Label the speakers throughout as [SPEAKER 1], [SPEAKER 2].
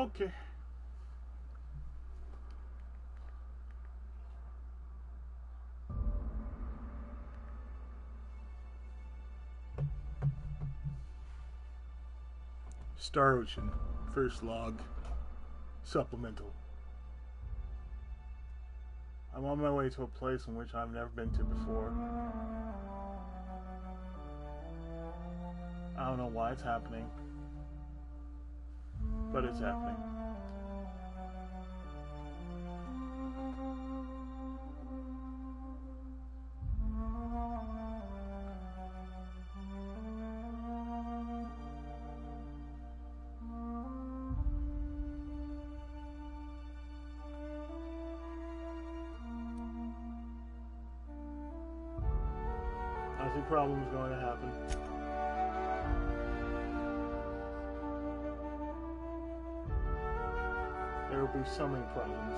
[SPEAKER 1] Okay. Star Ocean, first log, supplemental. I'm on my way to a place in which I've never been to before. I don't know why it's happening, but it's happening. I see problems going to happen. There will be so many problems.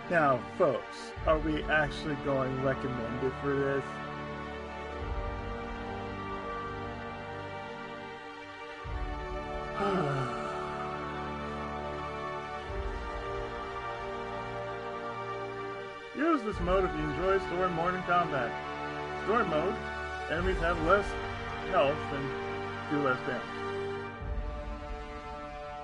[SPEAKER 1] Now, folks, are we actually going recommended for this? Use this mode if you enjoy story mode in combat. Story mode, enemies have less health and do less damage.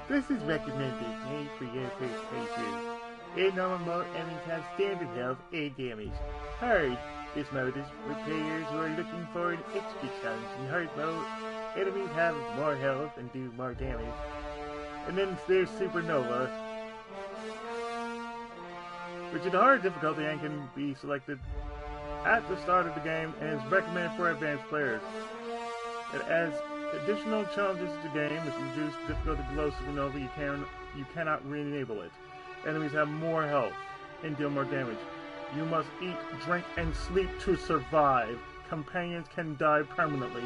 [SPEAKER 1] This is recommended made for your first playthrough. In normal mode, enemies have standard health and damage. Hard. This mode is for players who are looking for an extra challenge. In hard mode, enemies have more health and do more damage. And then there's Supernova, which in hard difficulty and can be selected at the start of the game and is recommended for advanced players. It adds additional challenges to the game, which reduce difficulty below Supernova. You cannot re-enable it. Enemies have more health and deal more damage. You must eat, drink, and sleep to survive. Companions can die permanently.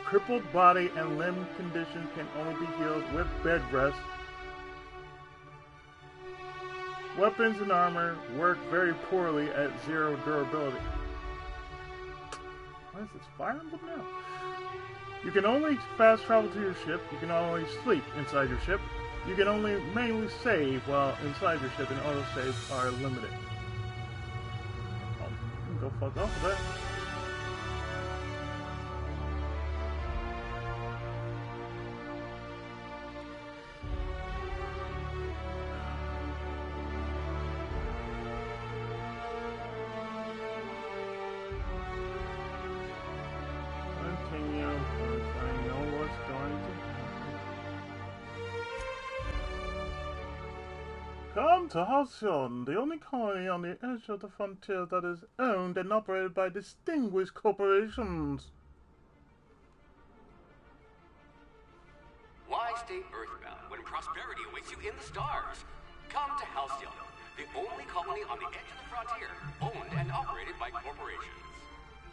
[SPEAKER 1] Crippled body and limb conditions can only be healed with bed rest. Weapons and armor work very poorly at 0 durability. What is this, Fire Emblem now? You can only fast travel to your ship. You can only sleep inside your ship. You can only mainly save while inside your ship, and autosaves are limited. Oh, you can go fuck off with that. Continue, I know what's going to happen. Come to Halcyon, the only colony on the edge of the frontier that is owned and operated by distinguished corporations.
[SPEAKER 2] Why stay earthbound when prosperity awaits you in the stars? Come to Halcyon, the only colony on the edge of the frontier, owned and operated by corporations.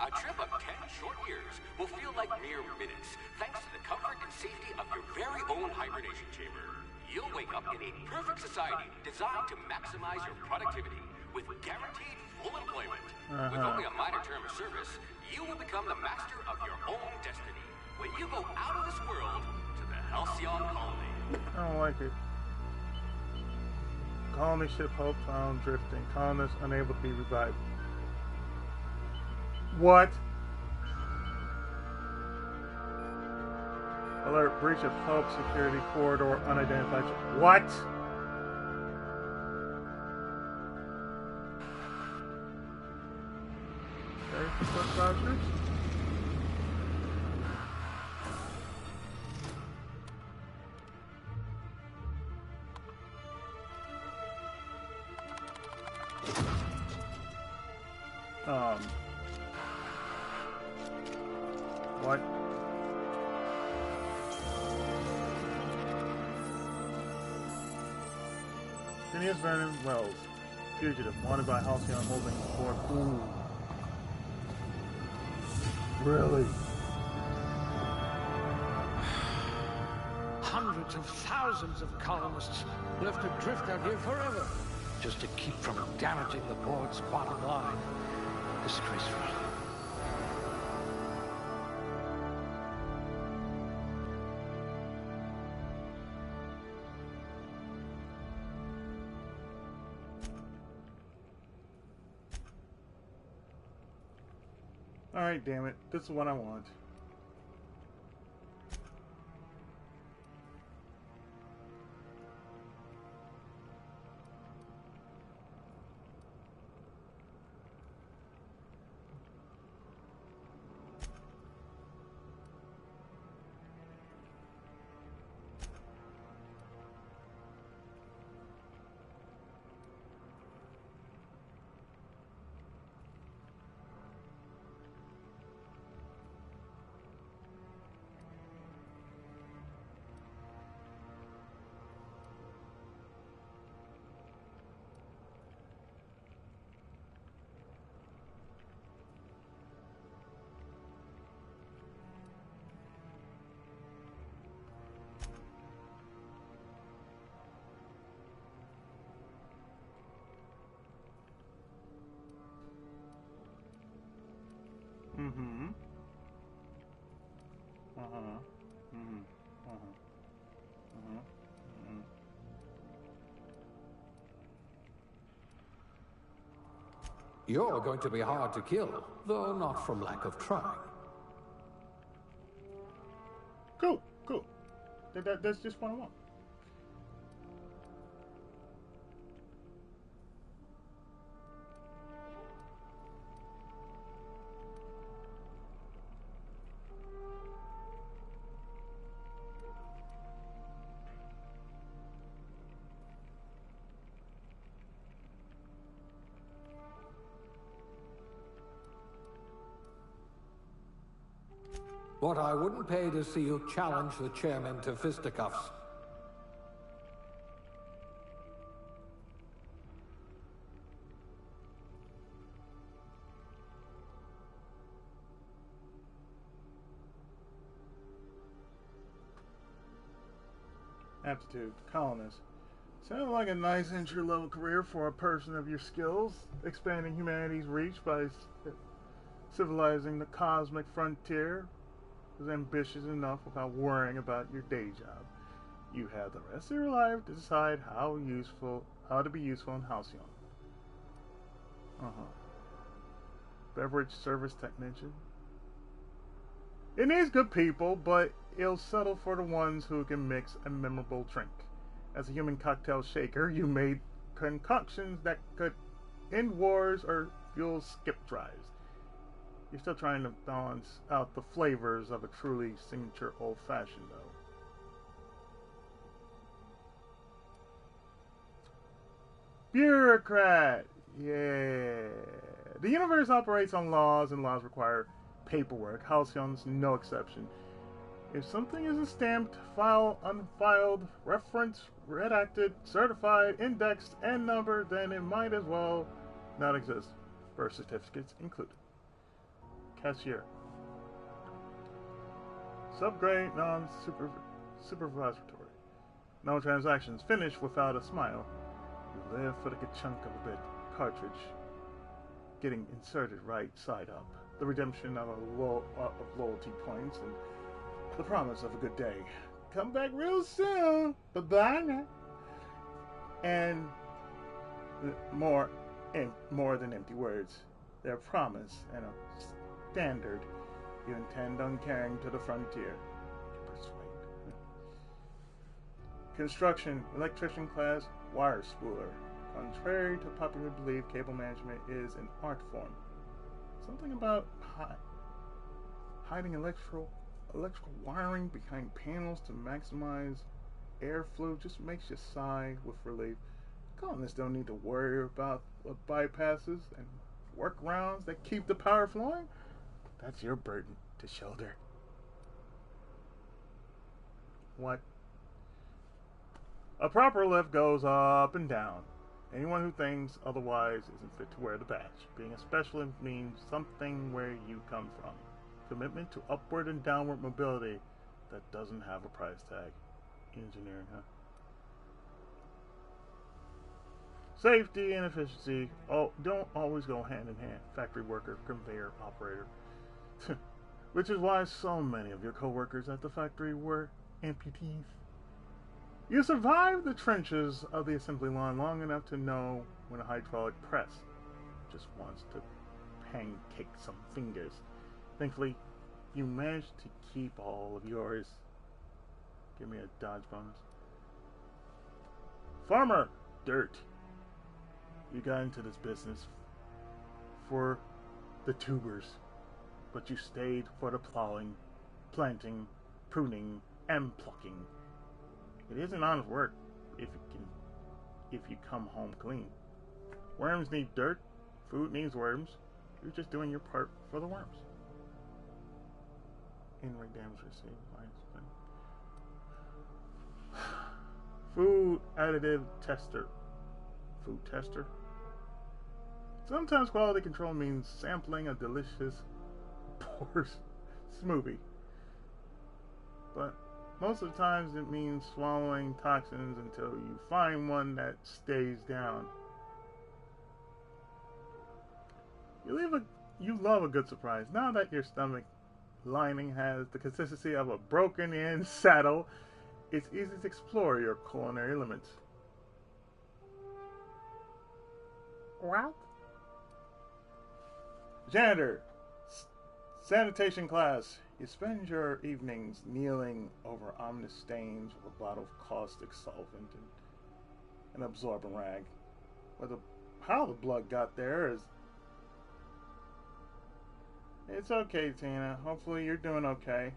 [SPEAKER 2] A trip of 10 short years will feel like mere minutes, thanks to the comfort and safety of your very own hibernation chamber. You'll wake up in a perfect society designed to maximize your productivity with guaranteed full employment. With only a minor term of service, you will become the master of your own destiny when you go out of this world to the Halcyon colony.
[SPEAKER 1] I don't like it. Colony ship Hope found drifting. Colonists unable to be revived. What? Alert, breach of Hope security corridor unidentified. What? Okay, what's Rogers? What? Phineas Vernon Wells, fugitive, wanted by Halcyon holding for. Ooh. Really?
[SPEAKER 3] Hundreds of thousands of colonists left adrift out here forever, just to keep from damaging the board's bottom line. Disgraceful.
[SPEAKER 1] Alright, damn it. This is what I want. Mm-hmm. Uh-huh. Mm-hmm. Uh-huh. Uh-huh. Mm-hmm.
[SPEAKER 3] You're going to be hard to kill, though not from lack of trying.
[SPEAKER 1] Cool, cool. That's just what I want.
[SPEAKER 3] What I wouldn't pay to see you challenge the chairman to fisticuffs.
[SPEAKER 1] Aptitude, colonist. Sounded like a nice entry-level career for a person of your skills, expanding humanity's reach by civilizing the cosmic frontier. Was ambitious enough without worrying about your day job. You have the rest of your life to decide how to be useful in Halcyon. Beverage service technician. It needs good people, but it'll settle for the ones who can mix a memorable drink. As a human cocktail shaker, you made concoctions that could end wars or fuel skip drives. You're still trying to balance out the flavors of a truly signature old-fashioned, though. Bureaucrat! Yeah. The universe operates on laws, and laws require paperwork. Halcyon's no exception. If something isn't stamped, filed, unfiled, referenced, redacted, certified, indexed, and numbered, then it might as well not exist. Birth certificates included. Cashier. Subgrade non-supervisory. No transactions finish without a smile. You live for the chunk of a bit cartridge getting inserted right side up. The redemption of loyalty points and the promise of a good day. Come back real soon. Bye-bye now. And more than empty words. Their promise and a standard you intend on carrying to the frontier. Persuade. Construction, electrician class, wire spooler. Contrary to popular belief, cable management is an art form. Something about hiding electrical wiring behind panels to maximize airflow just makes you sigh with relief. Colonists don't need to worry about what bypasses and workarounds that keep the power flowing. That's your burden to shoulder. What? A proper lift goes up and down. Anyone who thinks otherwise isn't fit to wear the badge. Being a specialist means something where you come from. Commitment to upward and downward mobility that doesn't have a price tag. Engineering, huh? Safety and efficiency don't always go hand in hand. Factory worker, conveyor operator. Which is why so many of your co-workers at the factory were amputees. You survived the trenches of the assembly line long enough to know when a hydraulic press just wants to pancake some fingers. Thankfully, you managed to keep all of yours. Give me a dodge bonus. Farmer, dirt. You got into this business for the tubers, but you stayed for the plowing, planting, pruning, and plucking. It isn't honest work if you come home clean. Worms need dirt, food needs worms. You're just doing your part for the worms. In-ring damage received. Food additive tester. Food tester. Sometimes quality control means sampling a delicious porous smoothie. But most of the times it means swallowing toxins until you find one that stays down. You love a good surprise. Now that your stomach lining has the consistency of a broken-in saddle, it's easy to explore your culinary limits. What? Janitor. Sanitation class. You spend your evenings kneeling over ominous stains with a bottle of caustic solvent and an absorbent rag. How the blood got there is... It's okay, Tina. Hopefully you're doing okay.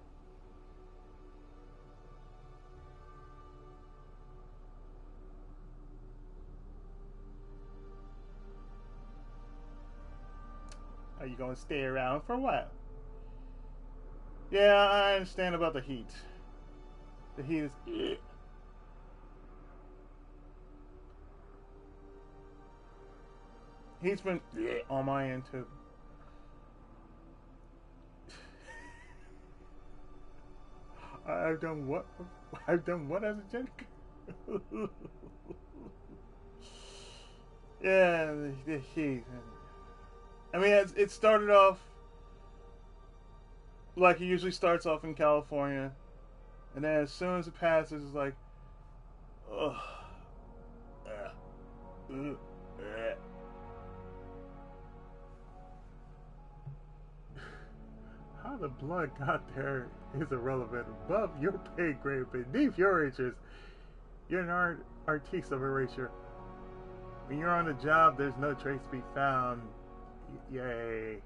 [SPEAKER 1] Are you going to stay around for a while? Yeah, I understand about the heat. The heat is... He's been on my end too. I've done what? I've done what as a genic? Yeah, the heat. I mean, it started off like it usually starts off in California, and then as soon as it passes, it's like, ugh, How the blood got there is irrelevant. Above your pay grade, beneath your interest, you're an artiste of erasure. When you're on the job, there's no trace to be found. Yay.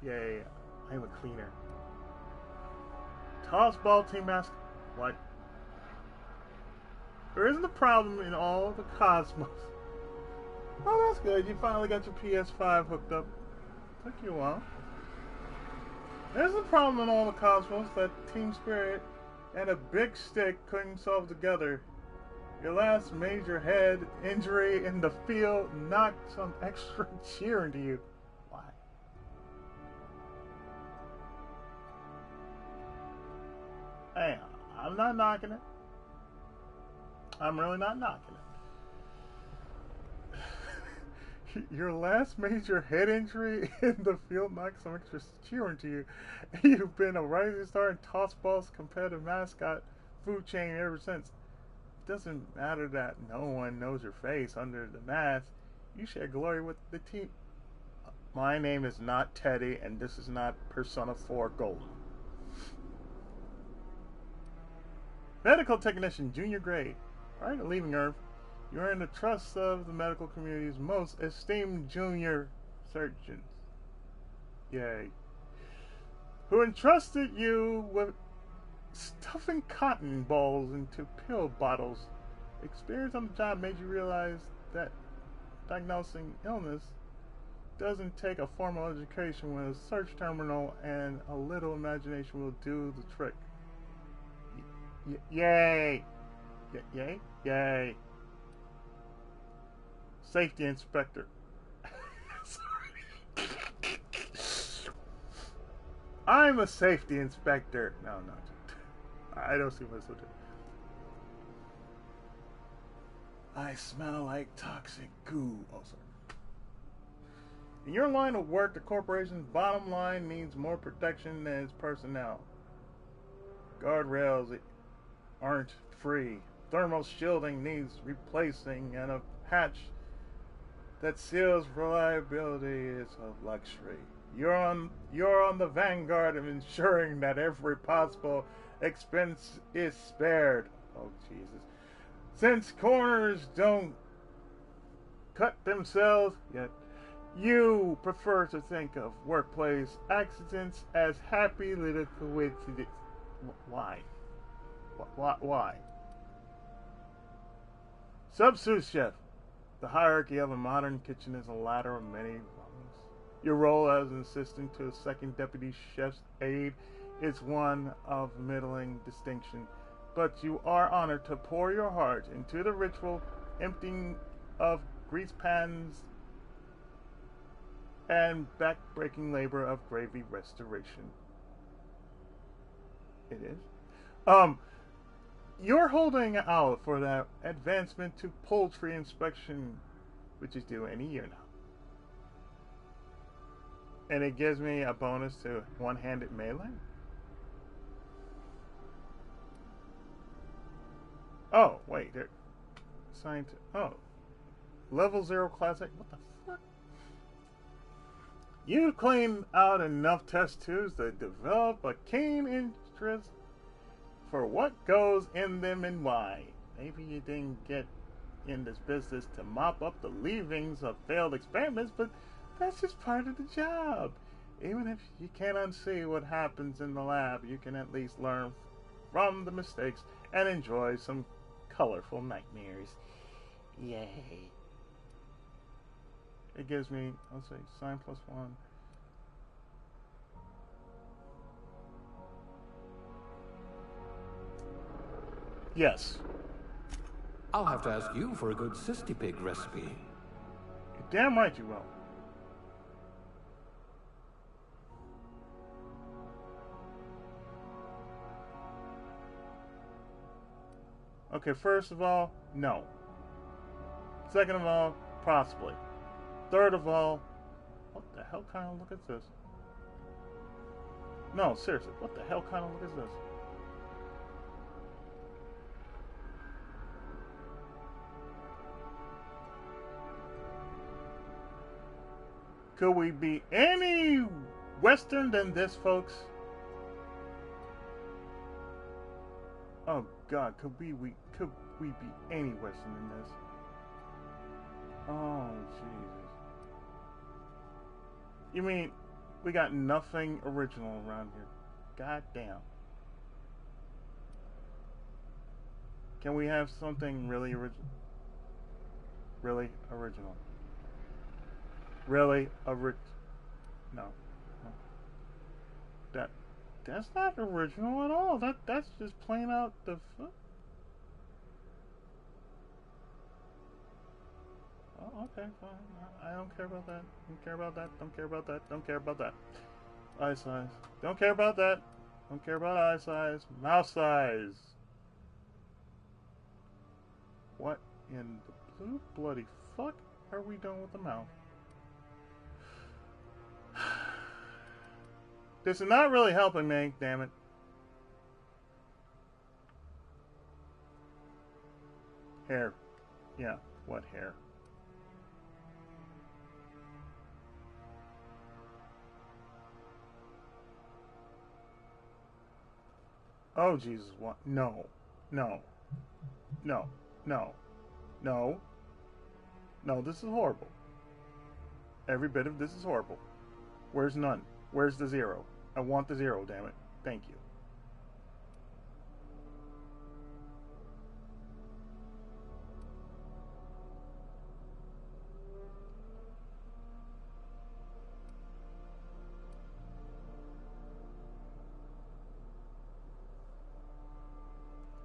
[SPEAKER 1] Yay. I'm a cleaner. Toss ball team mask. What? There isn't a problem in all the cosmos. Oh, that's good. You finally got your PS5 hooked up. Took you a while. There's a problem in all the cosmos that Team Spirit and a big stick couldn't solve together. Your last major head injury in the field knocked some extra cheer into you. Why? Hey, I'm not knocking it. I'm really not knocking it. Your last major head injury in the field knocked some extra cheering to you. You've been a rising star in tossball's competitive mascot food chain ever since. It doesn't matter that no one knows your face under the mask. You share glory with the team. My name is not Teddy, and this is not Persona 4 Golden. Medical technician, junior grade. Prior to leaving Earth, you are in the trust of the medical community's most esteemed junior surgeons. Yay. Who entrusted you with stuffing cotton balls into pill bottles. Experience on the job made you realize that diagnosing illness doesn't take a formal education when a search terminal and a little imagination will do the trick. Yay! Yay! Yay! Safety inspector. Sorry. I'm a safety inspector. No, I don't see myself doing. I smell like toxic goo. Oh, sorry. In your line of work, the corporation's bottom line needs more protection than its personnel. Guardrails aren't free. Thermal shielding needs replacing, and a hatch that seals reliability is a luxury. You're on the vanguard of ensuring that every possible expense is spared. Oh, Jesus. Since corners don't cut themselves yet, you prefer to think of workplace accidents as happy little coincidences. Why? Why? Sub-sous chef. The hierarchy of a modern kitchen is a ladder of many rungs. Your role as an assistant to a second deputy chef's aide is one of middling distinction, but you are honored to pour your heart into the ritual emptying of grease pans and back-breaking labor of gravy restoration. It is? You're holding out for that advancement to poultry inspection, which is due any year now. And it gives me a bonus to one-handed melee? Oh, wait, they're assigned to... Oh. Level 0 classic? What the fuck? You cleaned out enough test tubes to develop a keen interest for what goes in them and why. Maybe you didn't get in this business to mop up the leavings of failed experiments, but that's just part of the job. Even if you can't unsee what happens in the lab, you can at least learn from the mistakes and enjoy some colorful nightmares. Yay. It gives me, I'll say, sign +1. Yes.
[SPEAKER 3] I'll have to ask you for a good Sisty Pig recipe.
[SPEAKER 1] You're damn right you will. Okay, first of all, no. Second of all, possibly. Third of all, what the hell kind of look is this? No, seriously, what the hell kind of look is this? Could we be any Western than this, folks? Oh God, could we be any Western than this? Oh Jesus! You mean we got nothing original around here? God damn! Can we have something really original? Really original? Really no. That's not original at all. That's just plain out the. Oh, okay, fine. I don't care about that. Don't care about that. Don't care about that. Don't care about that. Eye size. Don't care about that. Don't care about eye size. Mouth size. What in the blue bloody fuck are we doing with the mouth? This is not really helping me, damn it. Hair. Yeah, what hair? Oh, Jesus, what? No. No. No. No. No. No, this is horrible. Every bit of this is horrible. Where's none? Where's the 0? I want the 0, damn it. Thank you.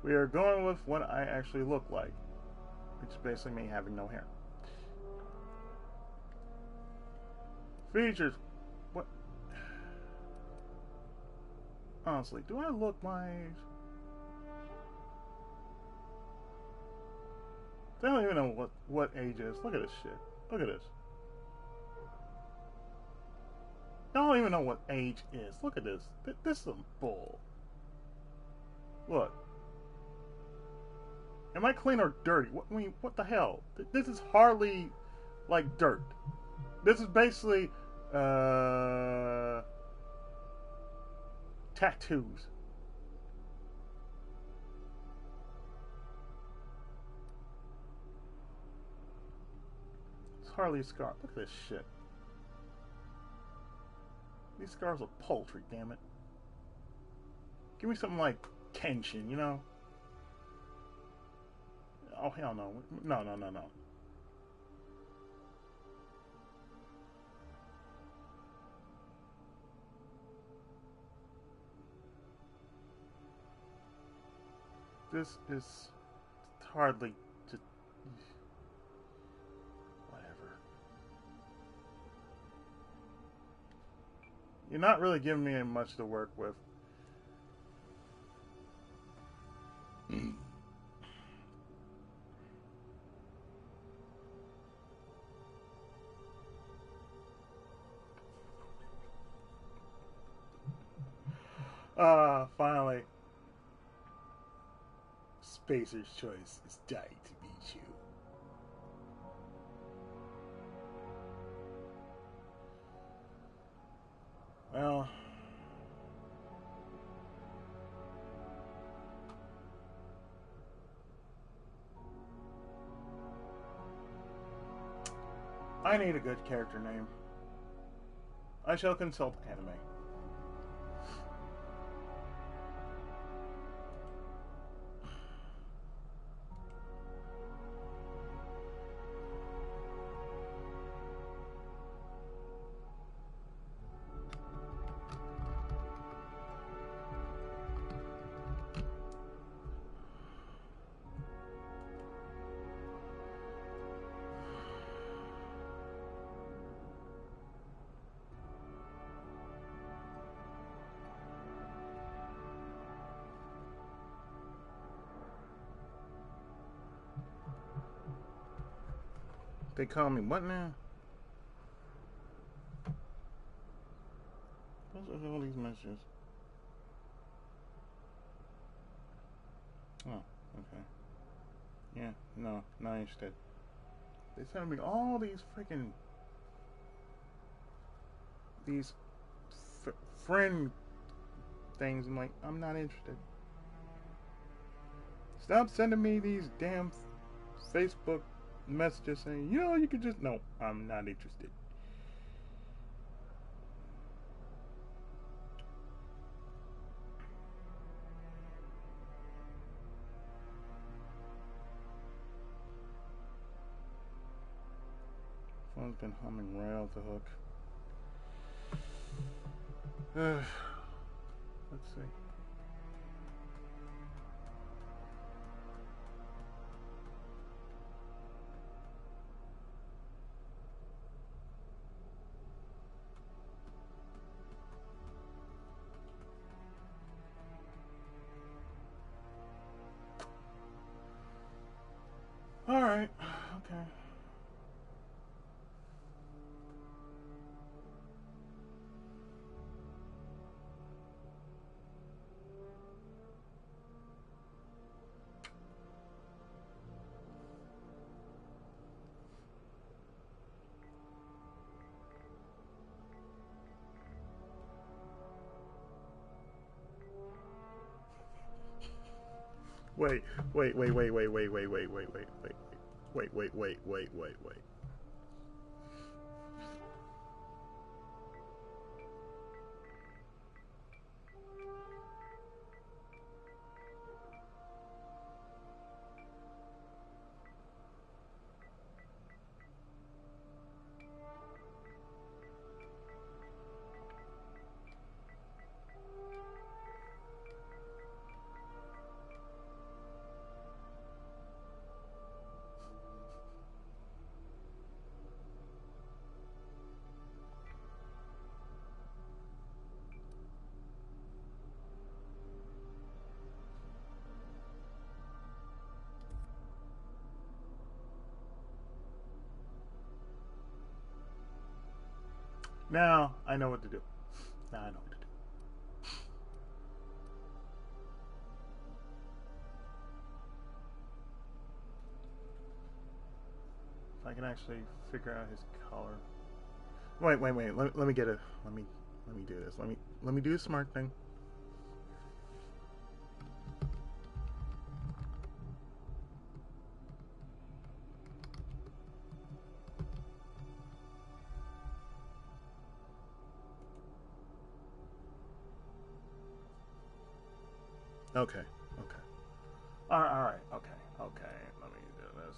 [SPEAKER 1] We are going with what I actually look like, which is basically me having no hair. Features. What? Honestly, do I look my age? I don't even know what age is. Look at this shit. Look at this. I don't even know what age is. Look at this. This is some bull. Look. Am I clean or dirty? I mean, what the hell? This is hardly like dirt. This is basically tattoos. It's hardly a scar. Look at this shit. These scars are paltry, damn it. Give me something like Kenshin, you know? Oh, hell no. No, no, no, no. This is hardly just... whatever. You're not really giving me much to work with. Finally. Spacer's choice is dying to meet you. Well... I need a good character name. I shall consult anime. They call me what now? What's all these messages? Oh, okay. Yeah, no, not interested. They sent me all these freaking friend things. I'm like, I'm not interested. Stop sending me these damn Facebook messages saying, you know, you could just... No, I'm not interested. Phone's been humming right off the hook. Let's see. Alright, okay. Wait. Now I know what to do. Now I know what to do. If I can actually figure out his color. Wait. Let me get a. Let me do this. Let me do a smart thing. Okay. All right. Okay. Let me do this.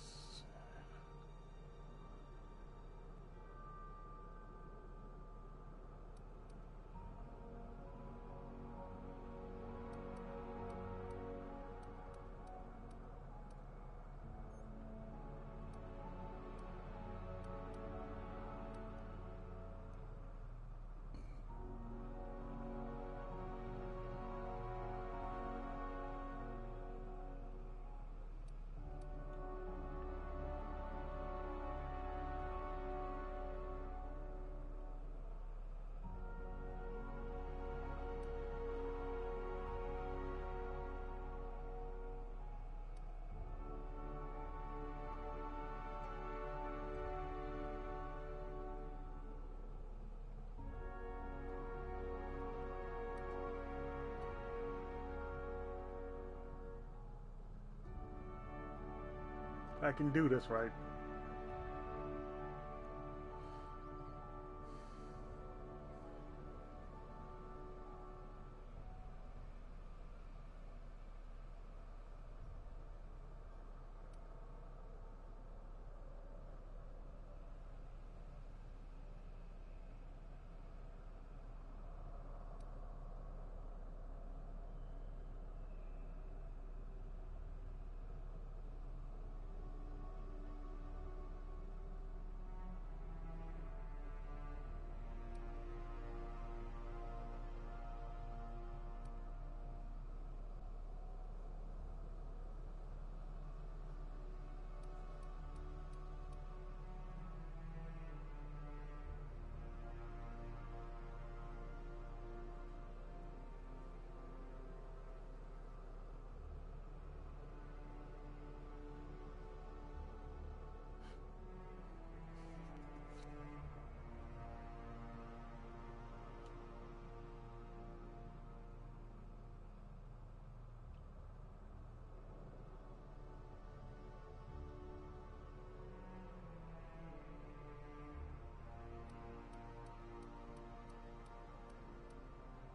[SPEAKER 1] I can do this, right?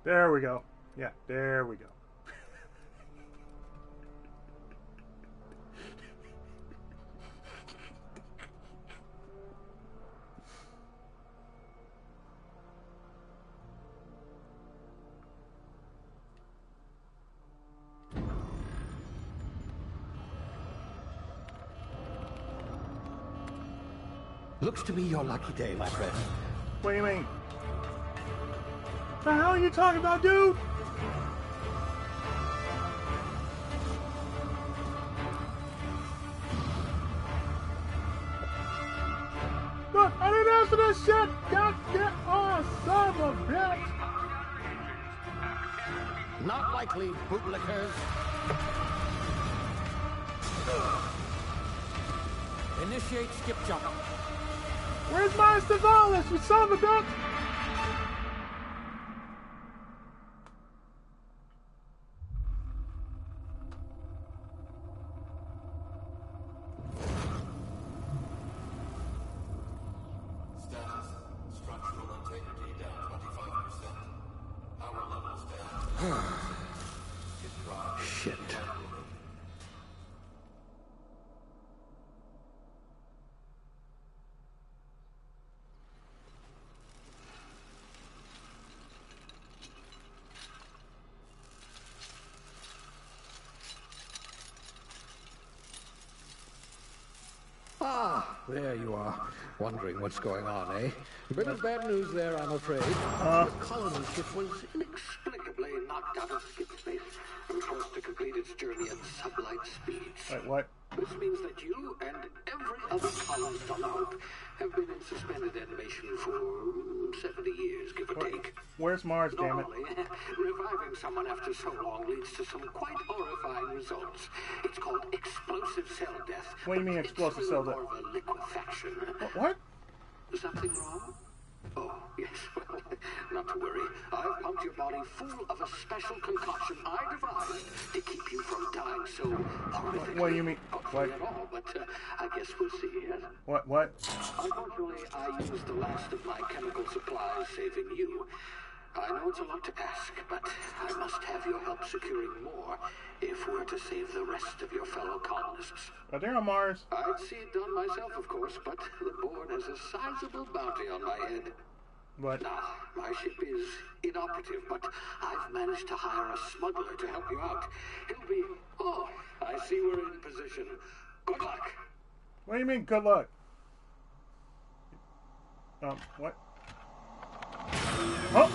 [SPEAKER 1] There we go. Yeah, there we go.
[SPEAKER 3] Looks to be your lucky day, my friend.
[SPEAKER 1] What do you mean? The hell are you talking about, dude? this shit! God damn! Oh, son of a bitch!
[SPEAKER 3] Not likely, bootlickers. Initiate skip jump.
[SPEAKER 1] Where's Master Wallace, you son of a bitch?
[SPEAKER 4] Status. Structural integrity down 25%. Power levels down.
[SPEAKER 3] Shit. Ah, there you are. Wondering what's going on, eh? A bit of bad news there, I'm afraid.
[SPEAKER 5] The colony ship was inexplicably knocked out of skip space and forced to complete its journey at sublight speeds.
[SPEAKER 1] Wait, what?
[SPEAKER 5] This means that you and every other colonist on the Hope have been in suspended animation for 70 years, give or take.
[SPEAKER 1] Where's Mars, damn it?
[SPEAKER 5] Normally, reviving someone after so long leads to some quite horrifying results. It's called explosive cell death.
[SPEAKER 1] What do you mean explosive cell death?
[SPEAKER 5] More of a liquefaction.
[SPEAKER 1] What?
[SPEAKER 5] Something wrong? Oh, yes, well, not to worry. I've pumped your body full of a special concoction I devised to keep you from dying so horrifically.
[SPEAKER 1] What do you mean?
[SPEAKER 5] Hopefully
[SPEAKER 1] What?
[SPEAKER 5] at all, but I guess we'll see, yes?
[SPEAKER 1] What?
[SPEAKER 5] Unfortunately, I used the last of my chemical supplies saving you. I know it's a lot to ask, but I must have your help securing more if we're to save the rest of your fellow colonists.
[SPEAKER 1] Are they on Mars?
[SPEAKER 5] I'd see it done myself, of course, but the board has a sizable bounty on my head.
[SPEAKER 1] What?
[SPEAKER 5] Now, my ship is inoperative, but I've managed to hire a smuggler to help you out. He'll be... Oh, I see we're in position. Good luck.
[SPEAKER 1] What do you mean, good luck? What? Oh!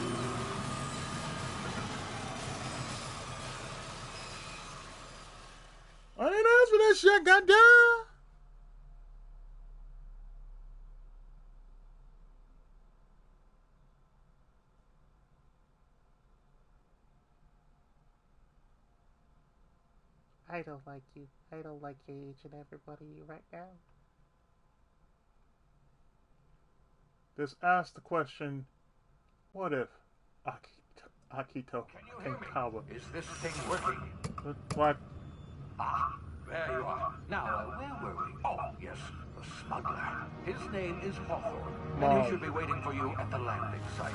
[SPEAKER 1] I didn't ask for that shit, goddamn!
[SPEAKER 6] I don't like you. I don't like you, each and everybody right now.
[SPEAKER 1] Just ask the question, what if Akito and Kawa?
[SPEAKER 3] Is this thing working?
[SPEAKER 1] What?
[SPEAKER 3] Ah, there you are. Now, where were we? Oh, yes, the smuggler. His name is Hawthorne, and he should be waiting for you at the landing site.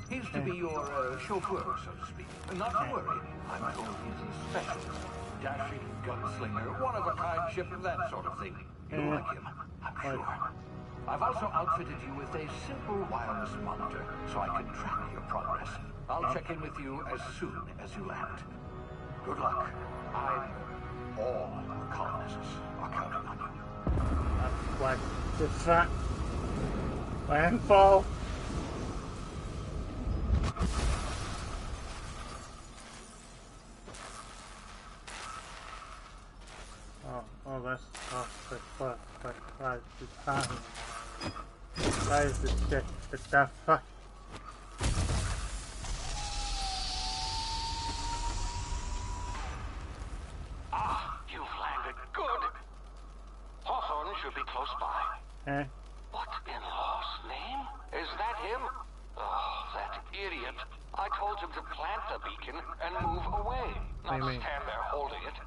[SPEAKER 3] He's to be your chauffeur, so to speak. Not to worry, I'm told he's a specialist. Dashing gunslinger, one-of-a-kind ship, that sort of thing. You'll like him, I'm sure. I've also outfitted you with a simple wireless monitor, so I can track your progress. I'll check in with you as soon as you land. Good luck. All the colonists are counting on you.
[SPEAKER 1] Like this fat landfall. Oh, that's why is this shit? It's that fuck.
[SPEAKER 2] You've landed good. Hawthorne should be close by.
[SPEAKER 1] Eh?
[SPEAKER 2] What in law's name? Is that him? Oh, that idiot. I told him to plant the beacon and move away, not
[SPEAKER 1] Maybe.
[SPEAKER 2] stand there holding it.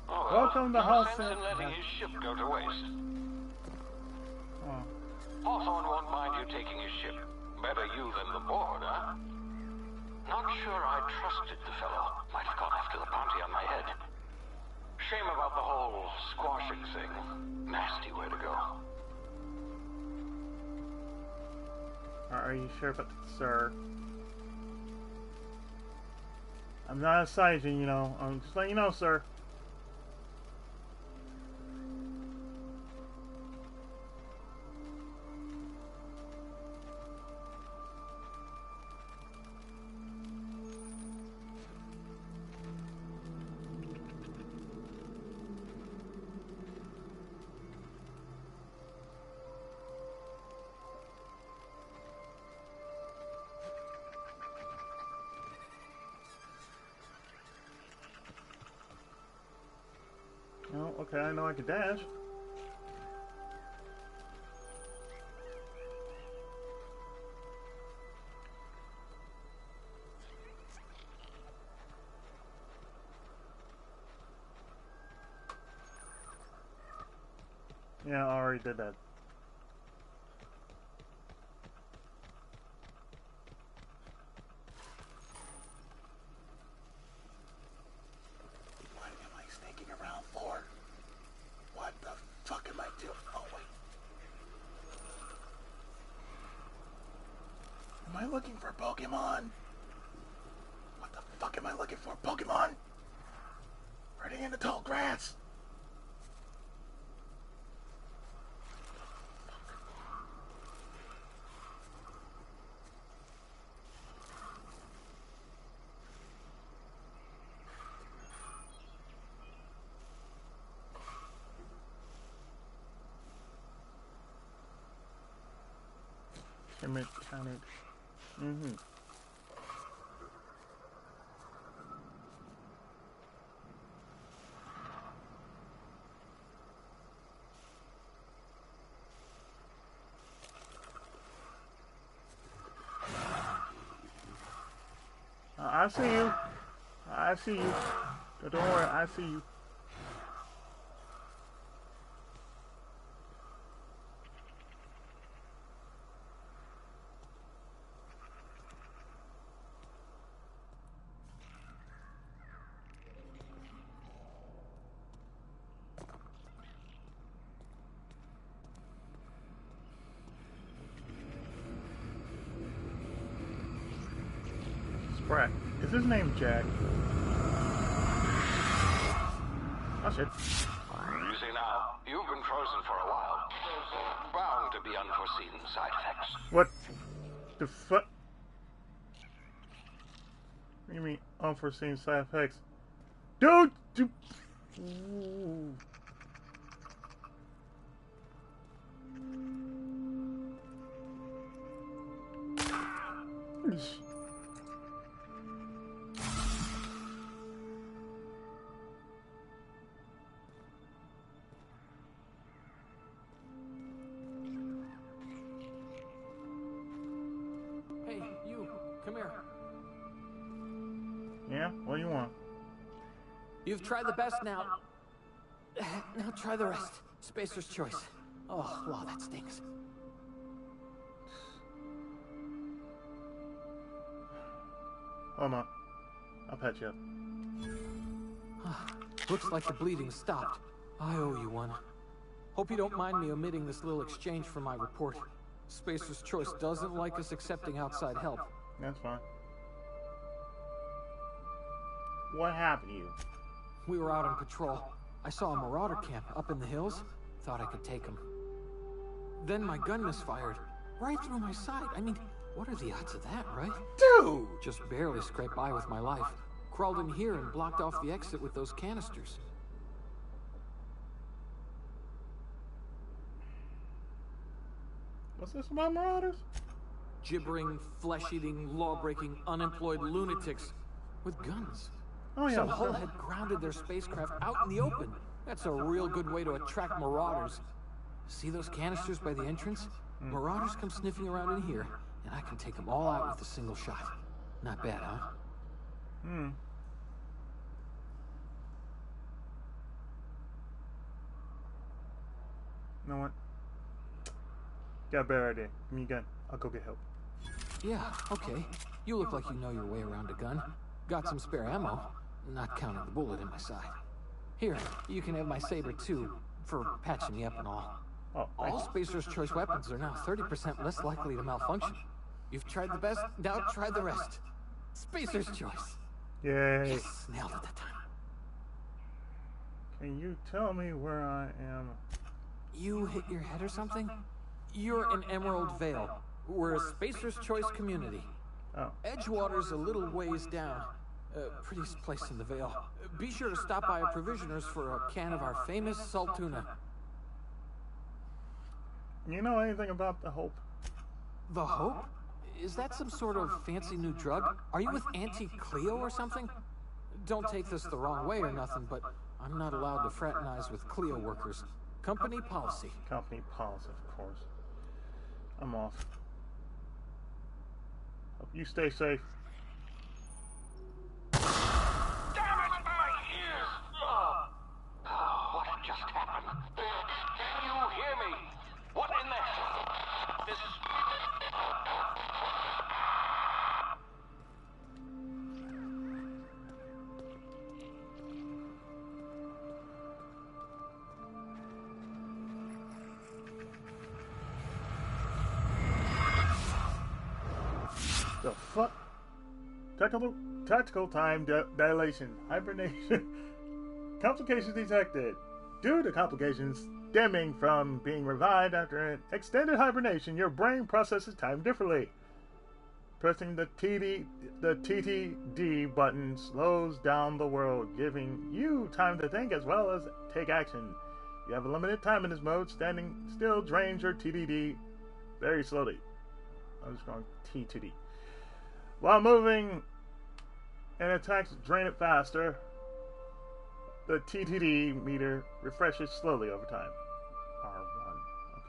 [SPEAKER 2] Oh,
[SPEAKER 1] Welcome to
[SPEAKER 2] no
[SPEAKER 1] House
[SPEAKER 2] sense in
[SPEAKER 1] of-
[SPEAKER 2] letting his ship go to waste.
[SPEAKER 1] Oh.
[SPEAKER 2] Hawthorne won't mind you taking his ship. Better you than the board, huh? Not sure I trusted the fellow. Might have gone after the bounty on my head. Shame about the whole squashing thing. Nasty way to go.
[SPEAKER 1] Are you sure about that, sir? I'm not a Saiyajin, you know. I'm just letting you know, sir. Oh, okay, I know I can dash. Yeah, I already did that.
[SPEAKER 7] What am I sneaking around for? What the fuck am I doing? Oh, wait. Am I looking for Pokemon? What the fuck am I looking for? Pokemon? Running in the tall grass.
[SPEAKER 1] Commit counted. Mm-hmm. I see you. I see you. Don't worry, I see you. Sprat. Is his name Jack? Oh shit.
[SPEAKER 3] You see now, you've been frozen for a while. Bound to be unforeseen side effects.
[SPEAKER 1] What the fuck? What do you mean unforeseen side effects? Dude! Ooh.
[SPEAKER 8] Hey, you, come here.
[SPEAKER 1] Yeah? What do you want?
[SPEAKER 8] You've tried the best now. Now try the rest. Spacer's choice. Oh, wow, that stinks.
[SPEAKER 1] Hold on. I'll patch you up.
[SPEAKER 8] Looks like the bleeding stopped. I owe you one. Hope you don't mind me omitting this little exchange from my report. Spacer's Choice doesn't like us accepting outside help.
[SPEAKER 1] That's fine. What happened to you?
[SPEAKER 8] We were out on patrol. I saw a marauder camp up in the hills. Thought I could take him. Then my gun misfired. Right through my side. I mean, what are the odds of that, right?
[SPEAKER 7] Dude!
[SPEAKER 8] Just barely scraped by with my life. Crawled in here and blocked off the exit with those canisters.
[SPEAKER 1] What's this about marauders?
[SPEAKER 8] Gibbering, flesh-eating, law-breaking, unemployed lunatics with guns.
[SPEAKER 1] Oh yeah.
[SPEAKER 8] Some hull had grounded their spacecraft out in the open. That's a real good way to attract marauders. See those canisters by the entrance? Marauders come sniffing around in here, and I can take them all out with a single shot. Not bad, huh?
[SPEAKER 1] Hmm. You know what? Got a better idea. Give me a gun. I'll go get help.
[SPEAKER 8] Yeah, okay. You look like you know your way around a gun. Got some spare ammo, not counting the bullet in my side. Here, you can have my saber too, for patching me up and all.
[SPEAKER 1] Oh,
[SPEAKER 8] All
[SPEAKER 1] thanks.
[SPEAKER 8] Spacer's Choice weapons are now 30% less likely to malfunction. You've tried the best, now try the rest. Spacer's Choice.
[SPEAKER 1] Yay.
[SPEAKER 8] Yes, nailed it that time.
[SPEAKER 1] Can you tell me where I am?
[SPEAKER 8] You hit your head or something? You're in Emerald Vale. We're a Spacer's Choice community.
[SPEAKER 1] Oh.
[SPEAKER 8] Edgewater's a little ways down. Prettiest place in the Vale. Be sure to stop by a provisioner's for a can of our famous salt tuna.
[SPEAKER 1] You know anything about the Hope?
[SPEAKER 8] The Hope? Is that some sort of fancy new drug? Are you with Auntie Cleo or something? Don't take this the wrong way or nothing, but I'm not allowed to fraternize with Clio workers. Company policy.
[SPEAKER 1] Company policy, of course. I'm off. Hope you stay safe.
[SPEAKER 3] Damn it, my ears! What just happened? Can you hear me? What in the hell? This...
[SPEAKER 1] The fuck? Tactical time dilation. Hibernation. Complications detected. Due to complications stemming from being revived after an extended hibernation, your brain processes time differently. Pressing the TTD button slows down the world, giving you time to think as well as take action. You have a limited time in this mode. Standing still drains your TTD very slowly. I'm just going T to D. While moving and attacks drain it faster, the TTD meter refreshes slowly over time. R1. Okay.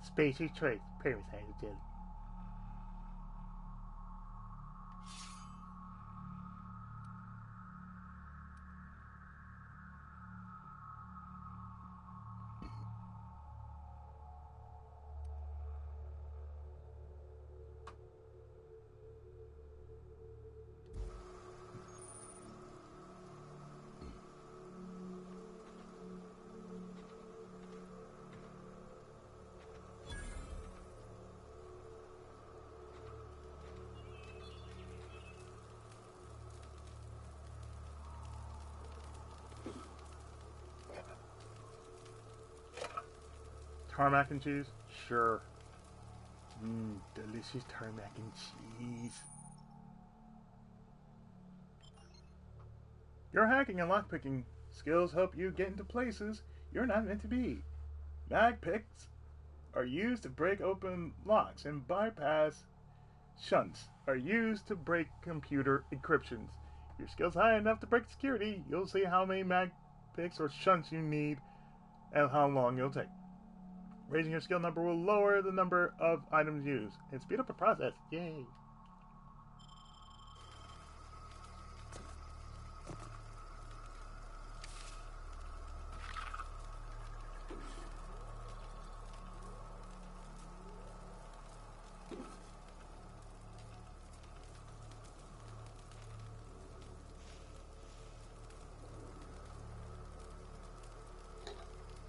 [SPEAKER 1] Species traits, parasite jelly. Tarmac and cheese? Sure. Delicious tarmac and cheese. Your hacking and lockpicking skills help you get into places you're not meant to be. Mag picks are used to break open locks, and bypass shunts are used to break computer encryptions. If your skill's high enough to break security, you'll see how many mag picks or shunts you need and how long it'll take. Raising your skill number will lower the number of items used and speed up the process. Yay!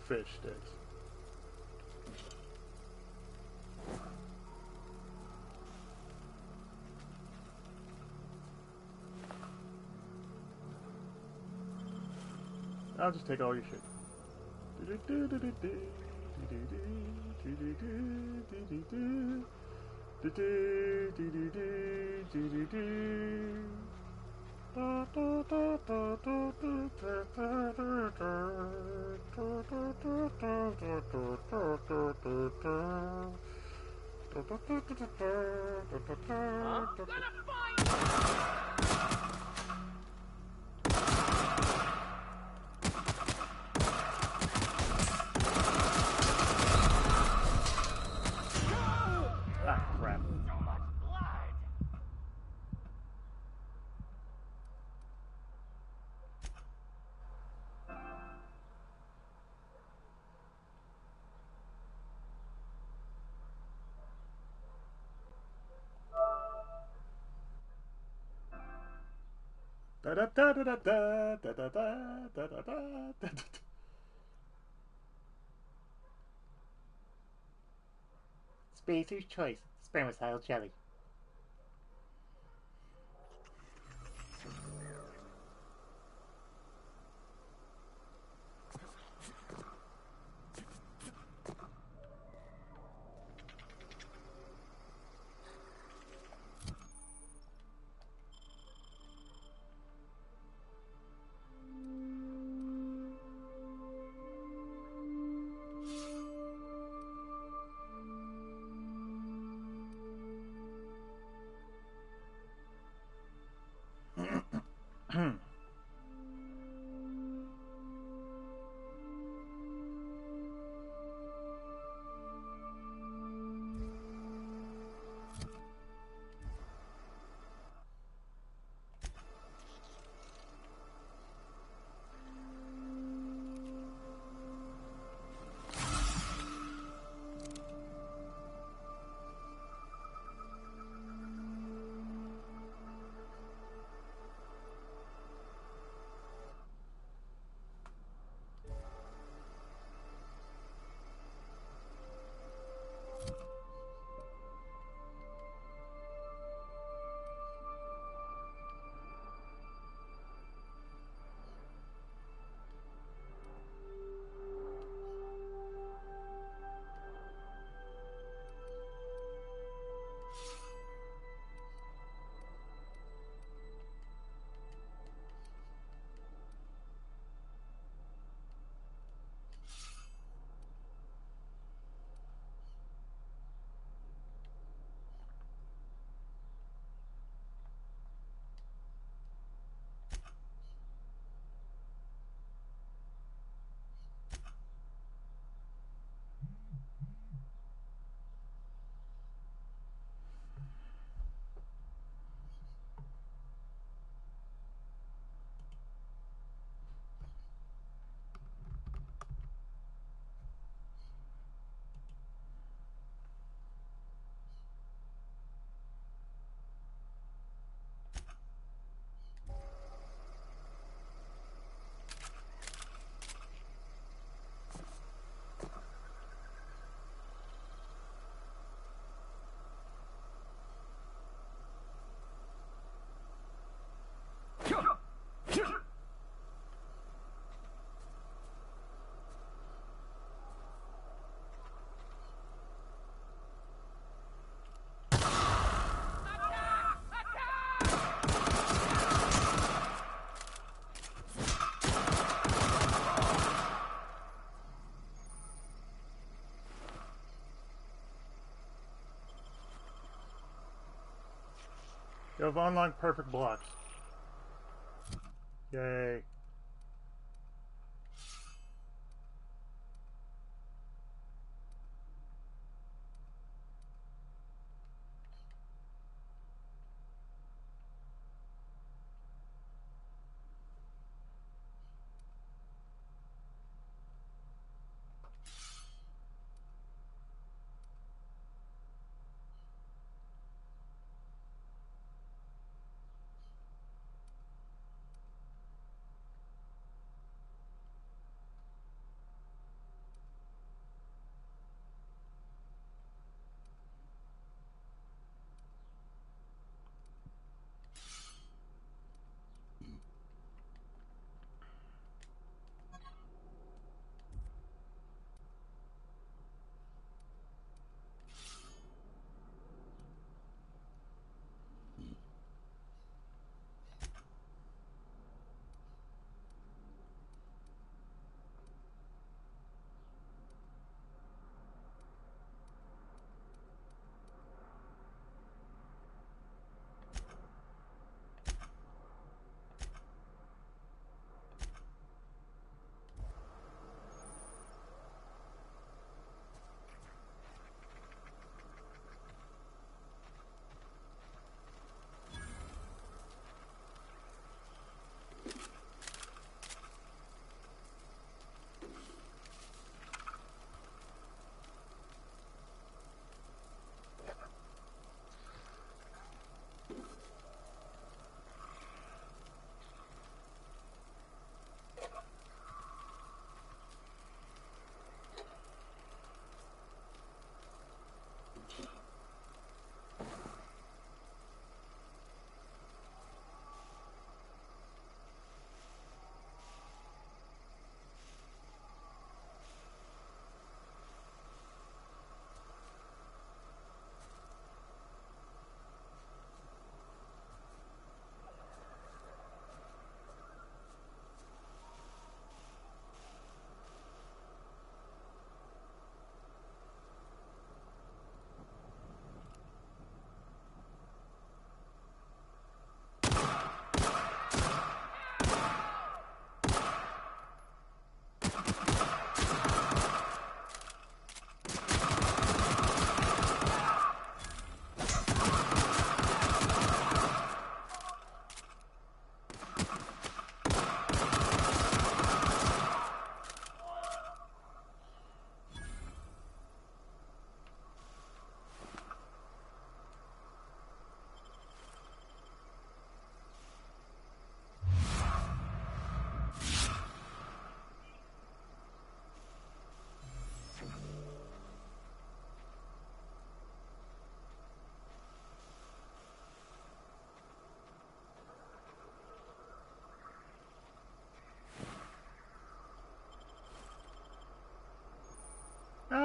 [SPEAKER 1] Fish sticks. I'll just take all your shit. Da da da da da da da da da da da da.
[SPEAKER 6] Spacer's choice. Spermicide jelly.
[SPEAKER 1] You have online perfect blocks. Yay.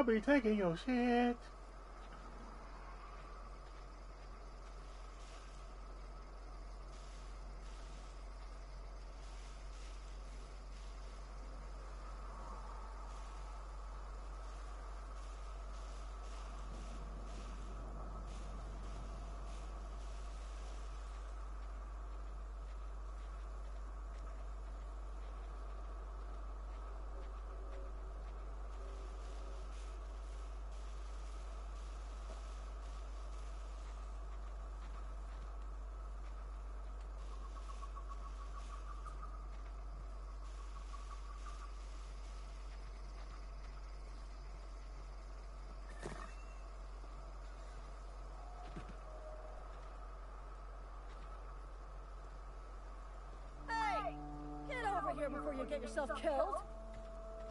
[SPEAKER 1] I'll be taking your shit.
[SPEAKER 9] Here before you get yourself killed.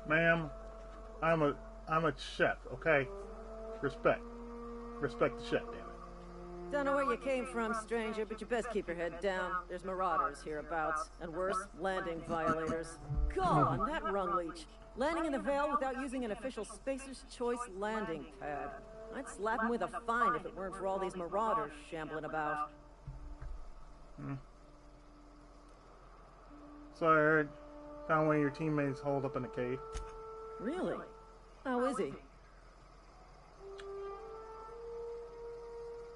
[SPEAKER 1] Ma'am, I'm a chef, okay? Respect the chef, damn it.
[SPEAKER 9] Don't know where you came from, stranger, but you best keep your head down. There's marauders hereabouts, and worse, landing violators. Go on, that rung leech. Landing in the Vale without using an official Spacer's Choice landing pad. I'd slap him with a fine if it weren't for all these marauders shambling about.
[SPEAKER 1] So I heard, found one of your teammates holed up in a cave.
[SPEAKER 9] Really? How is he?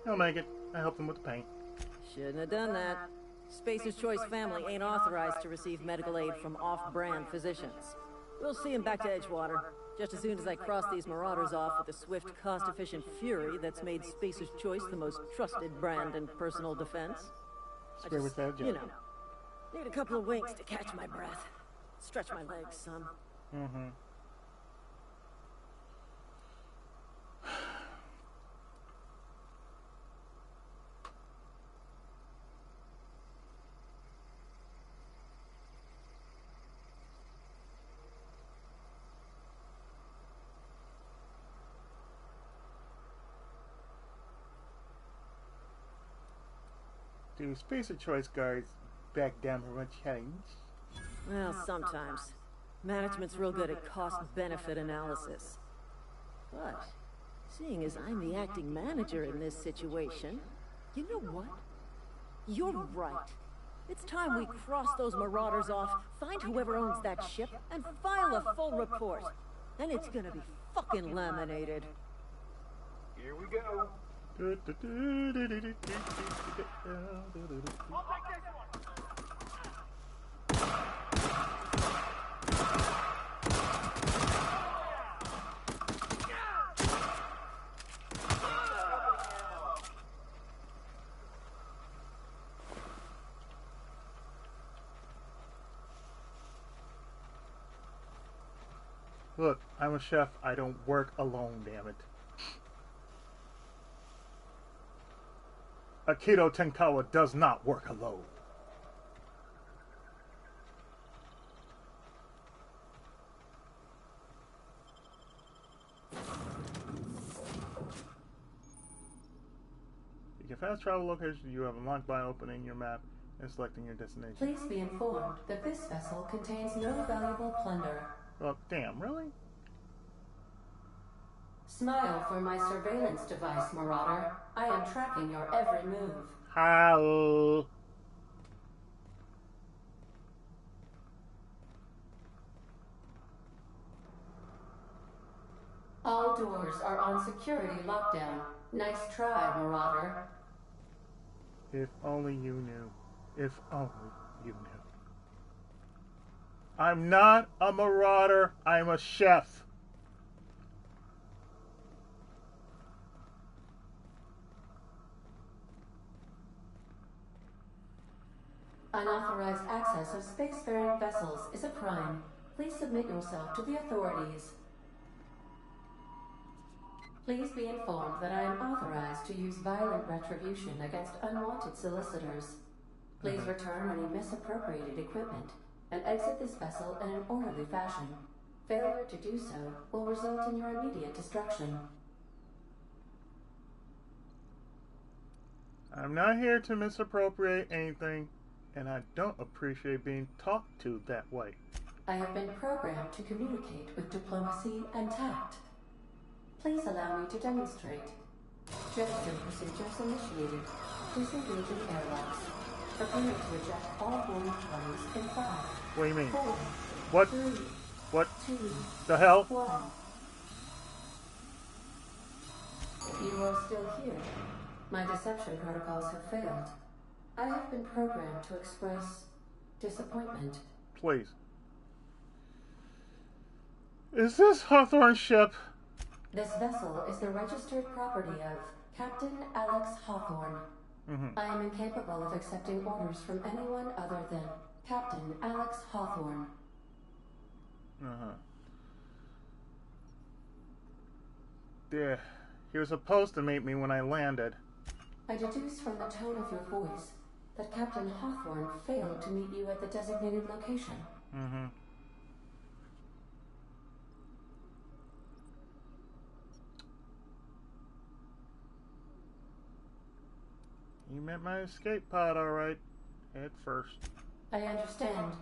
[SPEAKER 1] He'll make it. I helped him with the paint.
[SPEAKER 9] Shouldn't have done that. Spacer's Choice family ain't authorized to receive medical aid from off-brand physicians. We'll see him back to Edgewater, just as soon as I cross these marauders off with the swift, cost-efficient fury that's made Spacer's Choice the most trusted brand in personal defense.
[SPEAKER 1] Square with that joke.
[SPEAKER 9] You know, need a couple of winks to catch my breath. Stretch my legs, son.
[SPEAKER 1] Mm-hmm. Do Spacer Choice guards back down from a challenge?
[SPEAKER 9] Well, sometimes. Management's real good at cost-benefit analysis. But, seeing as I'm the acting manager in this situation, you know what? You're right. It's time we cross those marauders off, find whoever owns that ship, and file a full report. And it's gonna be fucking laminated.
[SPEAKER 3] Here we go.
[SPEAKER 1] I'll take this one. Look, I'm a chef. I don't work alone, damn it. Akito Tenkawa does not work alone. You can fast travel locations you have unlocked by opening your map and selecting your destination.
[SPEAKER 10] Please be informed that this vessel contains no valuable plunder.
[SPEAKER 1] Well, damn, really?
[SPEAKER 10] Smile for my surveillance device, Marauder. I am tracking your every move.
[SPEAKER 1] How?
[SPEAKER 10] All doors are on security lockdown. Nice try, Marauder.
[SPEAKER 1] If only you knew. If only you knew. I'm not a marauder. I'm a chef.
[SPEAKER 10] Unauthorized access of spacefaring vessels is a crime. Please submit yourself to the authorities. Please be informed that I am authorized to use violent retribution against unwanted solicitors. Please return any misappropriated equipment and exit this vessel in an orderly fashion. Failure to do so will result in your immediate destruction.
[SPEAKER 1] I'm not here to misappropriate anything, and I don't appreciate being talked to that way.
[SPEAKER 10] I have been programmed to communicate with diplomacy and tact. Please allow me to demonstrate. Jetstream procedures initiated. Disengaging airlocks. Preparing to eject all warning parties in 5.
[SPEAKER 1] What do you mean?
[SPEAKER 10] 4.
[SPEAKER 1] What?
[SPEAKER 10] 3.
[SPEAKER 1] What?
[SPEAKER 10] 2.
[SPEAKER 1] The hell?
[SPEAKER 10] 1. You are still here. My deception protocols have failed. I have been programmed to express disappointment.
[SPEAKER 1] Please. Is this Hawthorne's ship?
[SPEAKER 10] This vessel is the registered property of Captain Alex Hawthorne. I am incapable of accepting orders from anyone other than Captain Alex Hawthorne.
[SPEAKER 1] Yeah. He was supposed to meet me when I landed.
[SPEAKER 10] I deduce from the tone of your voice that Captain Hawthorne failed to meet you at the designated location.
[SPEAKER 1] You met my escape pod, alright. Head first.
[SPEAKER 10] I understand.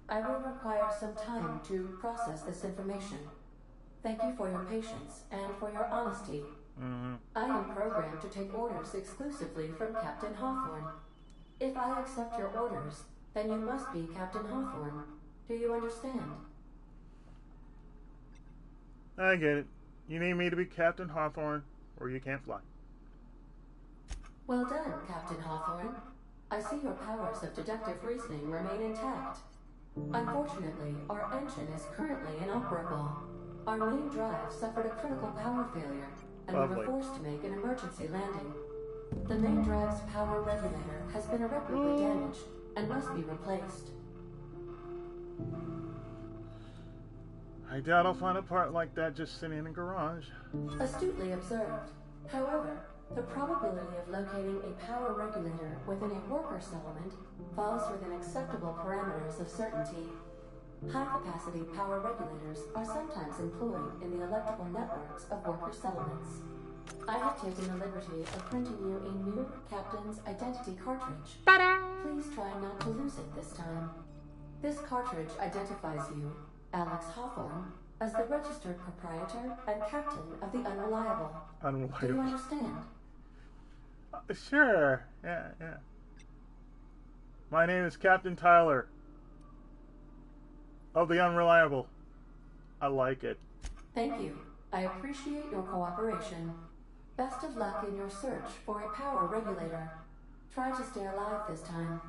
[SPEAKER 10] I will require some time to process this information. Thank you for your patience and for your honesty. I am programmed to take orders exclusively from Captain Hawthorne. If I accept your orders, then you must be Captain Hawthorne. Do you understand?
[SPEAKER 1] I get it. You need me to be Captain Hawthorne, or you can't fly.
[SPEAKER 10] Well done, Captain Hawthorne. I see your powers of deductive reasoning remain intact. Unfortunately, our engine is currently inoperable. Our main drive suffered a critical power failure, and we were forced to make an emergency landing. The main drive's power regulator has been irreparably damaged and must be replaced.
[SPEAKER 1] I doubt I'll find a part like that just sitting in a garage.
[SPEAKER 10] Astutely observed. However, the probability of locating a power regulator within a worker settlement falls within acceptable parameters of certainty. High-capacity power regulators are sometimes employed in the electrical networks of worker settlements. I have taken the liberty of printing you a new Captain's Identity cartridge. Please try not to lose it this time. This cartridge identifies you, Alex Hawthorne, as the registered proprietor and captain of the Unreliable. Do you understand?
[SPEAKER 1] Sure. Yeah. My name is Captain Tyler of the Unreliable. I like it.
[SPEAKER 10] Thank you. I appreciate your cooperation. Best of luck in your search for a power regulator. Try to stay alive this time.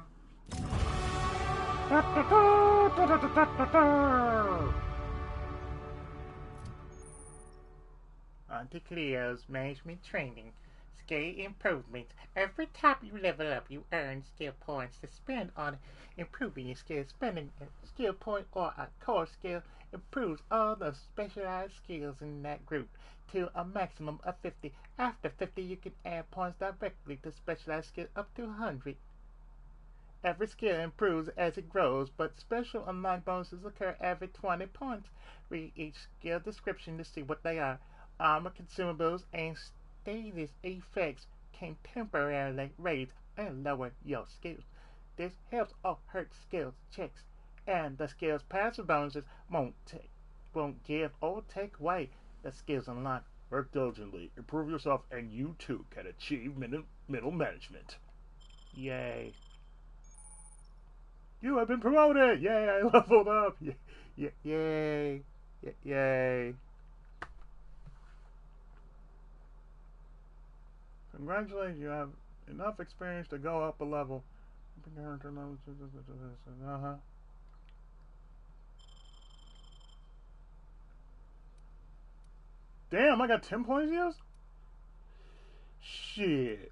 [SPEAKER 6] On to Cleo's management training. Skill improvements. Every time you level up, you earn skill points to spend on improving your skill. Spending a skill point or a core skill improves all the specialized skills in that group to a maximum of 50. After 50, you can add points directly to specialized skills up to 100. Every skill improves as it grows, but special unlock bonuses occur every 20 points. Read each skill description to see what they are. Armor consumables and status effects can temporarily raise and lower your skills. This helps or hurts skills checks, and the skills passive bonuses won't give or take away the skills unlocked.
[SPEAKER 7] Work diligently, improve yourself, and you too can achieve middle management.
[SPEAKER 1] Yay. You have been promoted! Yay, I leveled up! Yay. Yay. Congratulations, you have enough experience to go up a level. Damn, I got 10 points used? Shit.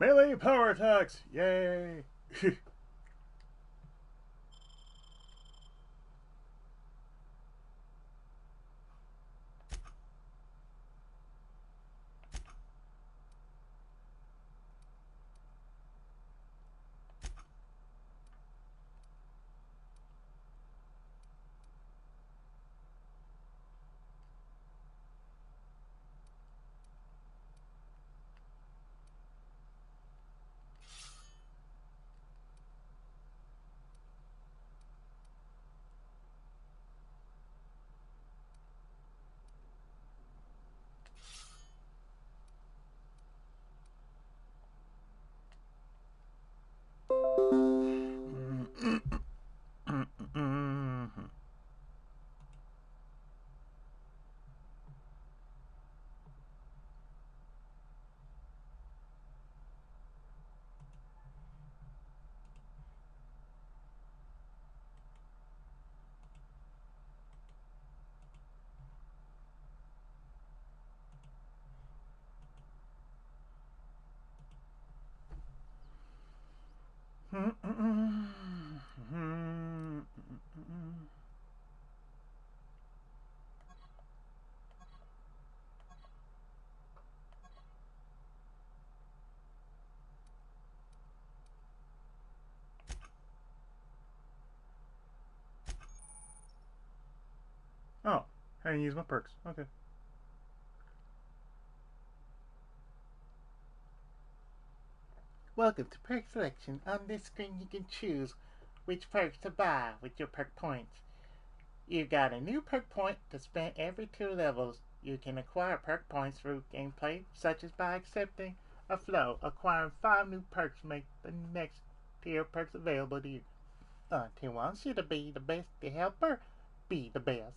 [SPEAKER 1] Melee power attacks! Yay! Oh, I didn't use my perks. Okay.
[SPEAKER 6] Welcome to Perk Selection. On this screen you can choose which perks to buy with your perk points. You got a new perk point to spend every 2 levels. You can acquire perk points through gameplay, such as by accepting a flow. Acquiring 5 new perks make the next tier of perks available to you. Until wants you to be the best, the helper, be the best.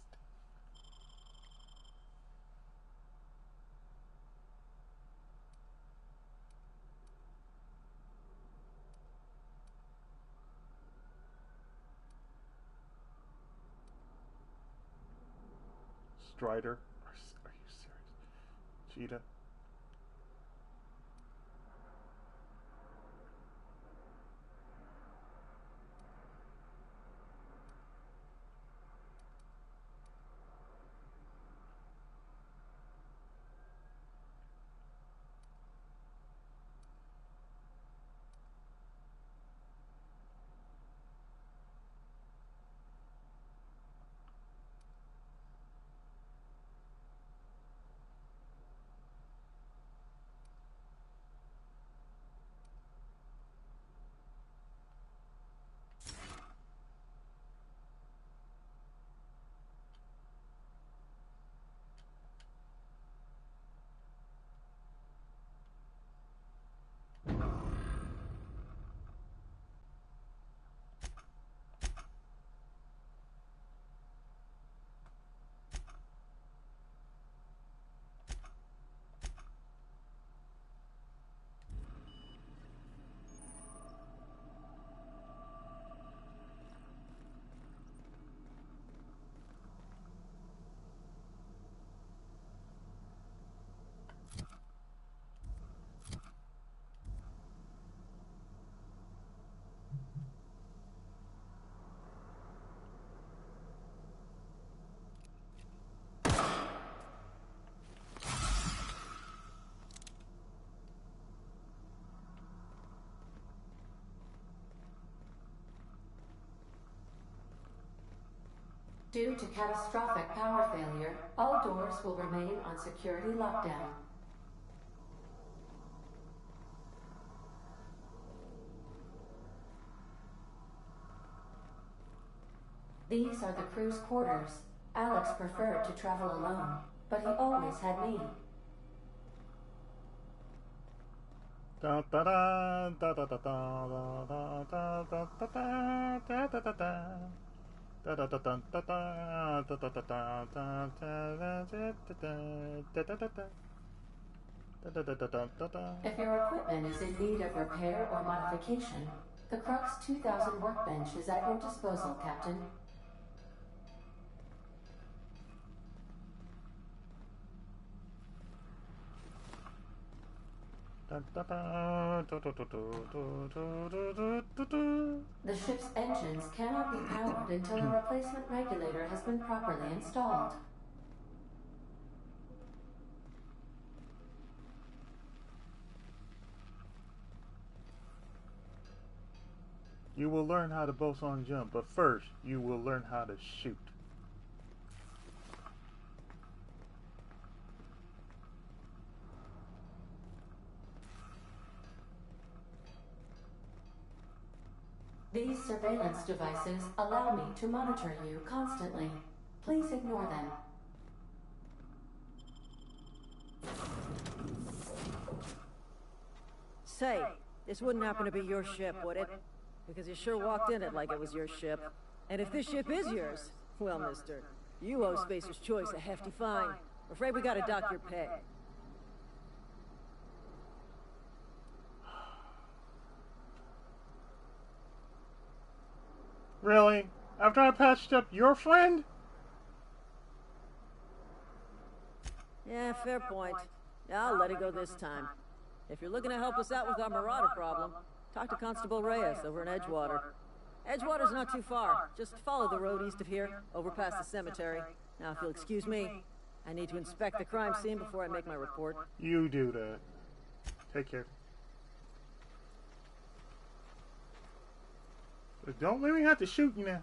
[SPEAKER 1] Strider. Are you serious? Cheetah.
[SPEAKER 10] Due to catastrophic power failure, all doors will remain on security lockdown. These are the crew's quarters. Alex preferred to travel alone, but he always had me.
[SPEAKER 1] Da da da da da da da da da da da da da da da. If
[SPEAKER 10] your equipment is in need of repair or modification, the Crux 2000 workbench is at your disposal, Captain. The ship's engines cannot be powered until a replacement regulator has been properly installed.
[SPEAKER 1] You will learn how to boson jump, but first, you will learn how to shoot.
[SPEAKER 10] These surveillance devices allow me to monitor you constantly. Please ignore them.
[SPEAKER 9] Say, this wouldn't happen to be your ship, would it? Because you sure walked in it like it was your ship. And if this ship is yours, well, mister, you owe Spacer's Choice a hefty fine. Afraid we gotta dock your pay.
[SPEAKER 1] Really? After I patched up your friend?
[SPEAKER 9] Yeah, fair point. I'll let it go this time. If you're looking to help us out with our marauder problem, talk to Constable Reyes over in Edgewater. Edgewater's not too far. Just follow the road east of here, over past the cemetery. Now, if you'll excuse me, I need to inspect the crime scene before I make my report.
[SPEAKER 1] You do that. Take care. But don't let me have to shoot you now.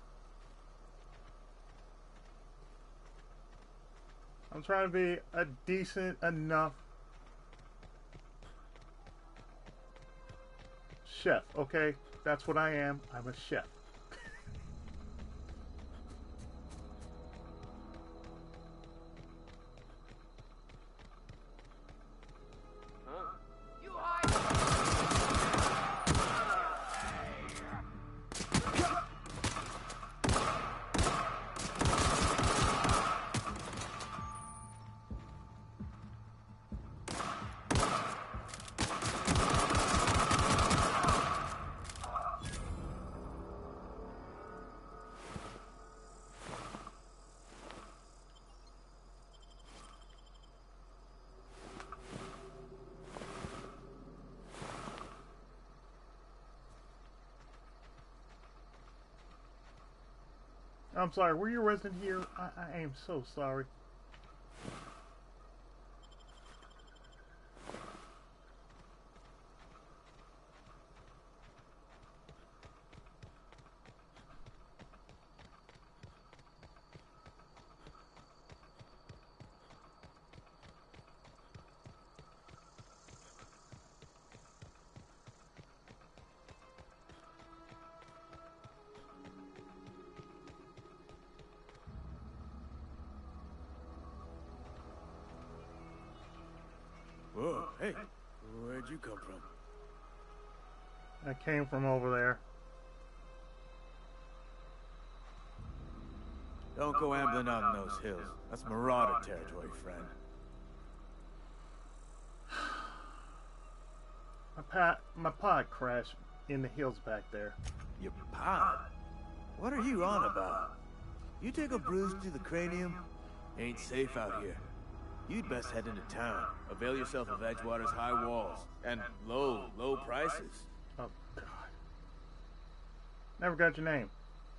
[SPEAKER 1] I'm trying to be a decent enough chef, okay? That's what I am. I'm a chef. I'm sorry, were you a resident here? I am so sorry.
[SPEAKER 11] Whoa, hey, where'd you come from?
[SPEAKER 1] I came from over there.
[SPEAKER 11] Don't go ambling out in those hills. That's marauder territory, friend.
[SPEAKER 1] My pod crashed in the hills back there.
[SPEAKER 11] Your pod? What are you on about? You take a bruise to the cranium? Ain't safe out here. You'd best head into town. Avail yourself of Edgewater's high walls. And low prices.
[SPEAKER 1] Oh, God. Never got your name.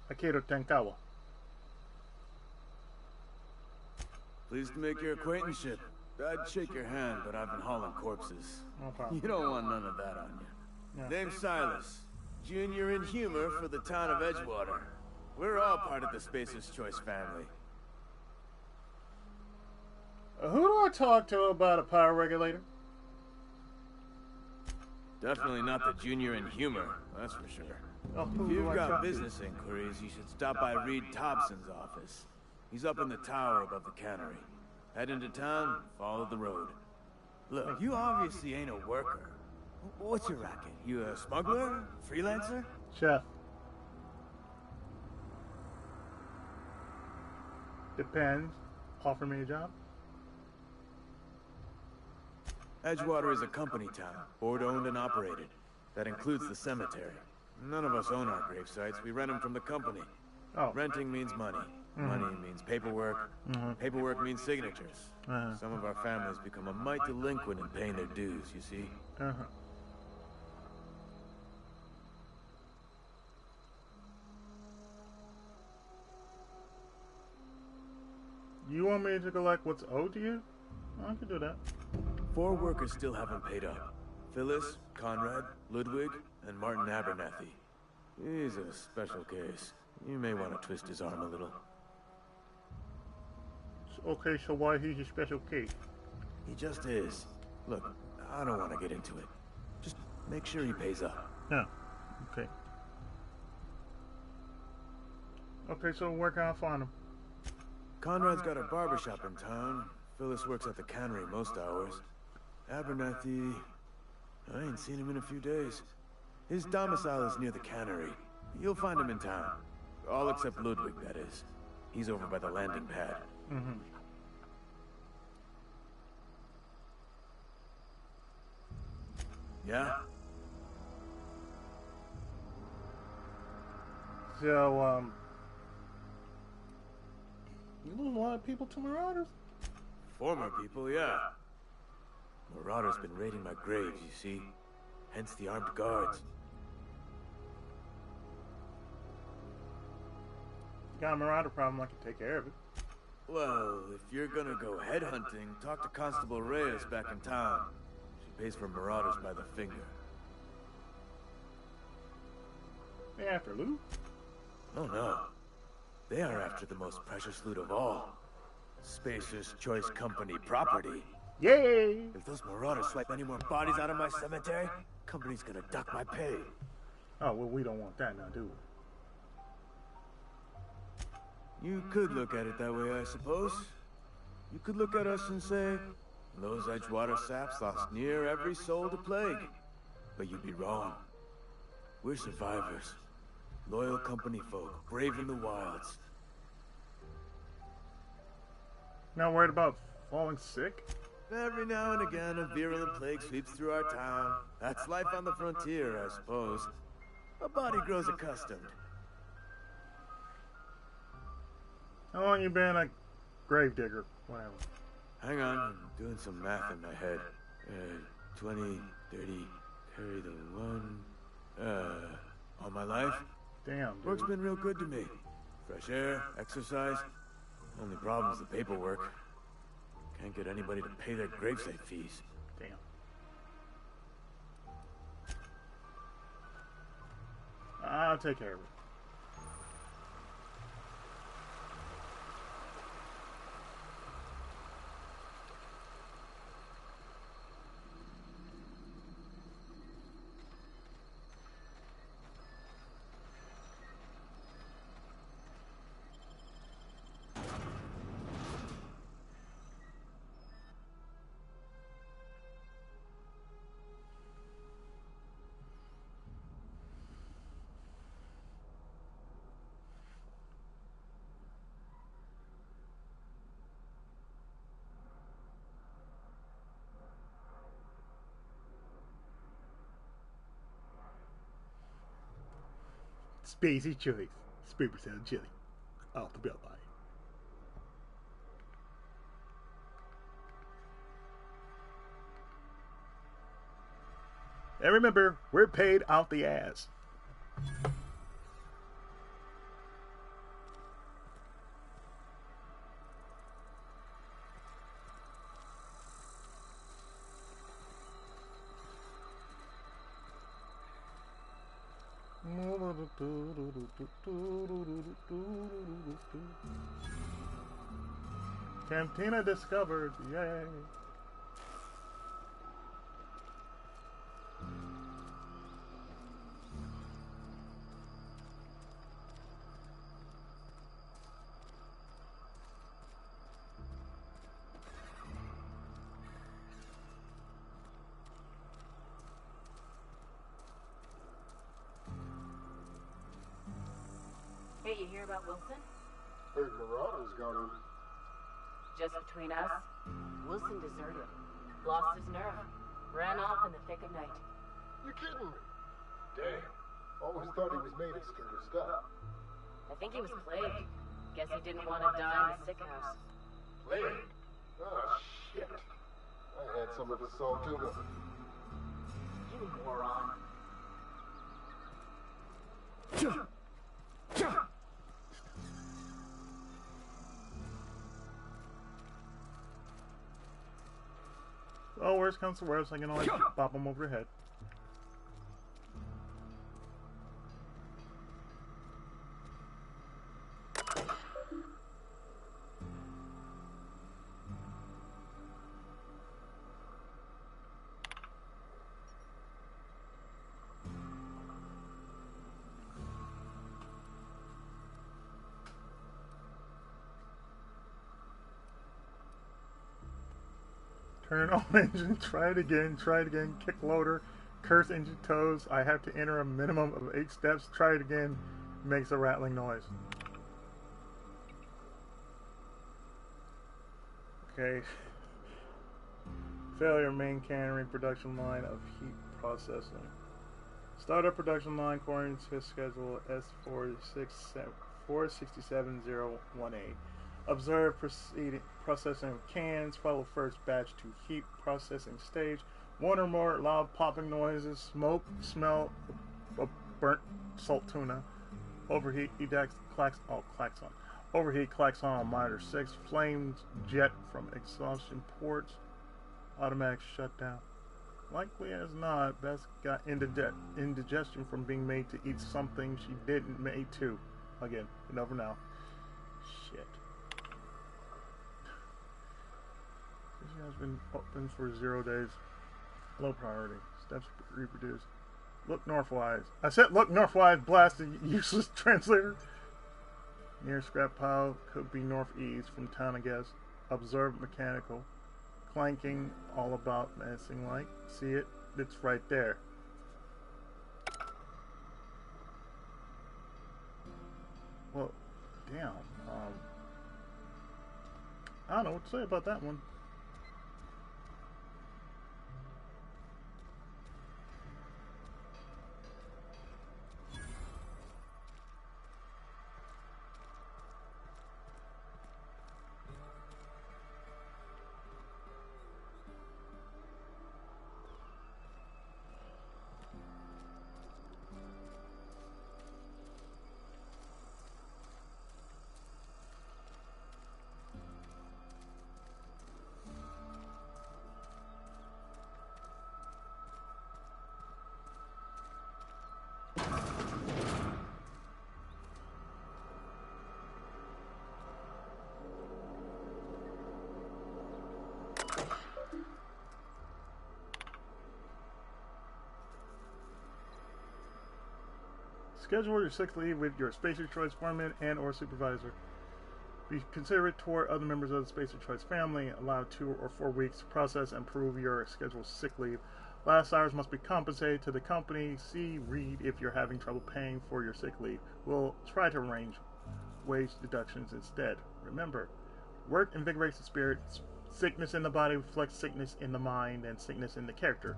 [SPEAKER 1] Akira Tenkawa.
[SPEAKER 11] Pleased to make your acquaintanceship. I'd shake your hand, but I've been hauling corpses.
[SPEAKER 1] No problem.
[SPEAKER 11] You don't want none of that on you.
[SPEAKER 1] No.
[SPEAKER 11] Name's Silas. Junior in humor for the town of Edgewater. We're all part of the Spacer's Choice family.
[SPEAKER 1] Who do I talk to about a power regulator?
[SPEAKER 11] Definitely not the junior in humor, that's for sure.
[SPEAKER 1] Oh, who
[SPEAKER 11] If
[SPEAKER 1] do
[SPEAKER 11] you've
[SPEAKER 1] I
[SPEAKER 11] got
[SPEAKER 1] talk
[SPEAKER 11] business inquiries, you should stop by Reed Thompson's office. He's up in the tower above the cannery. Head into town, follow the road. Look, you obviously ain't a worker. What's your racket? You a smuggler? Freelancer?
[SPEAKER 1] Chef. Depends. Offer me a job?
[SPEAKER 11] Edgewater is a company town, board-owned and operated. That includes the cemetery. None of us own our grave sites. We rent them from the company.
[SPEAKER 1] Oh.
[SPEAKER 11] Renting means money. Money means paperwork. Paperwork means signatures. Some of our families become a mite delinquent in paying their dues, you see?
[SPEAKER 1] Uh-huh. You want me to collect what's owed to you? I can do that.
[SPEAKER 11] 4 workers still haven't paid up. Phyllis, Conrad, Ludwig, and Martin Abernathy. He's a special case. You may want to twist his arm a little.
[SPEAKER 1] Okay, so why he's a special case?
[SPEAKER 11] He just is. Look, I don't want to get into it. Just make sure he pays up.
[SPEAKER 1] Yeah. Okay. Okay, so where can I find him?
[SPEAKER 11] Conrad's got a barbershop in town. Phyllis works at the cannery most hours. Abernathy... I ain't seen him in a few days. His domicile is near the cannery. You'll find him in town. All except Ludwig, that is. He's over by the landing pad.
[SPEAKER 1] Mm-hmm.
[SPEAKER 11] Yeah?
[SPEAKER 1] So, you lose a lot of people to Marauders?
[SPEAKER 11] Former people, yeah. Marauders been raiding my graves, you see. Hence the armed guards.
[SPEAKER 1] Got a Marauder problem, I can take care of it.
[SPEAKER 11] Well, if you're gonna go headhunting, talk to Constable Reyes back in town. She pays for Marauders by the finger.
[SPEAKER 1] They after loot?
[SPEAKER 11] Oh no. They are after the most precious loot of all. Spacer's Choice Company property.
[SPEAKER 1] Yay!
[SPEAKER 11] If those Marauders swipe any more bodies out of my cemetery, company's gonna duck my pay.
[SPEAKER 1] Oh, well, we don't want that now, do we?
[SPEAKER 11] You could look at it that way, I suppose. You could look at us and say, those Edgewater saps lost near every soul to plague. But you'd be wrong. We're survivors. Loyal company folk, braving the wilds.
[SPEAKER 1] Not worried about falling sick?
[SPEAKER 11] Every now and again, a virulent plague sweeps through our town. That's life on the frontier, I suppose. A body grows accustomed.
[SPEAKER 1] How long you been a gravedigger? Whatever.
[SPEAKER 11] Hang on, I'm doing some math in my head. 20, 30, carry the 1. All my life?
[SPEAKER 1] Damn, dude.
[SPEAKER 11] Work's been real good to me. Fresh air, exercise. Only problem's the paperwork. Can't get anybody to pay their gravesite fees.
[SPEAKER 1] Damn. I'll take care of it. Spacey choice. Super sound chili. Off the belt line. And remember, we're paid out the ass. Cantina discovered. Yay.
[SPEAKER 12] Hey, you hear about Wilson?
[SPEAKER 13] Heard Marauders got him.
[SPEAKER 12] Just between us, Wilson deserted. Lost his nerve. Ran off in the thick of night.
[SPEAKER 13] You kidding me? Damn. Always thought he was made of scary stuff.
[SPEAKER 12] I think he was plagued. Guess he didn't want to die in the sick house.
[SPEAKER 13] Plague? Oh, shit. I had some of his salt too.
[SPEAKER 12] you moron.
[SPEAKER 1] Oh, worst comes to worst, I can always bop him over the head. Turn on engine, try it again, kick loader, curse engine toes. I have to enter a minimum of 8 steps, try it again, makes a rattling noise. Okay. Failure main cannery production line of heat processing. Start up production line according to schedule S467018. Observe processing of cans. Follow first batch to heat processing stage. One or more loud popping noises. Smoke. Smell of burnt salt tuna. Overheat. Klaxon. Overheat klaxon on monitor 6. Flames jet from exhaustion ports. Automatic shutdown. Likely as not, Beth got indigestion from being made to eat something she didn't make to. Again, you never know. Shit. This has been open for 0 days. Low priority. Steps reproduced. Look northwise. I said look northwise, blasted useless translator. Near scrap pile could be northeast from town, I guess. Observe mechanical. Clanking, all about menacing like. See it? It's right there. Well, damn. I don't know what to say about that one. Schedule your sick leave with your Spacer Choice foreman and or supervisor. Be considerate toward other members of the Spacer Choice family. Allow 2 or 4 weeks to process and prove your scheduled sick leave. Last hours must be compensated to the company. See read if you're having trouble paying for your sick leave. We'll try to arrange wage deductions instead. Remember, work invigorates the spirit. Sickness in the body reflects sickness in the mind and sickness in the character.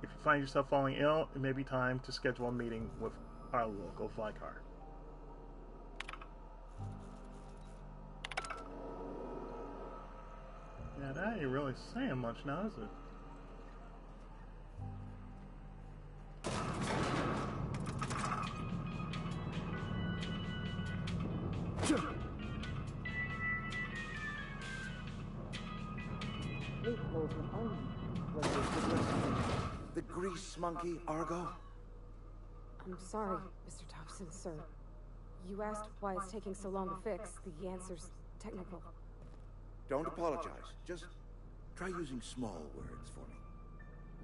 [SPEAKER 1] If you find yourself falling ill, it may be time to schedule a meeting with our local Vicar. Yeah, that ain't really saying much now, is it?
[SPEAKER 14] The grease monkey, Argo?
[SPEAKER 15] I'm sorry, Mr. Thompson, sir. You asked why it's taking so long to fix. The answer's technical.
[SPEAKER 14] Don't apologize. Just try using small words for me.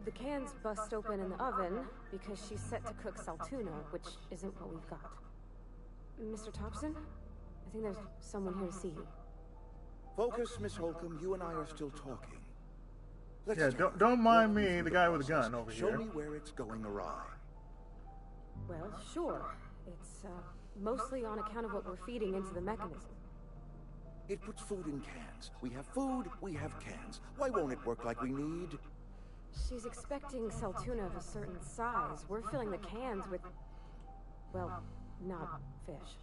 [SPEAKER 15] The cans bust open in the oven because she's set to cook saltuna, which isn't what we've got. Mr. Thompson? I think there's someone here to see you.
[SPEAKER 14] Focus, Miss Holcomb. You and I are still talking.
[SPEAKER 1] Yeah, don't mind me, the guy with the gun over here.
[SPEAKER 14] Show me where it's going awry.
[SPEAKER 15] Well, sure. It's, mostly on account of what we're feeding into the mechanism.
[SPEAKER 14] It puts food in cans. We have food, we have cans. Why won't it work like we need?
[SPEAKER 15] She's expecting saltuna of a certain size. We're filling the cans with, well, not fish.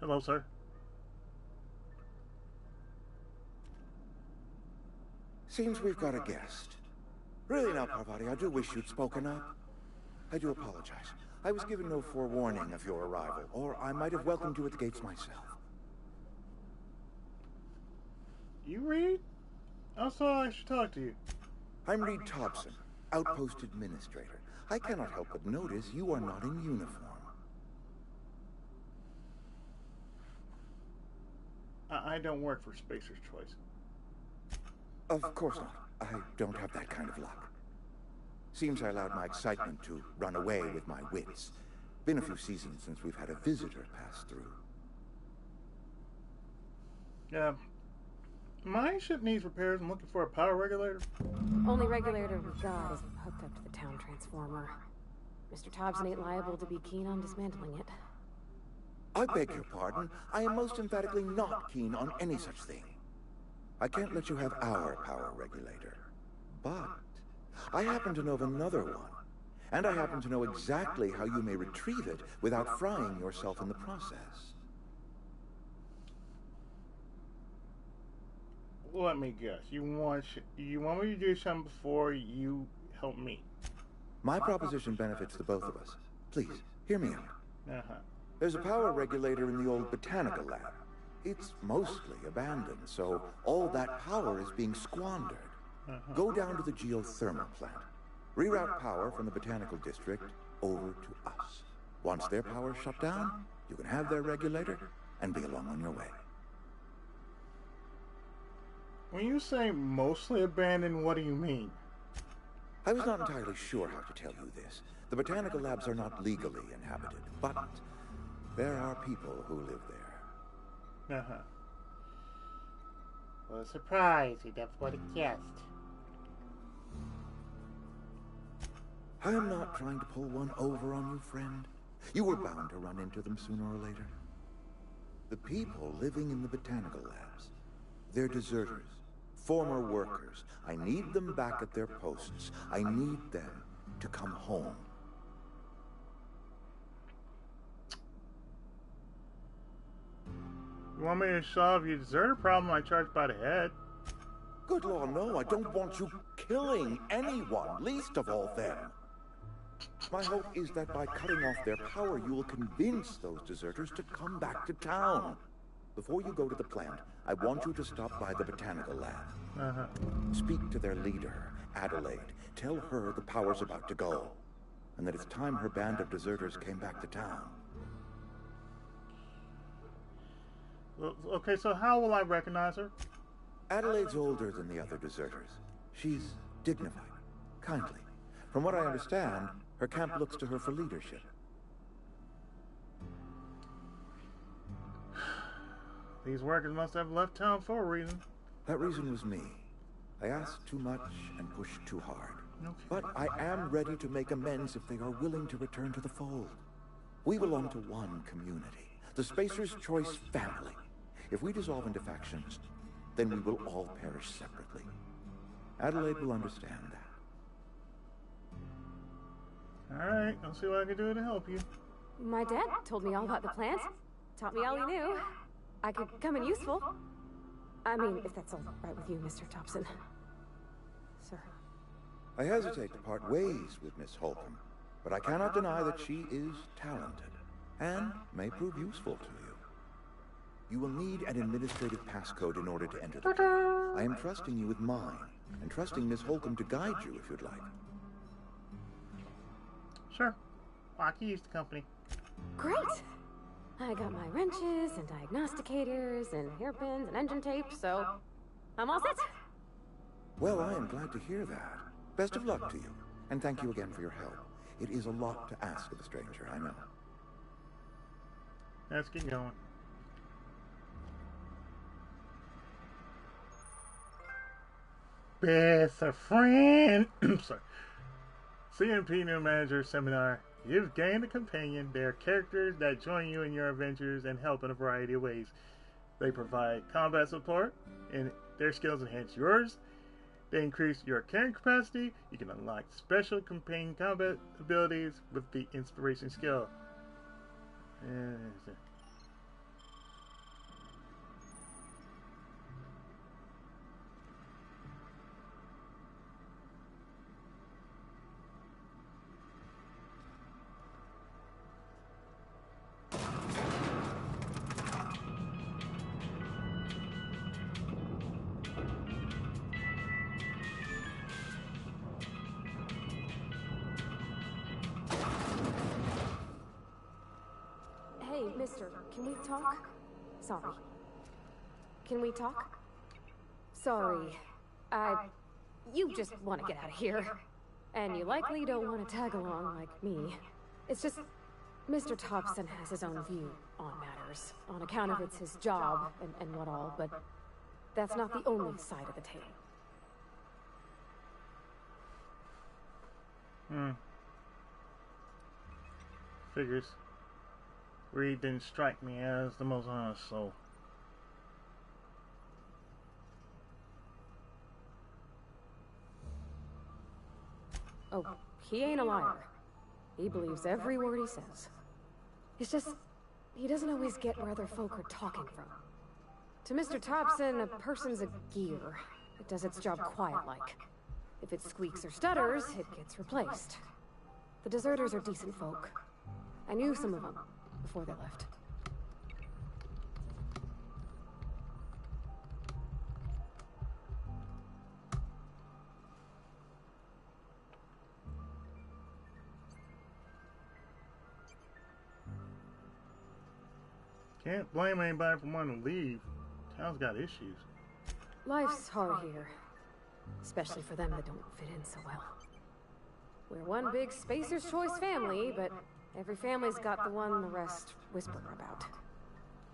[SPEAKER 1] Hello, sir.
[SPEAKER 14] Seems we've got a guest. Really now, Parvati, I do wish you'd spoken up. I do apologize. I was given no forewarning of your arrival, or I might have welcomed you at the gates myself.
[SPEAKER 1] You Reed? I saw I should talk to you.
[SPEAKER 14] I'm Reed Thompson, Outpost Administrator. I cannot help but notice you are not in uniform.
[SPEAKER 1] I don't work for Spacer's Choice.
[SPEAKER 14] Of course not. I don't have that kind of luck. Seems I allowed my excitement to run away with my wits. Been a few seasons since we've had a visitor pass through.
[SPEAKER 1] Yeah. My ship needs repairs. I'm looking for a power regulator.
[SPEAKER 15] Only regulator we've got is hooked up to the town transformer. Mr. Thompson ain't liable to be keen on dismantling it.
[SPEAKER 14] I beg your pardon. I am most emphatically not keen on any such thing. I can't let you have our power regulator. But I happen to know of another one. And I happen to know exactly how you may retrieve it without frying yourself in the process.
[SPEAKER 1] Let me guess. You want me to do something before you help me?
[SPEAKER 14] My proposition benefits the both of us. Please, hear me out.
[SPEAKER 1] Uh-huh.
[SPEAKER 14] There's a power regulator in the old botanical lab. It's mostly abandoned, so all that power is being squandered. Go down to the geothermal plant. Reroute power from the botanical district over to us. Once their power's shut down, you can have their regulator and be along on your way.
[SPEAKER 1] When you say mostly abandoned, what do you mean?
[SPEAKER 14] I was not entirely sure how to tell you this. The botanical labs are not legally inhabited, but there are people who live there.
[SPEAKER 6] Uh-huh. Well, surprise, you never would have guessed.
[SPEAKER 14] I am not trying to pull one over on you, friend. You were bound to run into them sooner or later. The people living in the botanical labs, they're deserters, former workers. I need them back at their posts. I need them to come home.
[SPEAKER 1] You want me to solve your deserter problem I charge by the head?
[SPEAKER 14] Good Lord, no, I don't want you killing anyone, least of all them. My hope is that by cutting off their power, you will convince those deserters to come back to town. Before you go to the plant, I want you to stop by the botanical lab. Speak to their leader, Adelaide. Tell her the power's about to go, and that it's time her band of deserters came back to town.
[SPEAKER 1] Okay, so how will I recognize her?
[SPEAKER 14] Adelaide's older than the other deserters. She's dignified, kindly. From what I understand, her camp looks to her for leadership.
[SPEAKER 1] These workers must have left town for a reason.
[SPEAKER 14] That reason was me. I asked too much and pushed too hard. But I am ready to make amends if they are willing to return to the fold. We belong to one community, the Spacer's Choice family. If we dissolve into factions, then we will all perish separately. Adelaide will understand that.
[SPEAKER 1] Alright, I'll see what I can do to help you.
[SPEAKER 15] My dad told me all about the plant. Taught me all he knew. I could come in useful. I mean, if that's all right with you, Mr. Thompson. Sir.
[SPEAKER 14] I hesitate to part ways with Miss Holcomb, but I cannot deny that she is talented and may prove useful to you. You will need an administrative passcode in order to enter the plant. I am trusting you with mine, and trusting Miss Holcomb to guide you if you'd like.
[SPEAKER 1] Sure. I can use the company.
[SPEAKER 15] Great! I got my wrenches and diagnosticators and hairpins and engine tape, so I'm all set.
[SPEAKER 14] Well, I am glad to hear that. Best of luck to you, and thank you again for your help. It is a lot to ask of a stranger, I know.
[SPEAKER 1] Let's get going. Best of friend. Sorry. CMP New Manager Seminar. You've gained a companion. They are characters that join you in your adventures and help in a variety of ways. They provide combat support, and their skills enhance yours. They increase your carrying capacity. You can unlock special companion combat abilities with the inspiration skill.
[SPEAKER 15] we talk? Sorry. Can we talk? Sorry. You just want to get out of here. And you likely don't want to tag along like me. It's just, Mr. Thompson has his own view on matters, on account of it's his job and what all, but that's not the only side of the tale.
[SPEAKER 1] Figures. Reed didn't strike me as the most honest soul.
[SPEAKER 15] Oh, he ain't a liar. He believes every word he says. It's just, he doesn't always get where other folk are talking from. To Mr. Thompson, a person's a gear. It does its job quiet-like. If it squeaks or stutters, it gets replaced. The deserters are decent folk. I knew some of them before they left.
[SPEAKER 1] Can't blame anybody for wanting to leave. Town's got issues.
[SPEAKER 15] Life's hard here. Especially for them that don't fit in so well. We're one big Spacer's Choice family, but every family's got the one the rest whisper about.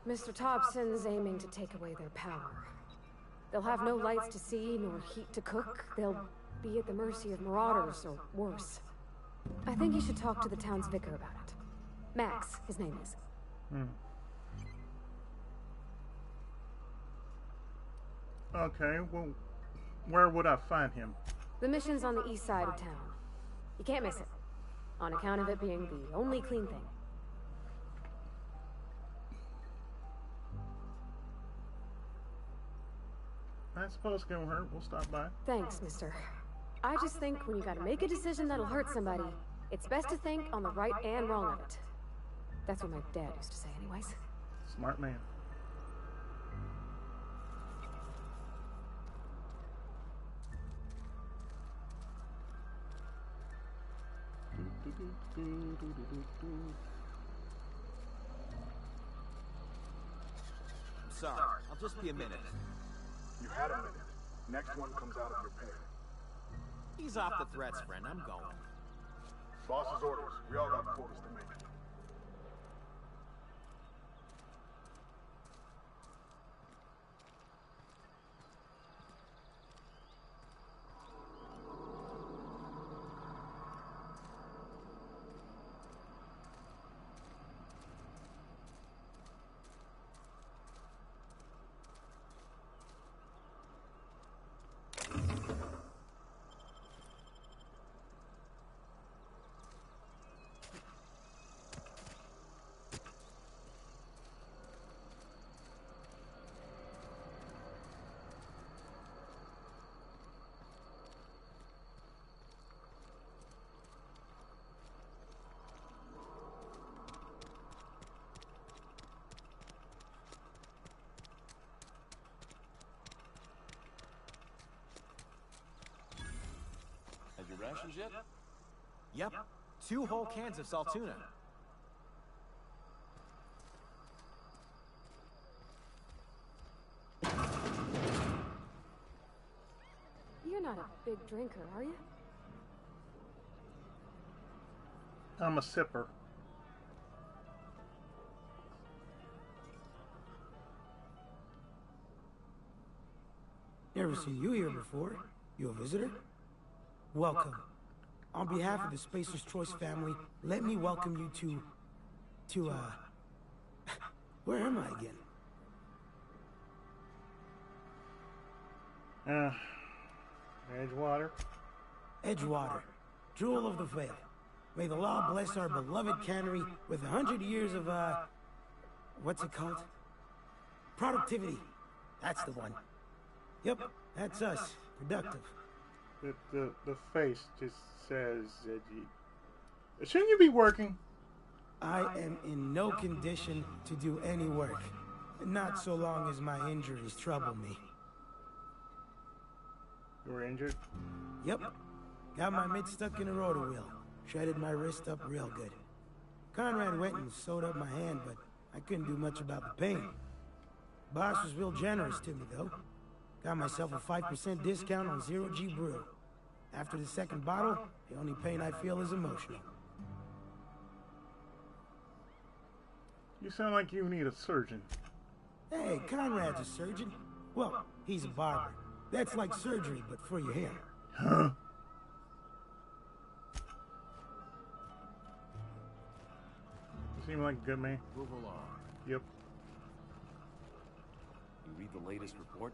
[SPEAKER 15] Mr. Thompson's aiming to take away their power. They'll have no lights to see, nor heat to cook. They'll be at the mercy of marauders, or worse. I think you should talk to the town's vicar about it. Max, his name is.
[SPEAKER 1] Okay, well, where would I find him?
[SPEAKER 15] The mission's on the east side of town. You can't miss it, on account of it being the only clean thing.
[SPEAKER 1] I suppose it won't hurt. We'll stop by.
[SPEAKER 15] Thanks, mister. I just think when you gotta make a decision that'll hurt somebody, it's best to think on the right and wrong of it. That's what my dad used to say anyways.
[SPEAKER 1] Smart man.
[SPEAKER 16] Sorry, I'll just be a minute.
[SPEAKER 13] You had a minute. Next one comes out of your pay.
[SPEAKER 16] Ease off the threats, friend. I'm going.
[SPEAKER 13] Boss's orders. We all got quotas to make.
[SPEAKER 16] Rations yet? Yep. 2 whole cans of salt tuna.
[SPEAKER 15] You're not a big drinker, are you?
[SPEAKER 1] I'm a sipper.
[SPEAKER 17] Never seen you here before. You a visitor? Welcome. On behalf of the Spacer's Choice family, let me welcome you to, where am I again?
[SPEAKER 1] Edgewater.
[SPEAKER 17] Edgewater, jewel of the Vale. May the law bless our beloved cannery with 100 years of, what's it called? Productivity. That's the one. Yep, that's us. Productive.
[SPEAKER 1] The face just says that shouldn't you be working?
[SPEAKER 17] I am in no condition to do any work. Not so long as my injuries trouble me.
[SPEAKER 1] You were injured?
[SPEAKER 17] Yep. Got my mid stuck in a rotor wheel. Shredded my wrist up real good. Conrad went and sewed up my hand, but I couldn't do much about the pain. Boss was real generous to me, though. Got myself a 5% discount on Zero G Brew. After the second bottle, the only pain I feel is emotional.
[SPEAKER 1] You sound like you need a surgeon.
[SPEAKER 17] Hey, Conrad's a surgeon. Well, he's a barber. That's like surgery, but for your hair.
[SPEAKER 1] Huh? You seem like a good man.
[SPEAKER 18] Move along.
[SPEAKER 1] Yep.
[SPEAKER 18] You read the latest report?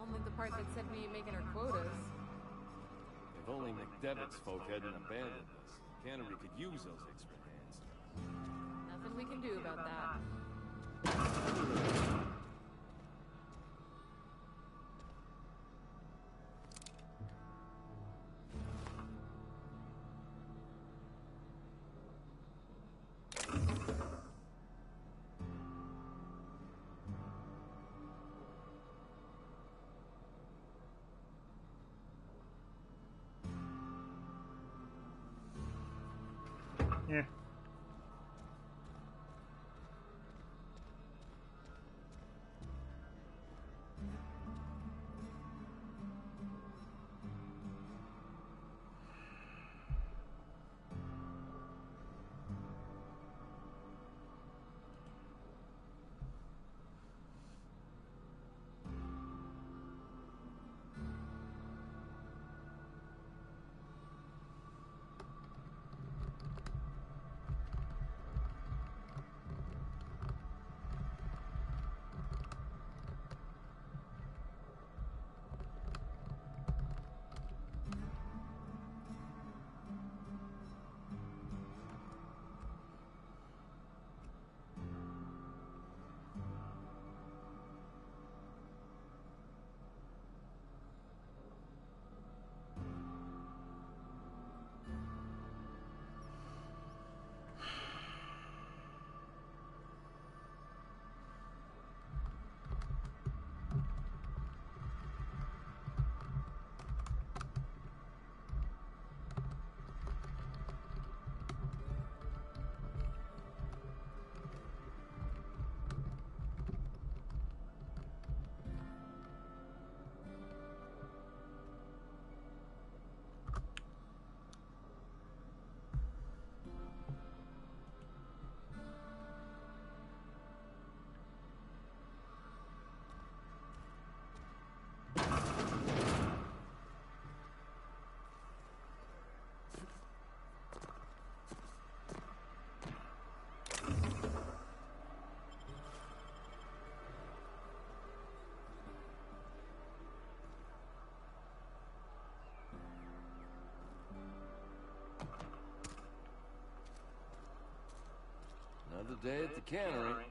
[SPEAKER 19] Only the part that said we ain't making our quotas.
[SPEAKER 18] If only McDevitt's folk hadn't abandoned us. Cannery could use those extra hands.
[SPEAKER 19] Nothing we can do about that.
[SPEAKER 1] Yeah.
[SPEAKER 18] Another day at the cannery.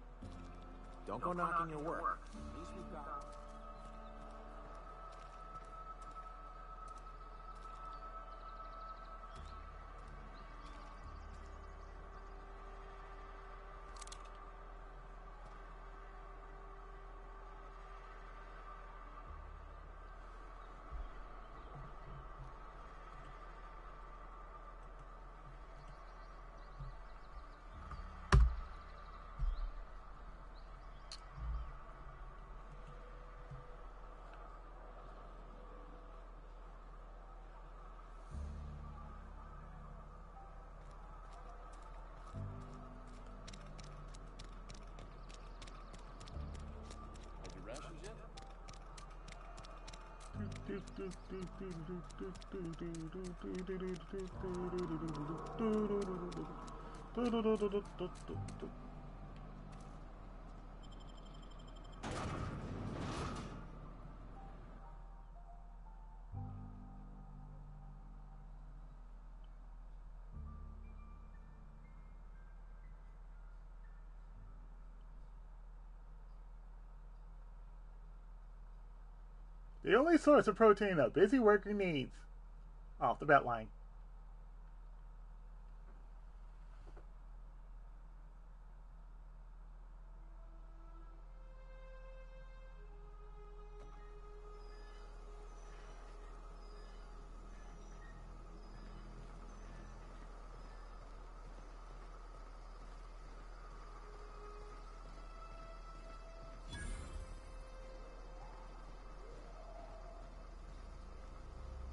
[SPEAKER 16] Don't go knocking your work. At least we've got...
[SPEAKER 1] The only source of protein a busy worker needs. Off the bat line.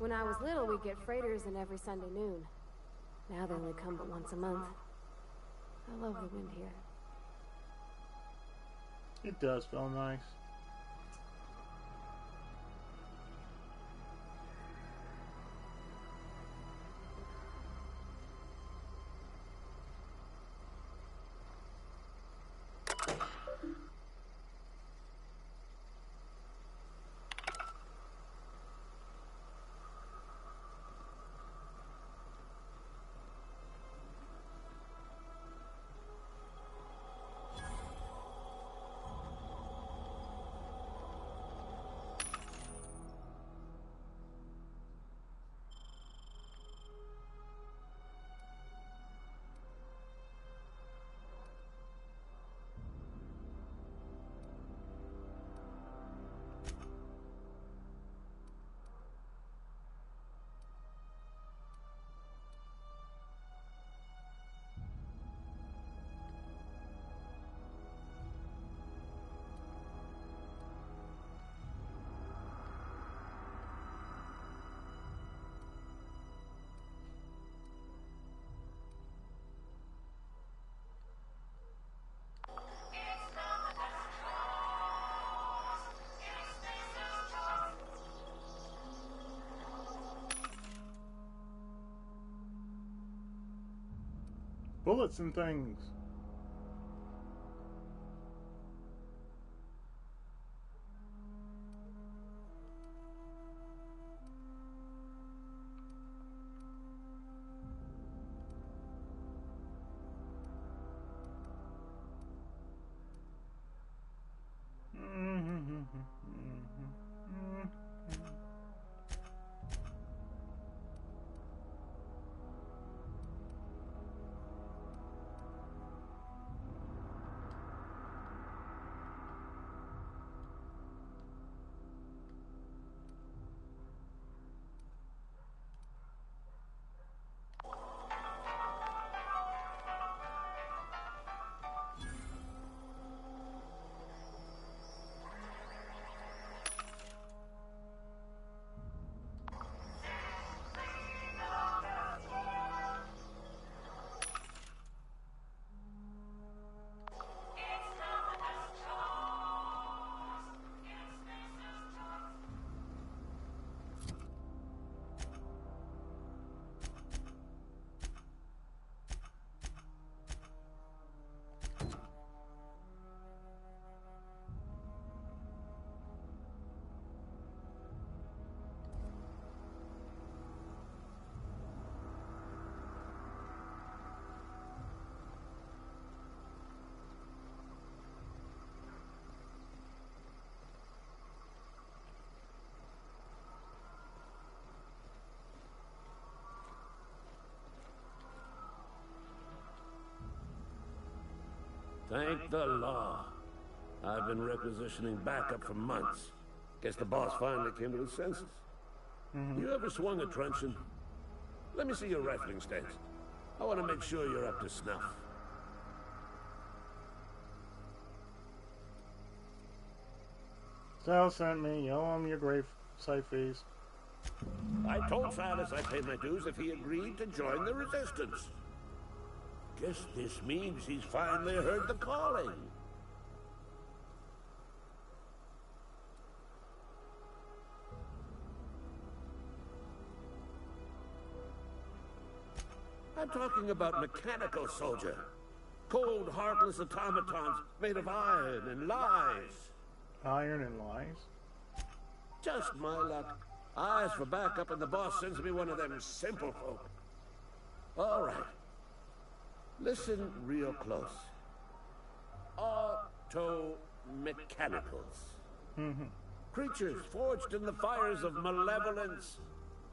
[SPEAKER 15] When I was little, we'd get freighters in every Sunday noon. Now they only come but once a month. I love the wind here.
[SPEAKER 1] It does feel nice. Bullets and things.
[SPEAKER 20] Thank the law. I've been requisitioning backup for months. Guess the boss finally came to his senses. You ever swung a truncheon? Let me see your rifling stance. I want to make sure you're up to snuff.
[SPEAKER 1] Sal sent me. You owe him your grave site fees.
[SPEAKER 20] I told Silas I'd pay my dues if he agreed to join the resistance. Guess this means he's finally heard the calling. I'm talking about mechanical soldier. Cold, heartless automatons made of iron and lies.
[SPEAKER 1] Iron and lies?
[SPEAKER 20] Just my luck. I ask for backup and the boss sends me one of them simple folk. All right. Listen real close. Auto-mechanicals. Creatures forged in the fires of malevolence.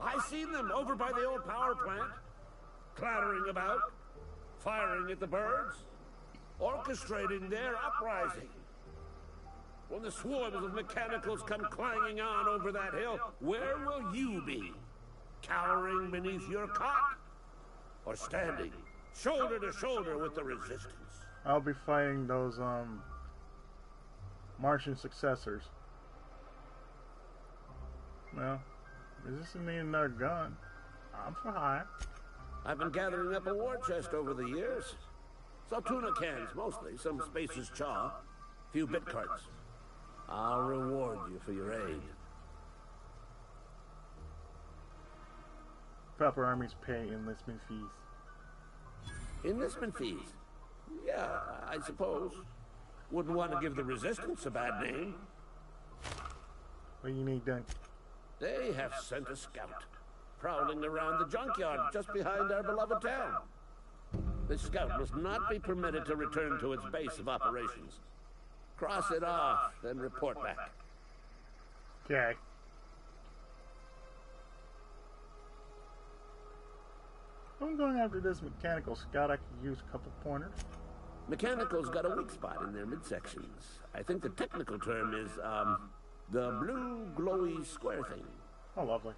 [SPEAKER 20] I seen them over by the old power plant. Clattering about, firing at the birds, orchestrating their uprising. When the swarms of mechanicals come clanging on over that hill, where will you be? Cowering beneath your cot? Or standing shoulder to shoulder with the resistance?
[SPEAKER 1] I'll be fighting those, Martian successors. Well, Resisting needing another gun. I'm for hire.
[SPEAKER 20] I've been gathering up a war chest over the years. So tuna cans, mostly. Some Spacer's chaw. A few bit carts. I'll reward you for your aid.
[SPEAKER 1] Proper armies pay enlistment fees.
[SPEAKER 20] Enlistment fees? Yeah, I suppose. Wouldn't want to give the Resistance a bad name.
[SPEAKER 1] What do you need done?
[SPEAKER 20] They have sent a scout, prowling around the junkyard just behind our beloved town. The scout must not be permitted to return to its base of operations. Cross it off, then report back.
[SPEAKER 1] Okay. I'm going after this mechanical scout. I could use a couple pointers.
[SPEAKER 20] Mechanical's got a weak spot in their midsections. I think the technical term is, the blue glowy square thing.
[SPEAKER 1] Oh, lovely.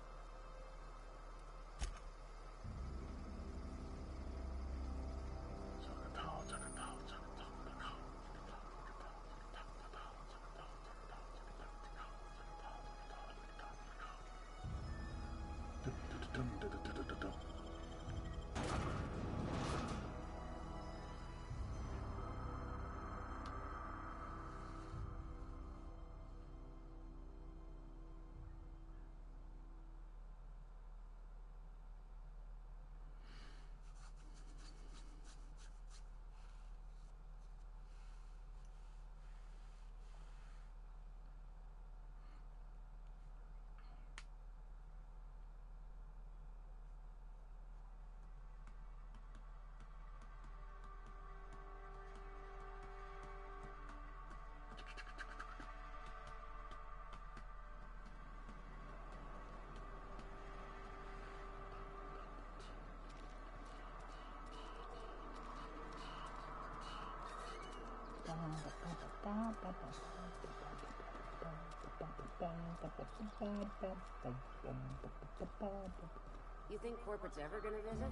[SPEAKER 12] You think corporate's ever gonna visit?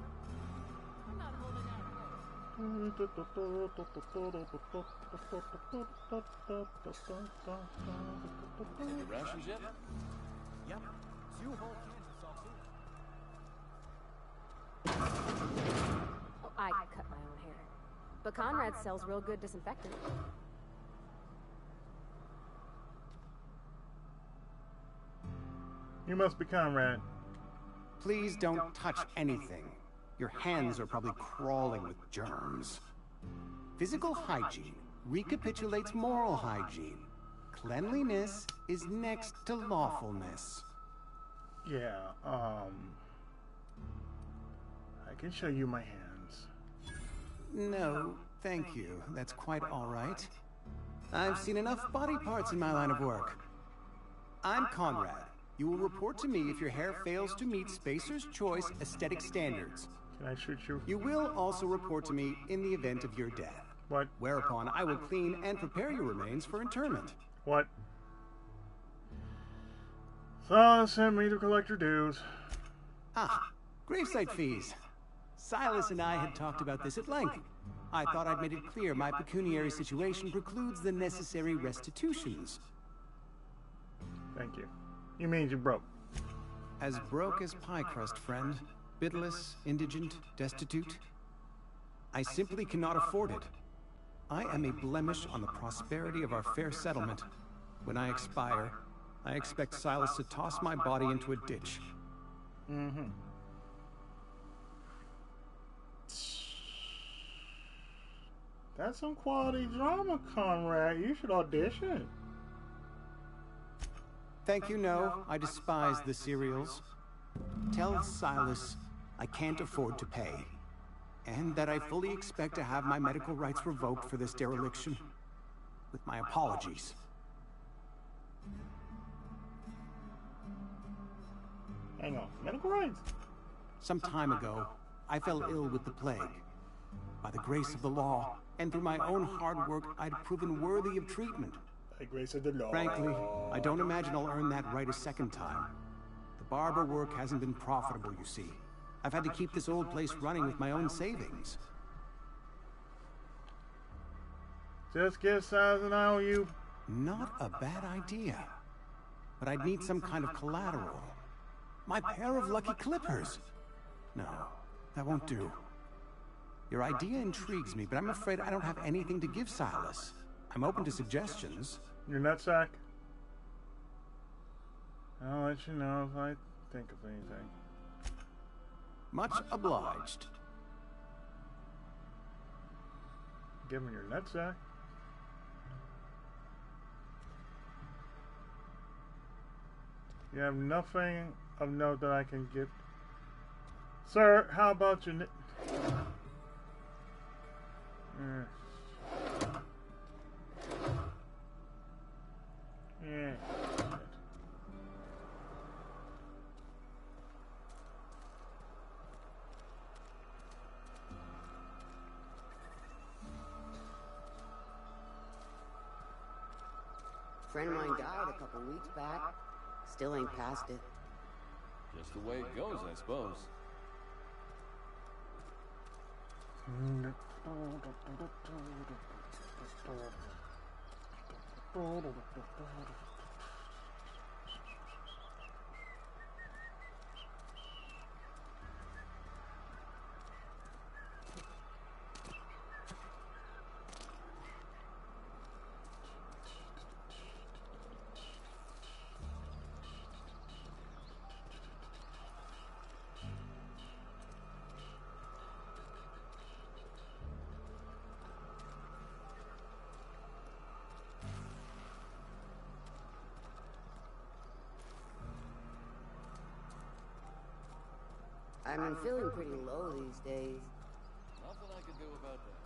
[SPEAKER 19] I'm not holding out
[SPEAKER 18] Any rations yet?
[SPEAKER 16] Yep. 2 whole cans of salt too.
[SPEAKER 15] Oh, I cut my own hair. But Conrad sells real good disinfectant.
[SPEAKER 1] You must be Conrad.
[SPEAKER 21] Please don't touch anything. Your hands are probably crawling with germs. Physical hygiene recapitulates moral hygiene. Cleanliness is next to lawfulness.
[SPEAKER 1] Yeah, I can show you my hands.
[SPEAKER 21] No, thank you. That's quite all right. I've seen enough body parts in my line of work. I'm Conrad. You will report to me if your hair fails to meet Spacer's Choice aesthetic standards.
[SPEAKER 1] Can I shoot you?
[SPEAKER 21] You will also report to me in the event of your death.
[SPEAKER 1] What?
[SPEAKER 21] Whereupon I will clean and prepare your remains for interment.
[SPEAKER 1] What? So send me to collect your dues.
[SPEAKER 21] Ah, gravesite fees. Silas and I had talked about this at length. I thought I'd made it clear my pecuniary situation precludes the necessary restitutions.
[SPEAKER 1] Thank you. You mean you're broke?
[SPEAKER 21] As broke as pie crust, friend. Bidless, indigent, destitute. I simply cannot afford it. I am a blemish on the prosperity of our fair settlement. When I expire, I expect Silas to toss my body into a ditch.
[SPEAKER 1] Mm-hmm. That's some quality drama, Conrad. You should audition.
[SPEAKER 21] Thank you, no. I despise the serials. Tell Silas I can't afford to pay. And that I fully expect to have my medical rights revoked for this dereliction. With my apologies.
[SPEAKER 1] Hang on. Medical rights?
[SPEAKER 21] Some time ago, I fell ill with the plague. By the grace of the law, and through my own hard work, I'd proven worthy of treatment.
[SPEAKER 1] By grace of the law.
[SPEAKER 21] Frankly, I don't imagine I'll earn that right a second time. The barber work hasn't been profitable, you see. I've had to keep this old place running with my own savings.
[SPEAKER 1] Just get size and I owe you.
[SPEAKER 21] Not a bad idea. But I'd need some kind of collateral. My pair of lucky clippers. No, that won't do. Your idea intrigues me, but I'm afraid I don't have anything to give Silas. I'm open to suggestions.
[SPEAKER 1] Your nutsack? I'll let you know if I think of anything.
[SPEAKER 21] Much obliged.
[SPEAKER 1] Give me your nutsack. You have nothing of note that I can give. Sir, how about your... Yeah.
[SPEAKER 4] Friend of mine died a couple weeks back. Still ain't past it.
[SPEAKER 18] Just the way it goes, I suppose.
[SPEAKER 4] I've been feeling pretty low these days.
[SPEAKER 18] Nothing I can do about that.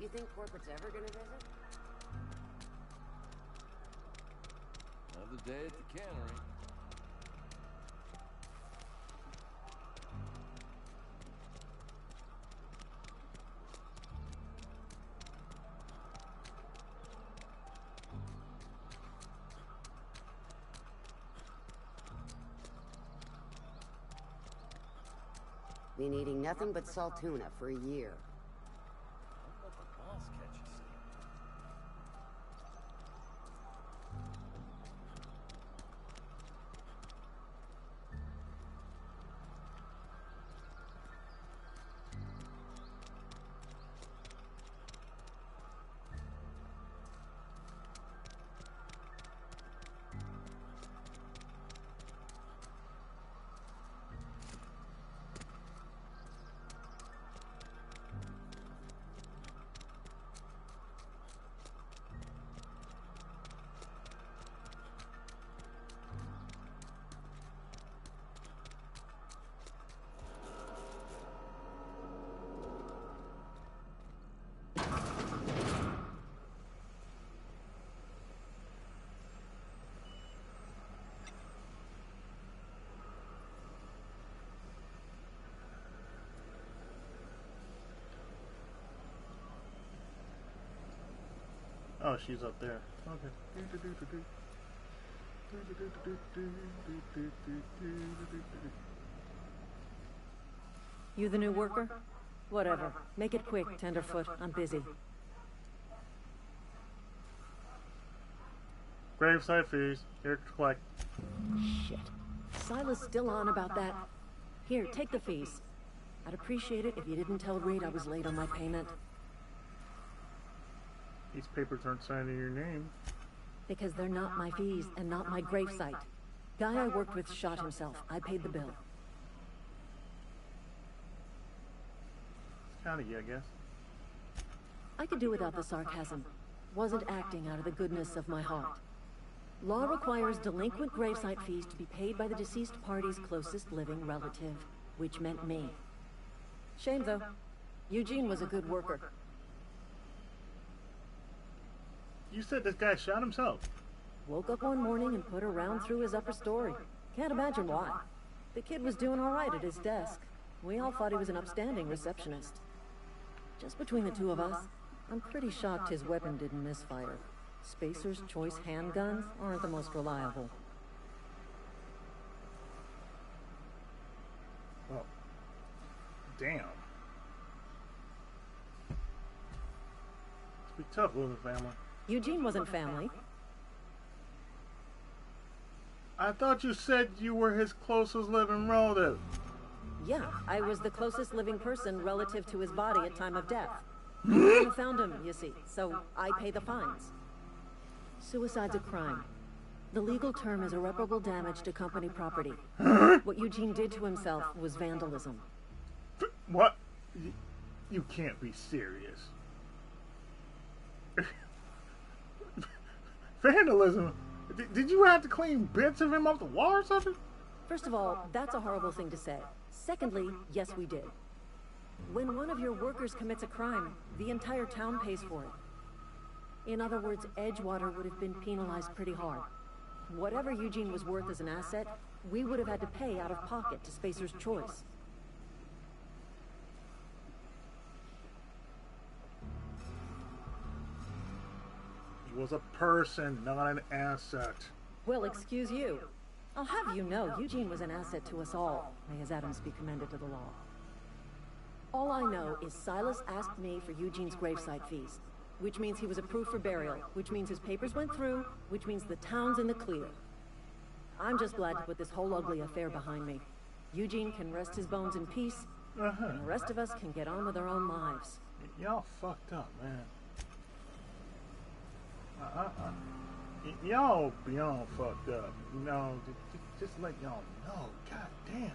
[SPEAKER 4] You think corporate's ever gonna visit?
[SPEAKER 18] Another day at the cannery.
[SPEAKER 4] Been eating nothing but salt tuna for a year.
[SPEAKER 1] Oh, she's up there. Okay.
[SPEAKER 9] You the new worker? Whatever. Make it quick, Tenderfoot. I'm busy.
[SPEAKER 1] Graveside fees. Here to collect.
[SPEAKER 9] Shit. Silas still on about that. Here, take the fees. I'd appreciate it if you didn't tell Reed I was late on my payment.
[SPEAKER 1] These papers aren't signed in your name.
[SPEAKER 9] Because they're not my fees and not my gravesite. Guy I worked with shot himself. I paid the bill.
[SPEAKER 1] Kind of you, I guess.
[SPEAKER 9] I could do without the sarcasm. Wasn't acting out of the goodness of my heart. Law requires delinquent gravesite fees to be paid by the deceased party's closest living relative, which meant me. Shame, though. Eugene was a good worker.
[SPEAKER 1] You said this guy shot himself.
[SPEAKER 9] Woke up one morning and put a round through his upper story. Can't imagine why. The kid was doing all right at his desk. We all thought he was an upstanding receptionist. Just between the two of us, I'm pretty shocked his weapon didn't misfire. Spacer's Choice handguns aren't the most reliable.
[SPEAKER 1] Well, damn. It's be tough losing family.
[SPEAKER 9] Eugene wasn't family.
[SPEAKER 1] I thought you said you were his closest living relative.
[SPEAKER 9] Yeah, I was the closest living person relative to his body at time of death. I came and found him, you see, so I pay the fines. Suicide's a crime. The legal term is irreparable damage to company property. What Eugene did to himself was vandalism.
[SPEAKER 1] What? You can't be serious. Vandalism? Did you have to clean bits of him off the wall or something?
[SPEAKER 9] First of all, that's a horrible thing to say. Secondly, yes, we did. When one of your workers commits a crime, the entire town pays for it. In other words, Edgewater would have been penalized pretty hard. Whatever Eugene was worth as an asset, we would have had to pay out of pocket to Spacer's Choice.
[SPEAKER 1] He was a person, not an asset.
[SPEAKER 9] Well, excuse you. I'll have you know, Eugene was an asset to us all. May his atoms be commended to the law. All I know is Silas asked me for Eugene's gravesite fees, which means he was approved for burial, which means his papers went through, which means the town's in the clear. I'm just glad to put this whole ugly affair behind me. Eugene can rest his bones in peace, and the rest of us can get on with our own lives.
[SPEAKER 1] Y'all fucked up, man. Y'all beyond fucked up. You know, just let y'all know. God damn.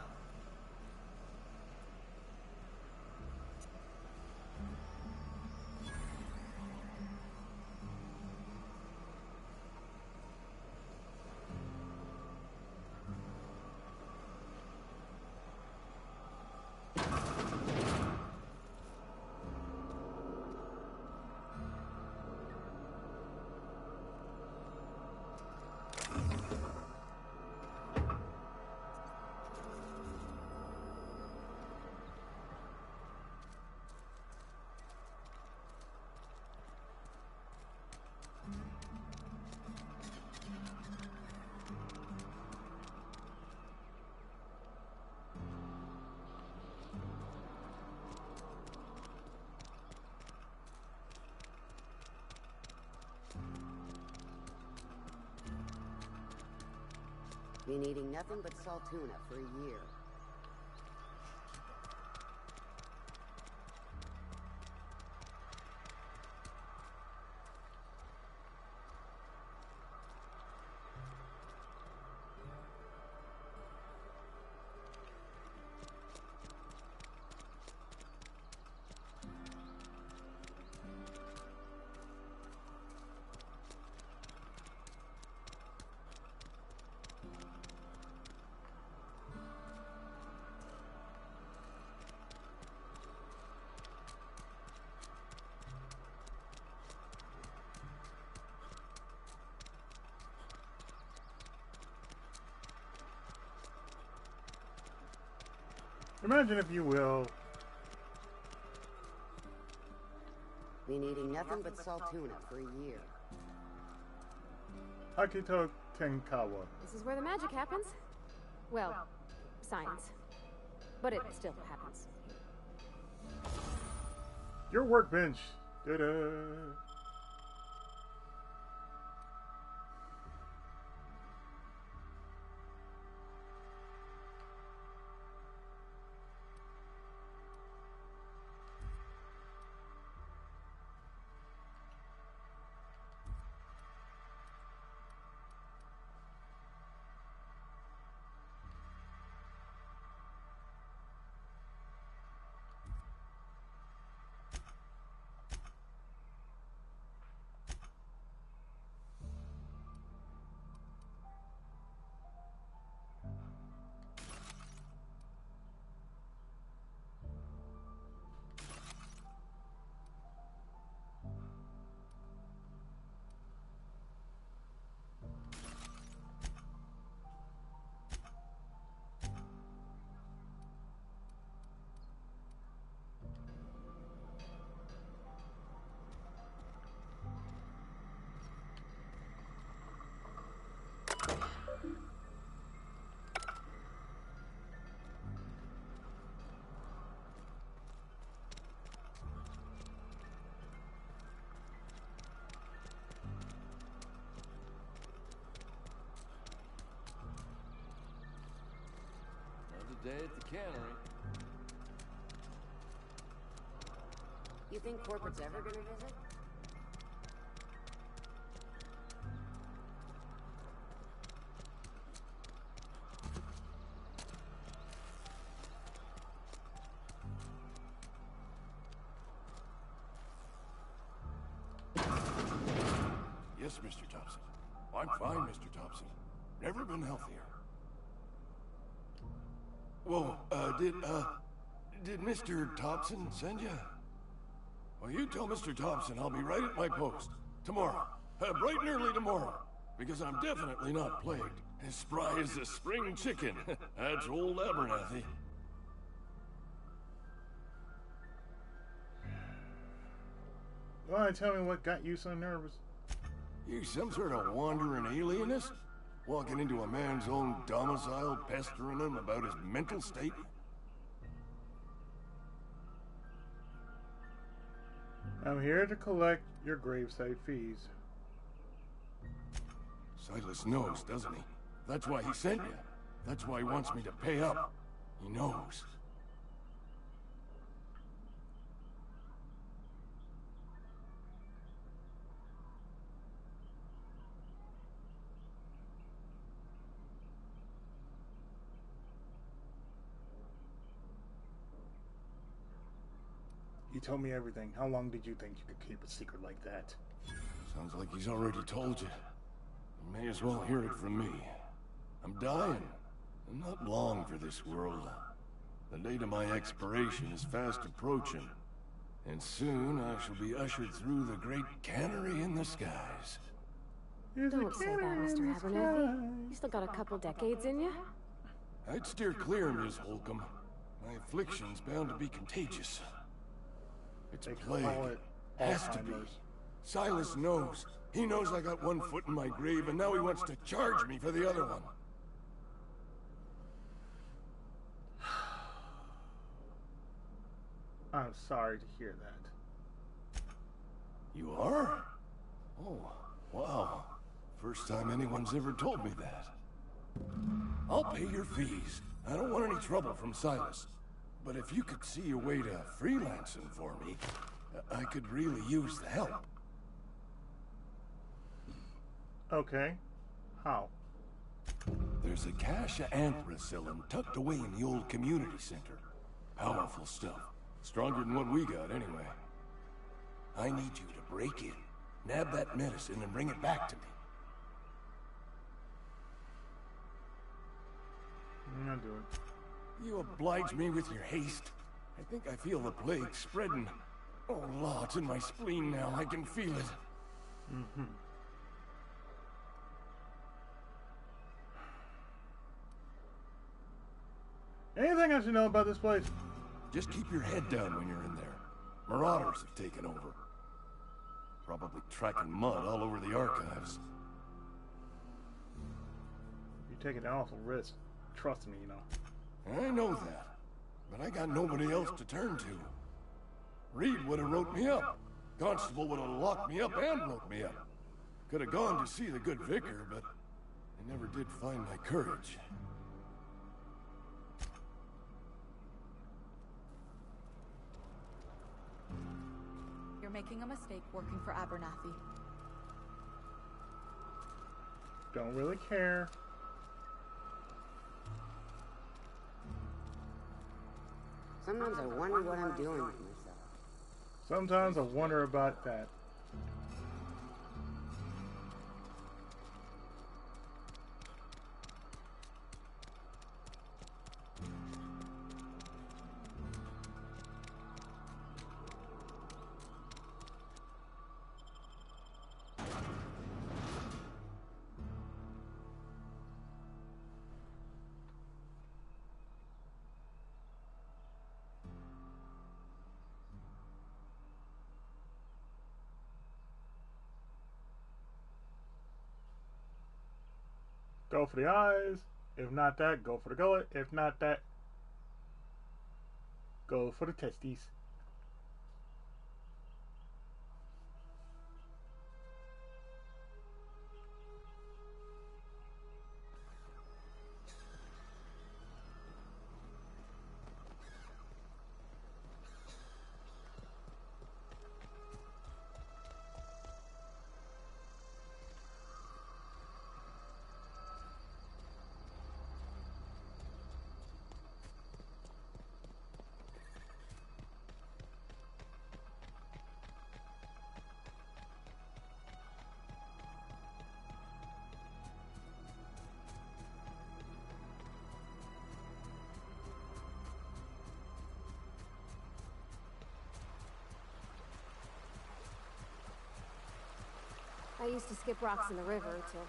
[SPEAKER 4] Been eating nothing but salt tuna for a year. Imagine, if you will, been eating nothing but salt tuna for a year.
[SPEAKER 1] Akito Tenkawa.
[SPEAKER 15] This is where the magic happens. Well, science. But it still happens.
[SPEAKER 1] Your workbench. Da-da.
[SPEAKER 18] day at the cannery.
[SPEAKER 4] You think corporate's ever gonna visit?
[SPEAKER 5] Yes, Mr. Thompson. I'm fine, Mr. Thompson. Never been healthier. Whoa, did Mr. Thompson send you? Well, you tell Mr. Thompson I'll be right at my post. Tomorrow. Bright and early tomorrow. Because I'm definitely not plagued. As spry as a spring chicken. That's old Abernathy.
[SPEAKER 1] Why, tell me what got you so nervous?
[SPEAKER 5] You some sort of wandering alienist? Walking into a man's own domicile, pestering him about his mental state?
[SPEAKER 1] I'm here to collect your gravesite fees.
[SPEAKER 5] Silas knows, doesn't he? That's why he sent you. That's why he wants me to pay up. He knows.
[SPEAKER 1] You told me everything. How long did you think you could keep a secret like that?
[SPEAKER 5] Sounds like he's already told you. You may as well hear it from me. I'm dying. I'm not long for this world. The date of my expiration is fast approaching. And soon I shall be ushered through the great cannery in the skies.
[SPEAKER 15] Don't say that, Mr. Abernathy. You still got a couple decades in you.
[SPEAKER 5] I'd steer clear, Ms. Holcomb. My affliction's bound to be contagious. It's a plague. Has to be. Silas knows. He knows I got one foot in my grave, and now he wants to charge me for the other one.
[SPEAKER 1] I'm sorry to hear that.
[SPEAKER 5] You are? Oh, wow. First time anyone's ever told me that. I'll pay your fees. I don't want any trouble from Silas. But if you could see a way to freelancing for me, I could really use the help.
[SPEAKER 1] Okay. How?
[SPEAKER 5] There's a cache of anthracillin tucked away in the old community center. Powerful stuff. Stronger than what we got, anyway. I need you to break in, nab that medicine, and bring it back to me.
[SPEAKER 1] I'll do it.
[SPEAKER 5] You oblige me with your haste. I think I feel the plague spreading. Oh, Law, it's in my spleen now. I can feel it.
[SPEAKER 1] Mm-hmm. Anything I should know about this place?
[SPEAKER 5] Just keep your head down when you're in there. Marauders have taken over. Probably tracking mud all over the archives.
[SPEAKER 1] You're taking an awful risk. Trust me, you know.
[SPEAKER 5] I know that. But I got nobody else to turn to. Reed would have wrote me up. Constable would have locked me up and wrote me up. Could have gone to see the good vicar, but I never did find my courage.
[SPEAKER 22] You're making a mistake working for Abernathy.
[SPEAKER 1] Don't really care.
[SPEAKER 4] Sometimes I wonder what I'm doing with myself.
[SPEAKER 1] Sometimes I wonder about that. Go for the eyes. If not that, go for the gullet. If not that, go for the testes.
[SPEAKER 15] used to skip rocks in the river till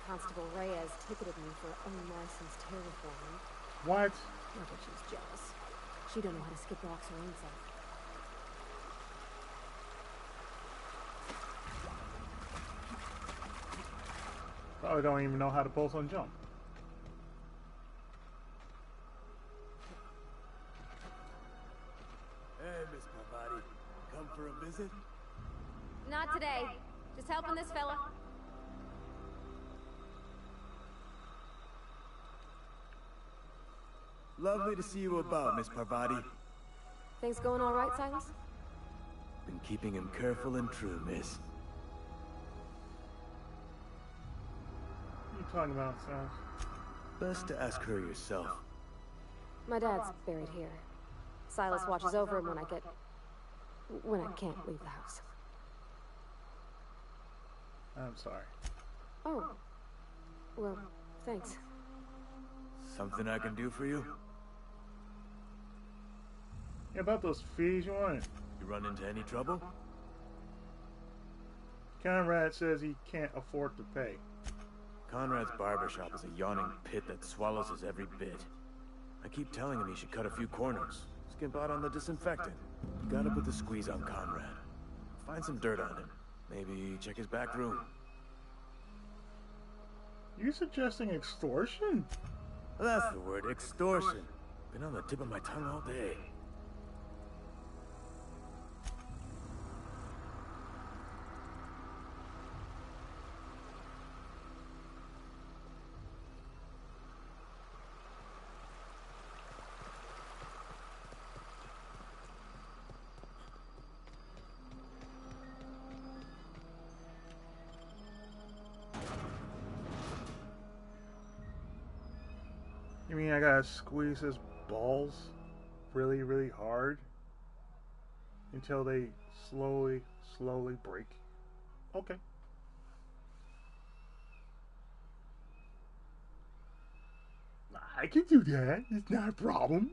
[SPEAKER 15] Constable Reyes ticketed me for unlicensed terraforming.
[SPEAKER 1] What?
[SPEAKER 15] Not that she's jealous. She don't know how to skip rocks her own self.
[SPEAKER 1] Probably don't even know how to pulse on jump.
[SPEAKER 11] Hey, Miss Parvati. Come for a visit?
[SPEAKER 15] Not today. Just helping this fella.
[SPEAKER 11] Lovely to see you about, Miss Parvati.
[SPEAKER 15] Things going all right, Silas?
[SPEAKER 11] Been keeping him careful and true, miss.
[SPEAKER 1] What are you talking about, Silas?
[SPEAKER 11] Best to ask her yourself.
[SPEAKER 15] My dad's buried here. Silas watches over him when I can't leave the house.
[SPEAKER 1] I'm sorry.
[SPEAKER 15] Oh. Well, thanks.
[SPEAKER 11] Something I can do for you?
[SPEAKER 1] Yeah, about those fees you wanted.
[SPEAKER 11] You run into any trouble?
[SPEAKER 1] Conrad says he can't afford to pay.
[SPEAKER 11] Conrad's barbershop is a yawning pit that swallows his every bit. I keep telling him he should cut a few corners. Skimp out on the disinfectant. You gotta put the squeeze on Conrad. Find some dirt on him. Maybe check his back room.
[SPEAKER 1] You suggesting extortion?
[SPEAKER 11] That's the word, extortion. Been on the tip of my tongue all day.
[SPEAKER 1] You mean I gotta squeeze his balls really, really hard until they slowly break? Okay. I can do that. It's not a problem.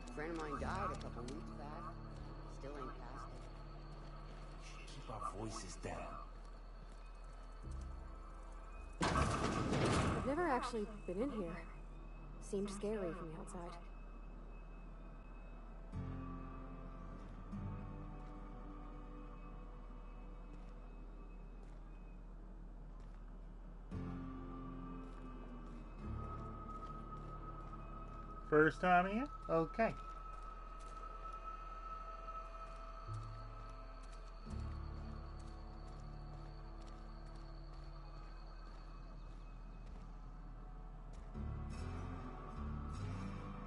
[SPEAKER 4] A friend of mine died a couple weeks back. Still ain't past it.
[SPEAKER 7] Keep our voices down.
[SPEAKER 15] I've never actually been in here. Seemed scary from the outside.
[SPEAKER 1] First time here? Okay.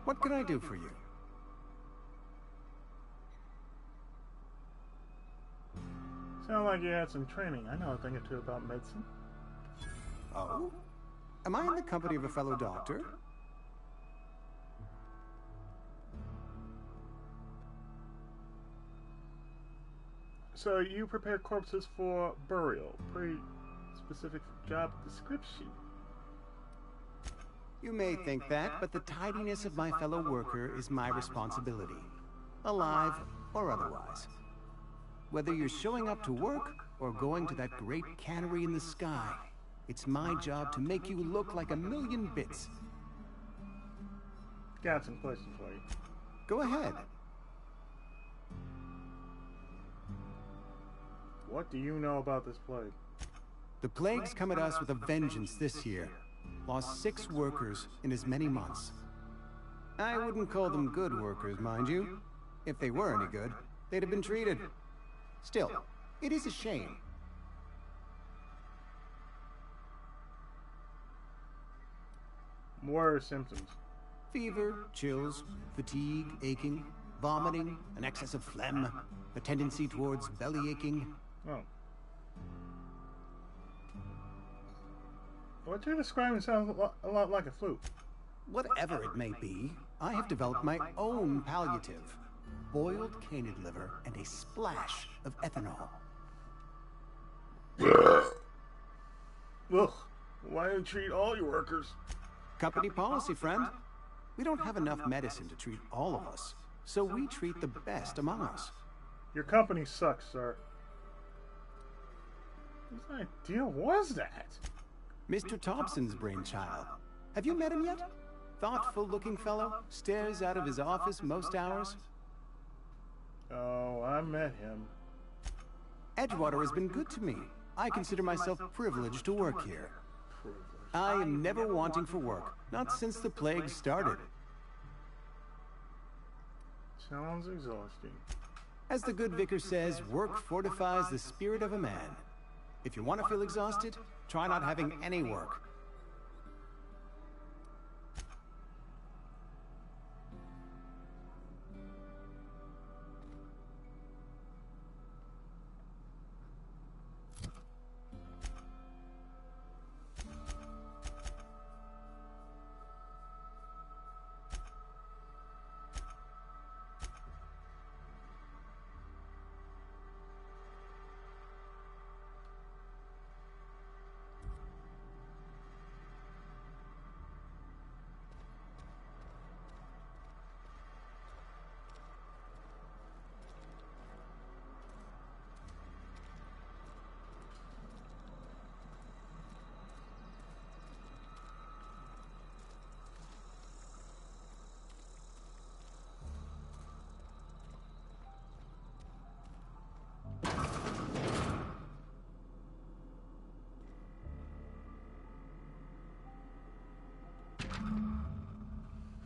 [SPEAKER 21] What can I do for you?
[SPEAKER 1] Sound like you had some training. I know a thing or two about medicine.
[SPEAKER 21] Oh? Am I in the company of a fellow doctor?
[SPEAKER 1] So you prepare corpses for burial. Pretty specific job description.
[SPEAKER 21] You may think that, but the tidiness of my fellow worker is my responsibility. Alive or otherwise. Whether you're showing up to work or going to that great cannery in the sky, it's my job to make you look like a million bits.
[SPEAKER 1] Got some questions for you.
[SPEAKER 21] Go ahead.
[SPEAKER 1] What do you know about this plague?
[SPEAKER 21] The plague's come at us with a vengeance this year. Lost 6 workers in as many months. I wouldn't call them good workers, mind you. If they were any good, they'd have been treated. Still, it is a shame.
[SPEAKER 1] More symptoms.
[SPEAKER 21] Fever, chills, fatigue, aching, vomiting, an excess of phlegm, a tendency towards belly aching.
[SPEAKER 1] Oh. What you're describing sounds a lot like a flu.
[SPEAKER 21] Whatever it may be, I have developed my own palliative. Boiled canid liver and a splash of ethanol.
[SPEAKER 1] Ugh. Why do you treat all your workers?
[SPEAKER 21] Company policy, friend. We don't have enough medicine to treat all of us, so we treat the best among us.
[SPEAKER 1] Your company sucks, sir. Whose idea was that?
[SPEAKER 21] Mr. Thompson's brainchild. Have you met him yet? Thoughtful-looking fellow, stares out of his office most hours.
[SPEAKER 1] Oh, I met him.
[SPEAKER 21] Edgewater has been good to me. I consider myself privileged to work here. I am never wanting for work, not since the plague started.
[SPEAKER 1] Sounds exhausting.
[SPEAKER 21] As the good vicar says, work fortifies the spirit of a man. If you want to feel exhausted, try not having any work.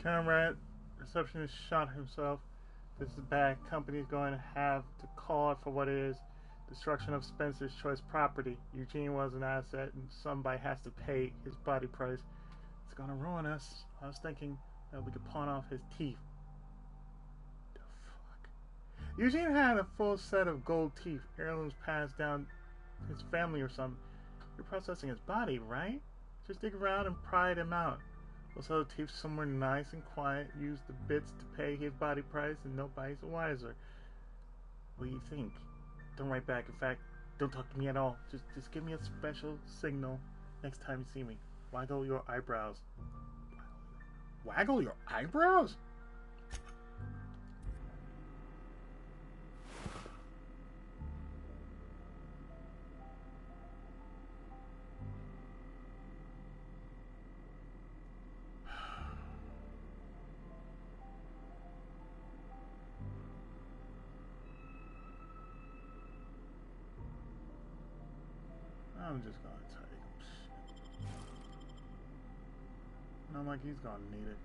[SPEAKER 1] Comrade, receptionist shot himself. This is bad. Company's going to have to call it for what it is. Destruction of Spencer's choice property. Eugene was an asset and somebody has to pay his body price. It's gonna ruin us. I was thinking that we could pawn off his teeth. The fuck? Eugene had a full set of gold teeth. Heirlooms passed down his family or something. You're processing his body, right? Just dig around and pry them out. We'll sell the teeth somewhere nice and quiet, use the bits to pay his body price, and nobody's the wiser. What do you think? Don't write back. In fact, don't talk to me at all. Just give me a special signal next time you see me. Waggle your eyebrows. Waggle your eyebrows? I'm just gonna take him. Not like he's gonna need it.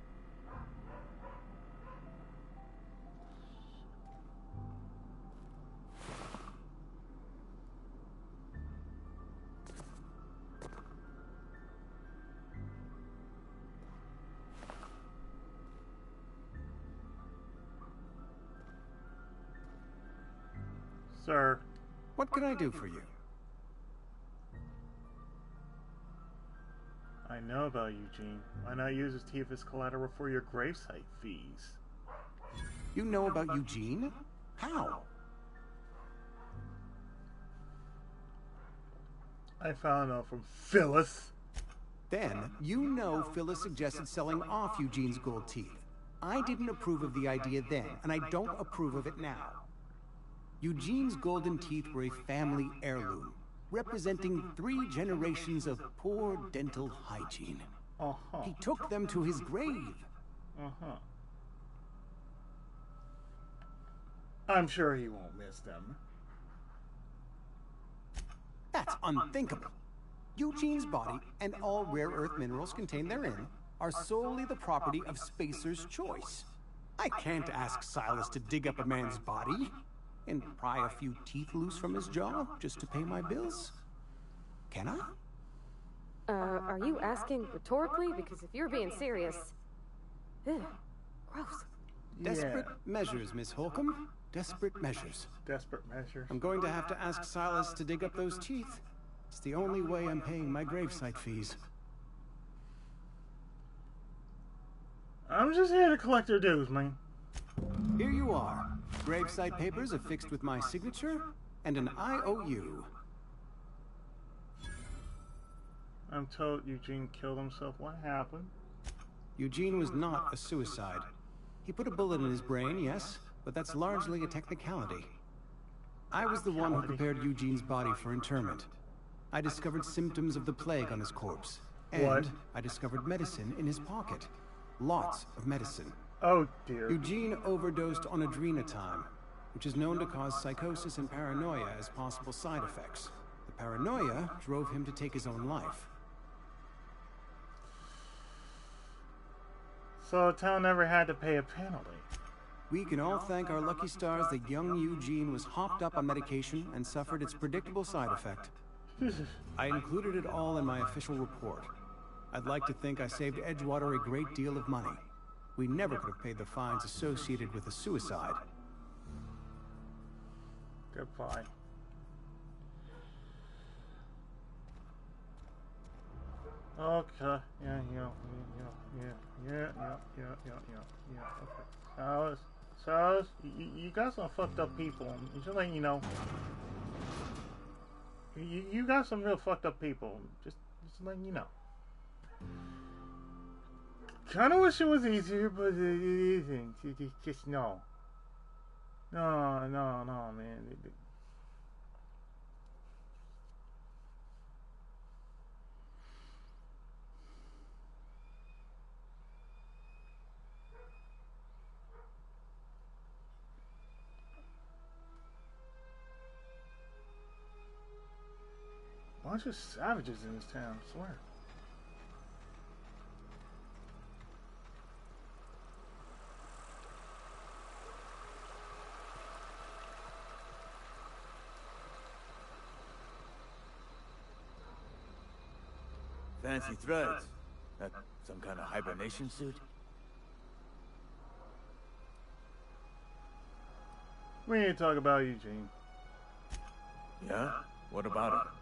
[SPEAKER 1] Sir.
[SPEAKER 21] What can I do for you?
[SPEAKER 1] I know about Eugene. Why not use his teeth as collateral for your gravesite fees?
[SPEAKER 21] You know about Eugene? How?
[SPEAKER 1] I found out from Phyllis.
[SPEAKER 21] Then, you know Phyllis suggested selling off Eugene's gold teeth. I didn't approve of the idea then, and I don't approve of it now. Eugene's golden teeth were a family heirloom, representing 3 generations of poor dental hygiene. He took them to his grave.
[SPEAKER 1] I'm sure he won't miss them.
[SPEAKER 21] That's unthinkable. Eugene's body and all rare earth minerals contained therein are solely the property of Spacer's choice. I can't ask Silas to dig up a man's body. and pry a few teeth loose from his jaw just to pay my bills? Can I?
[SPEAKER 15] Are you asking rhetorically? Because if you're being serious... Ugh, gross.
[SPEAKER 21] Desperate measures, Miss Holcomb. Desperate measures.
[SPEAKER 1] Desperate measures.
[SPEAKER 21] I'm going to have to ask Silas to dig up those teeth. It's the only way I'm paying my gravesite fees.
[SPEAKER 1] I'm just here to collect their dues, man.
[SPEAKER 21] Here you are. Gravesite papers affixed with my signature and an IOU.
[SPEAKER 1] I'm told Eugene killed himself. What happened?
[SPEAKER 21] Eugene was not a suicide. He put a bullet in his brain, yes, but that's largely a technicality. I was the one who prepared Eugene's body for interment. I discovered symptoms of the plague on his corpse. And I discovered medicine in his pocket. Lots of medicine.
[SPEAKER 1] Oh dear.
[SPEAKER 21] Eugene overdosed on adrenatime, which is known to cause psychosis and paranoia as possible side effects. The paranoia drove him to take his own life.
[SPEAKER 1] So the town never had to pay a penalty.
[SPEAKER 21] We can all thank our lucky stars that young Eugene was hopped up on medication and suffered its predictable side effect. I included it all in my official report. I'd like to think I saved Edgewater a great deal of money. We never could have paid the fines associated with a suicide.
[SPEAKER 1] Goodbye. Okay. Yeah. Okay. Silas, you got some fucked up people. Just letting you know. You got some real fucked up people. Just letting you know. Kinda wish it was easier, but it isn't. It's just no. No, man. Bunch of savages in this town, I swear.
[SPEAKER 11] Fancy threads. That some kind of hibernation suit?
[SPEAKER 1] We need to talk about Eugene.
[SPEAKER 11] Yeah? What about him?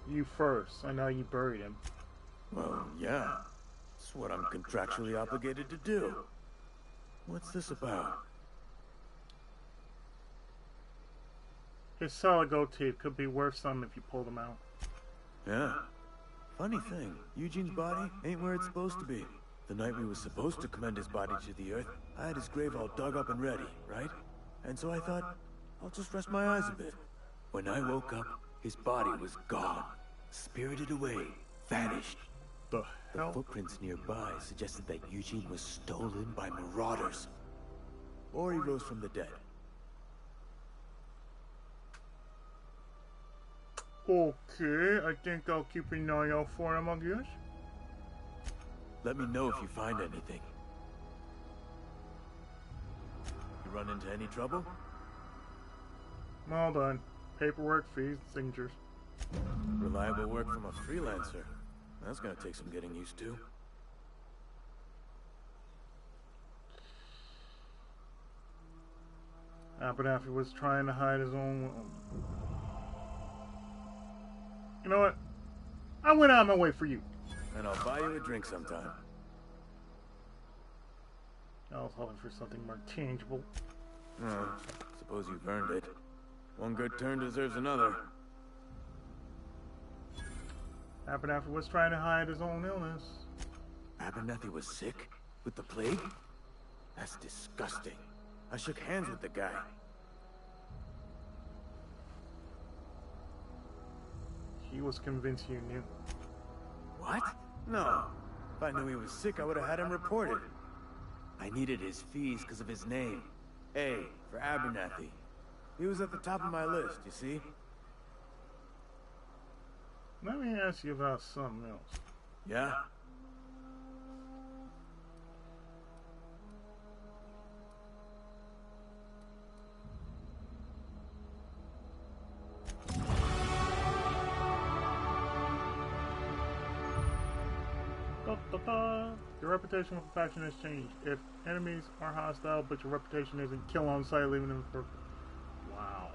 [SPEAKER 1] You first. I know you buried him.
[SPEAKER 11] Well, yeah. It's what I'm contractually obligated to do. What's this about?
[SPEAKER 1] His solid gold teeth could be worth some if you pull them out.
[SPEAKER 11] Yeah. Funny thing, Eugene's body ain't where it's supposed to be. The night we was supposed to commend his body to the earth, I had his grave all dug up and ready, right? And so I thought, I'll just rest my eyes a bit. When I woke up, his body was gone. Spirited away. Vanished.
[SPEAKER 1] The hell?
[SPEAKER 11] Footprints nearby suggested that Eugene was stolen by marauders. Or he rose from the dead.
[SPEAKER 1] Okay, I think I'll keep an eye out for him, I guess.
[SPEAKER 11] Let me know if you find anything. You run into any trouble?
[SPEAKER 1] Well done. Paperwork, fees, signatures.
[SPEAKER 11] Reliable work from a freelancer. That's gonna take some getting used to.
[SPEAKER 1] Abernathy was trying to hide his own... You know what? I went out of my way for you.
[SPEAKER 11] And I'll buy you a drink sometime.
[SPEAKER 1] I was hoping for something more tangible.
[SPEAKER 11] Suppose you've earned it. One good turn deserves another.
[SPEAKER 1] Abernathy was trying to hide his own illness.
[SPEAKER 11] Abernathy was sick? With the plague? That's disgusting. I shook hands with the guy.
[SPEAKER 1] He was convinced you knew.
[SPEAKER 11] What? No. If I knew he was sick, I would have had him reported. I needed his fees because of his name. A for Abernathy. He was at the top of my list, you see?
[SPEAKER 1] Let me ask you about something else.
[SPEAKER 11] Yeah?
[SPEAKER 1] Ta-da! Your reputation with faction has changed. If enemies are hostile, but your reputation isn't, kill on sight, leaving them for... Wow.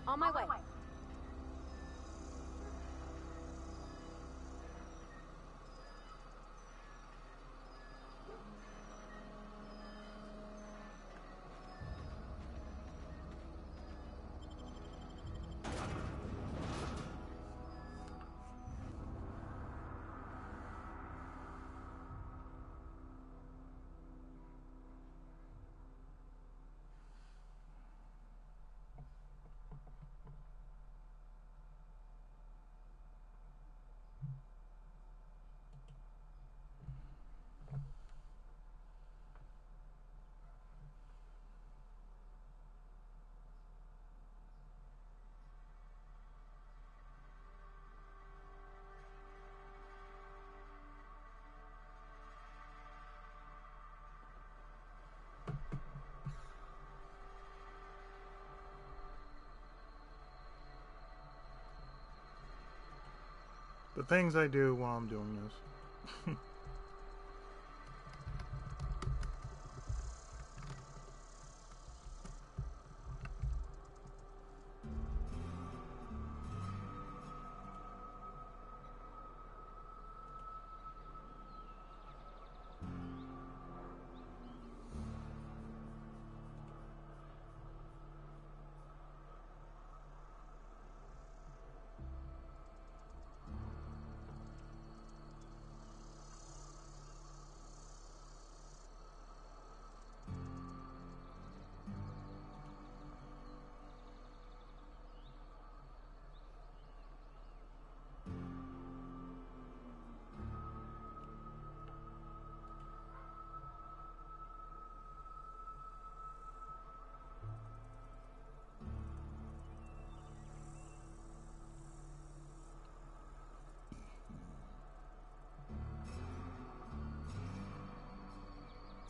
[SPEAKER 15] On my way.
[SPEAKER 1] The things I do while I'm doing this.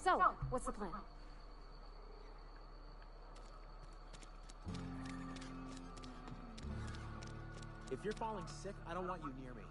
[SPEAKER 15] So, what's the plan?
[SPEAKER 16] If you're falling sick, I don't want you near me.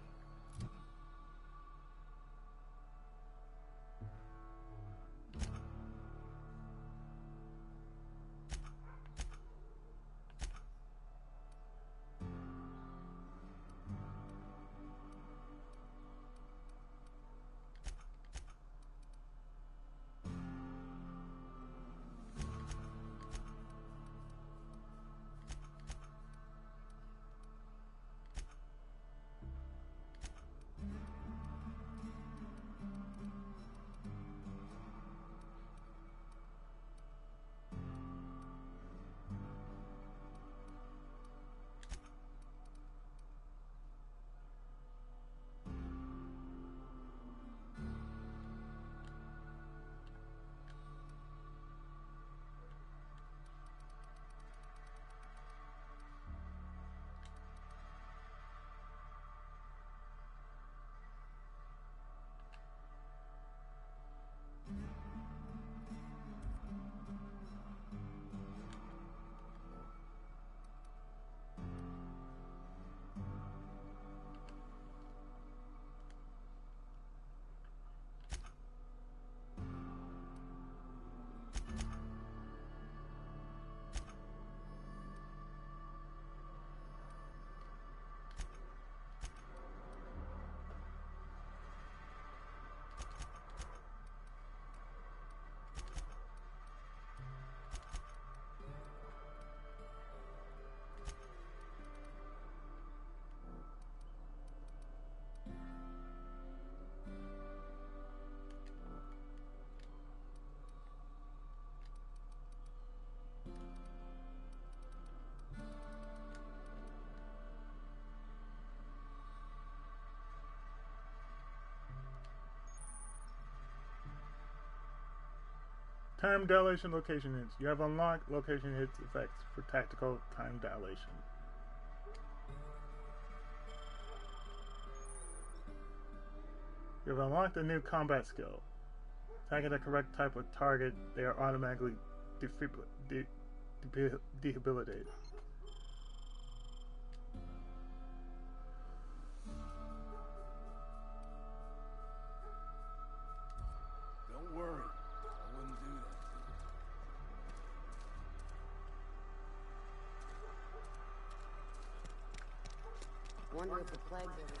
[SPEAKER 1] Time dilation location hits. You have unlocked location hits effects for tactical time dilation. You have unlocked a new combat skill. Target the correct type of target, they are automatically debilitated.
[SPEAKER 5] Don't worry. I wouldn't do that
[SPEAKER 4] Wonder if the plague's over there.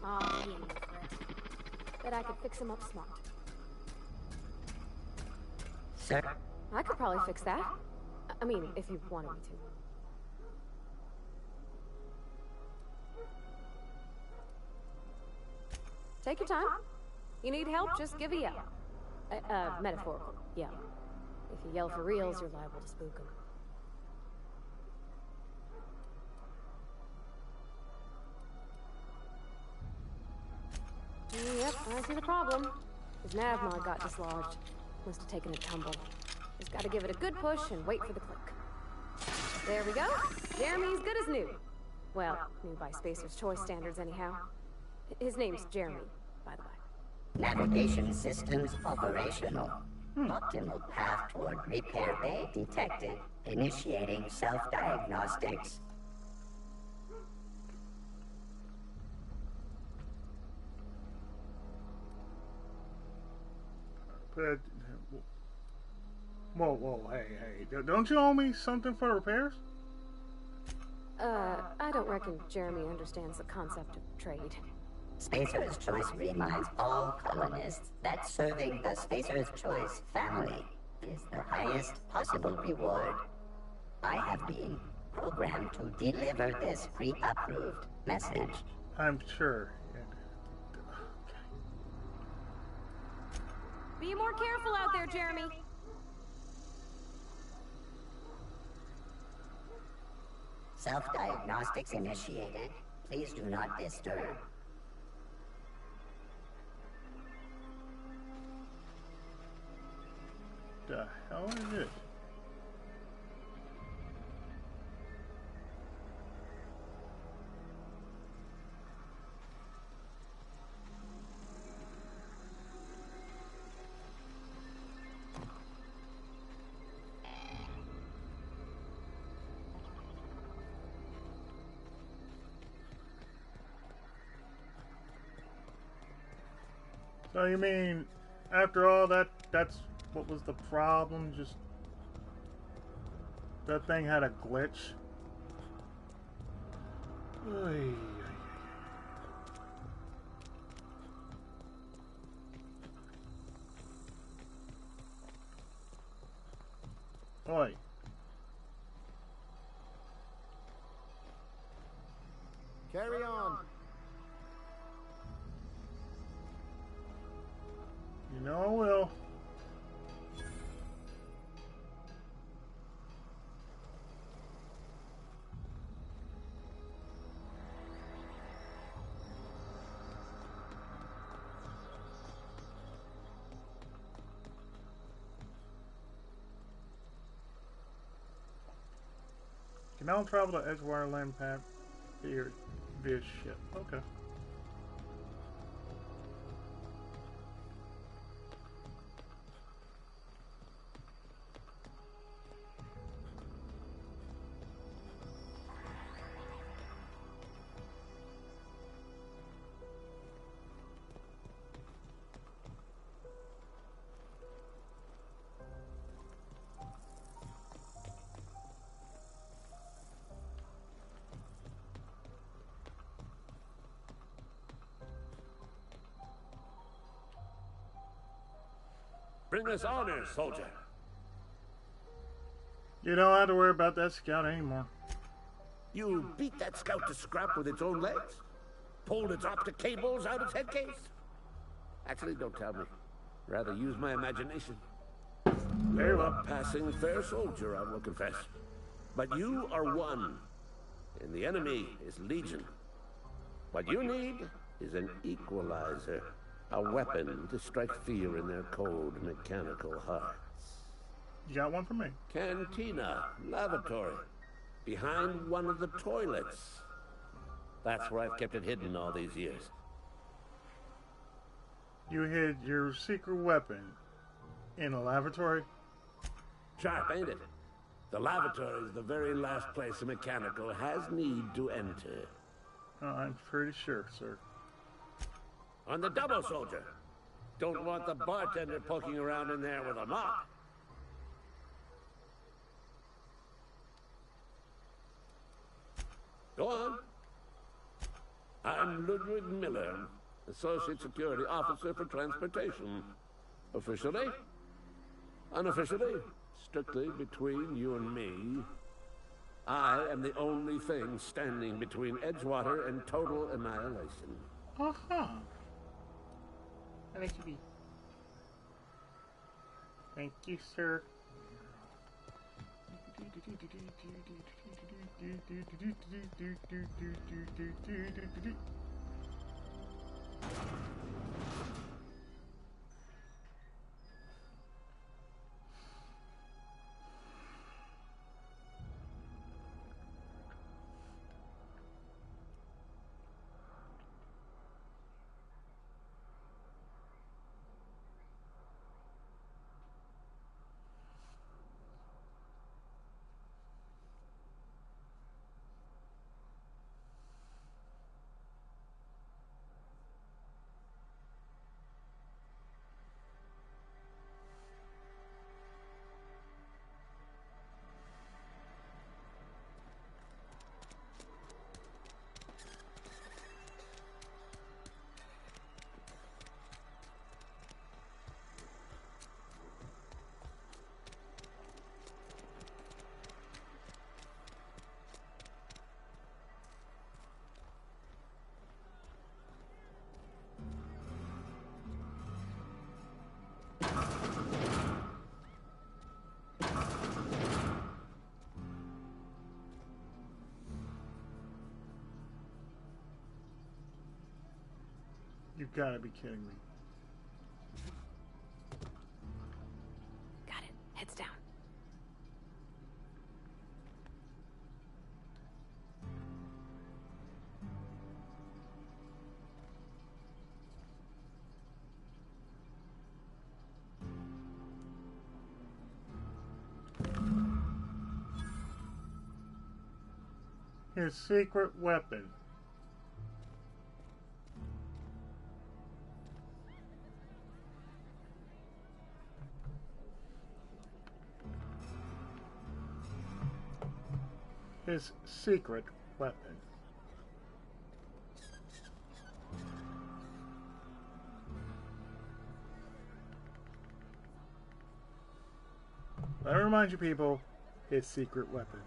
[SPEAKER 15] Aw, he ain't no threat. Bet I could fix him up smart.
[SPEAKER 12] Sir?
[SPEAKER 15] I could probably fix that. I mean, if you wanted me to. Take your time. You need help, just give a yell. Metaphorical yell. If you yell for reals, you're liable to spook 'em. Yep, I see the problem. His nav mod got dislodged. Must have taken a tumble. Just gotta give it a good push and wait for the click. There we go. Jeremy's good as new. Well, new by Spacer's Choice standards anyhow. His name's Jeremy, by the way.
[SPEAKER 12] Navigation systems operational. Optimal path toward repair bay detected. Initiating self-diagnostics.
[SPEAKER 1] But, whoa, hey, don't you owe me something for repairs?
[SPEAKER 15] I don't reckon Jeremy understands the concept of trade.
[SPEAKER 12] Spacer's Choice reminds all colonists that serving the Spacer's Choice family is the highest possible reward. I have been programmed to deliver this pre-approved message.
[SPEAKER 1] I'm sure.
[SPEAKER 15] Be more careful out there, Jeremy.
[SPEAKER 12] Self-diagnostics initiated. Please do not disturb.
[SPEAKER 1] The hell is this? So you mean, after all that, that's what was the problem? Just that thing had a glitch? Oy. Oi.
[SPEAKER 16] Carry on.
[SPEAKER 1] You know I will. Can now travel to Edgewater Land Path via ship. Okay.
[SPEAKER 20] Bring us honor, soldier.
[SPEAKER 1] You don't have to worry about that scout anymore.
[SPEAKER 20] You beat that scout to scrap with its own legs? Pulled its optic cables out its head case? Actually, don't tell me. Rather use my imagination. You're a passing fair soldier, I will confess. But you are one, and the enemy is legion. What you need is an equalizer. A weapon to strike fear in their cold, mechanical hearts.
[SPEAKER 1] You got one for me.
[SPEAKER 20] Cantina, lavatory, behind one of the toilets. That's where I've kept it hidden all these years.
[SPEAKER 1] You hid your secret weapon in a lavatory?
[SPEAKER 20] Sharp, ain't it? The lavatory is the very last place a mechanical has need to enter.
[SPEAKER 1] I'm pretty sure, sir.
[SPEAKER 20] On the double, soldier. Don't want the bartender poking around in there with a mop. Go on. I'm Ludwig Miller, Associate Security Officer for Transportation. Officially? Unofficially? Strictly between you and me. I am the only thing standing between Edgewater and total annihilation.
[SPEAKER 6] Uh-huh. That makes you be. Thank you, sir.
[SPEAKER 1] You gotta be kidding me.
[SPEAKER 15] Got it. Heads down.
[SPEAKER 1] His secret weapon. His secret weapon. Let me remind you people, his secret weapon.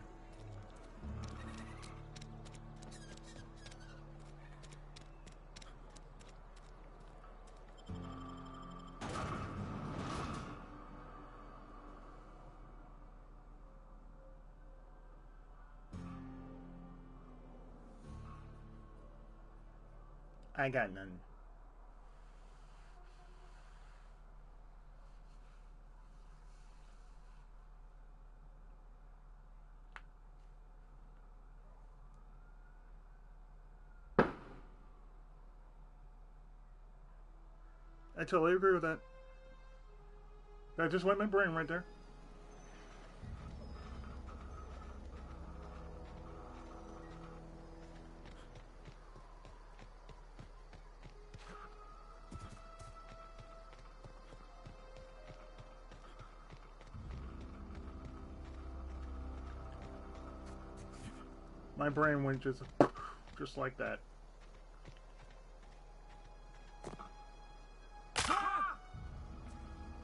[SPEAKER 1] I got none. I totally agree with that. That just went my brain right there. My brain went just like that.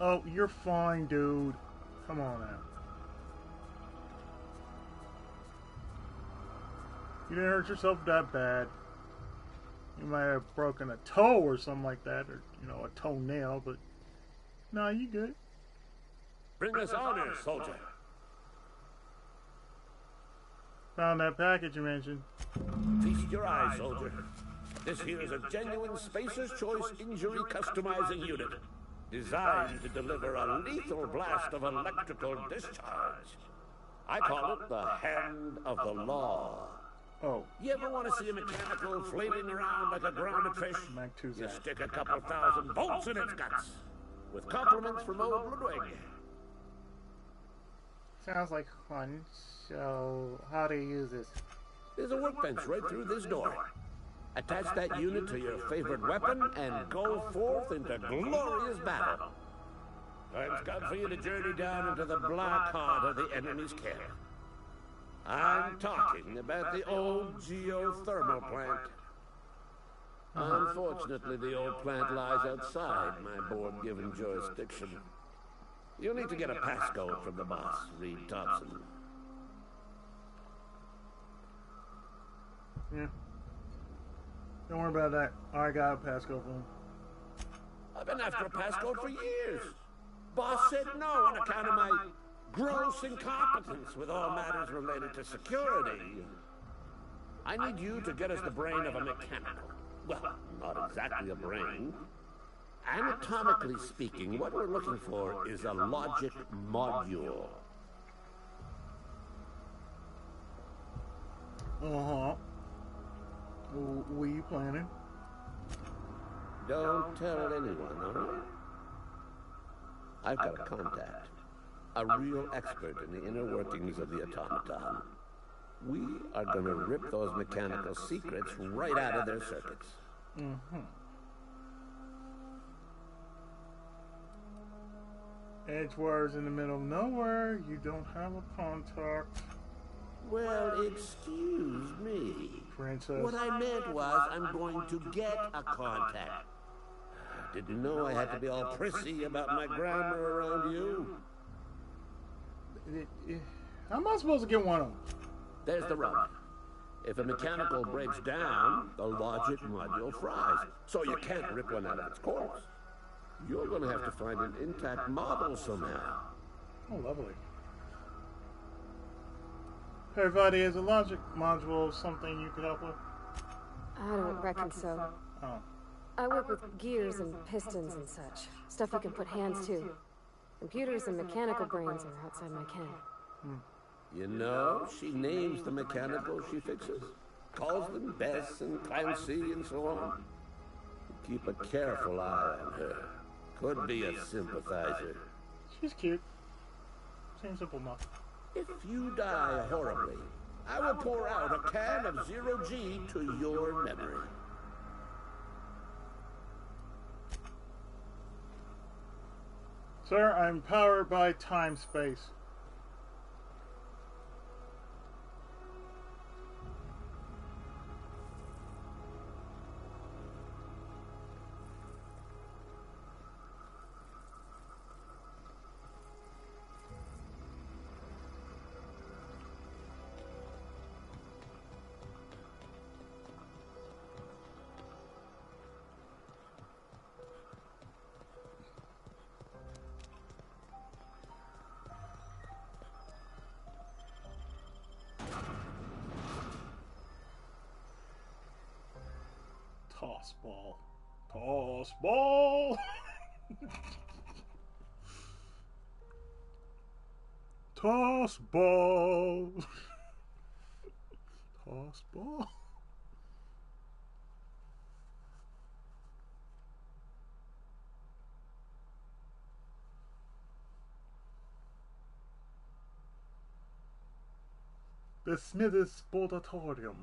[SPEAKER 1] Oh, you're fine, dude. Come on now. You didn't hurt yourself that bad. You might have broken a toe or something like that, or, you know, a toenail, but no, you good.
[SPEAKER 20] Bring us honor, soldier.
[SPEAKER 1] Found that package you mentioned.
[SPEAKER 20] Feast your eyes, soldier. This here is a genuine Spacer's Choice injury customizing unit, designed to deliver a lethal blast of electrical discharge. I call it the Hand of the Law.
[SPEAKER 1] Oh.
[SPEAKER 20] You ever want to see a mechanical flailing around like a grounded fish? You stick a couple thousand bolts in its guts. With compliments from old Ludwig.
[SPEAKER 6] Sounds like fun. So, how do you use this?
[SPEAKER 20] There's a workbench right through this door. Attach that unit to your favorite weapon and go forth into glorious battle. Time's come for you to journey down into the black heart of the enemy's camp. I'm talking about the old geothermal plant. Unfortunately, the old plant lies outside my board-given jurisdiction. You'll need to get a passcode from the boss, Reed Thompson.
[SPEAKER 1] Yeah. Don't worry about that. I got a passcode for him.
[SPEAKER 20] I've been after a passcode for years. Boss said no on account of my gross incompetence with all matters related to security. I need you to get us the brain of a mechanical. Well, not exactly a brain. Anatomically speaking, what we're looking for is a logic module.
[SPEAKER 1] Uh-huh. What are you planning?
[SPEAKER 20] Don't tell anyone, all right? I've got a contact. A real expert in the inner workings of the automaton. We are going to rip those mechanical secrets right out of their circuits.
[SPEAKER 1] Mm-hmm. Edgewater's in the middle of nowhere. You don't have a contact.
[SPEAKER 20] Well, excuse me.
[SPEAKER 1] Princess.
[SPEAKER 20] What I meant was I'm going to get a contact. Didn't know I had to be all prissy about my grammar around you.
[SPEAKER 1] How am I supposed to get one of them?
[SPEAKER 20] There's the rub. If a mechanical breaks down, the logic module fries. So you can't rip one out of its course. You're going to have to find an intact model somehow.
[SPEAKER 1] Oh, lovely. Hey, everybody, is a logic module something you could help with?
[SPEAKER 15] I don't reckon so.
[SPEAKER 1] Oh.
[SPEAKER 15] I work with gears and pistons and such. Stuff you can put hands to. Computers and mechanical brains are outside my ken.
[SPEAKER 20] You know, she names the mechanicals she fixes. Calls them Bess and Clancy and so on. Keep a careful eye on her. Could be a sympathizer.
[SPEAKER 1] She's cute. Seems simple enough.
[SPEAKER 20] If you die horribly, I will pour out a can of zero-G to your memory.
[SPEAKER 1] Sir, I'm powered by time-space. Toss ball. Toss ball! Toss ball! Toss ball? The Smithers Sportatorium.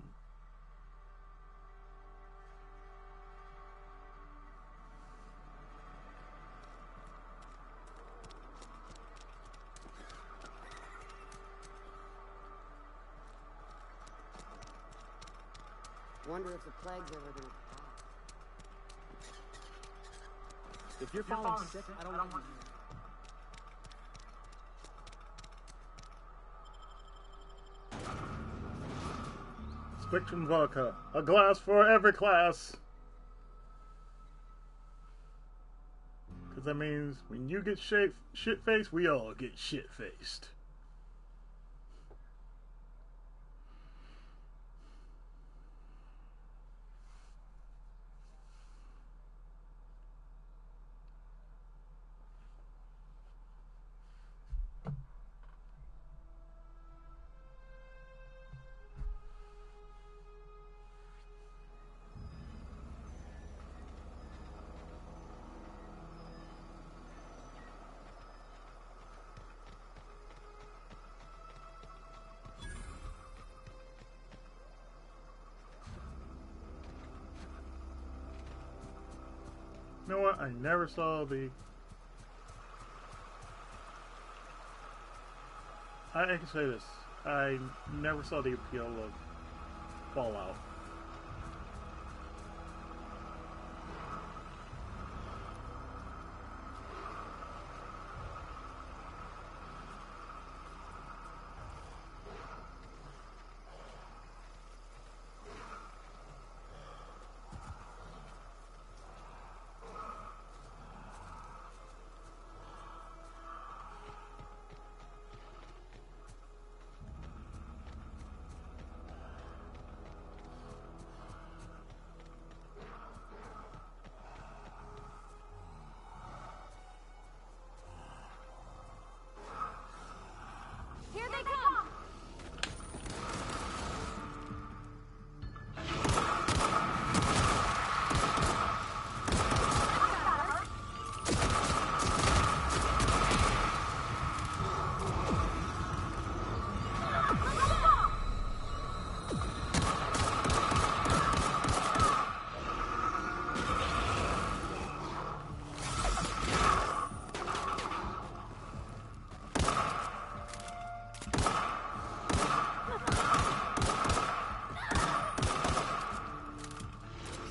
[SPEAKER 4] Wonder if the plague's ever gonna
[SPEAKER 16] If you're falling sick, I don't want you.
[SPEAKER 1] Quick from vodka. A glass for every class. Because that means when you get shit-faced, we all get shit-faced. You know what? I never saw the... I can say this. I never saw the appeal of Fallout.
[SPEAKER 15] Here they come!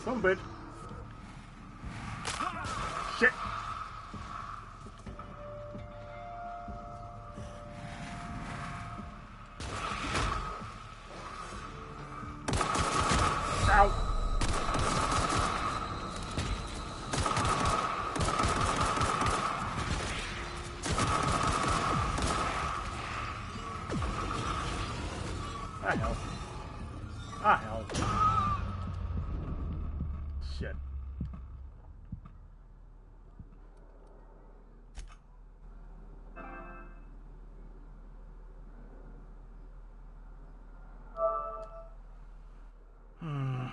[SPEAKER 1] Some bitch. Shit. Ow. Ah, hell. Ah, hell. Shit. Hmm.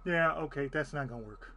[SPEAKER 1] Yeah, okay, that's not gonna work.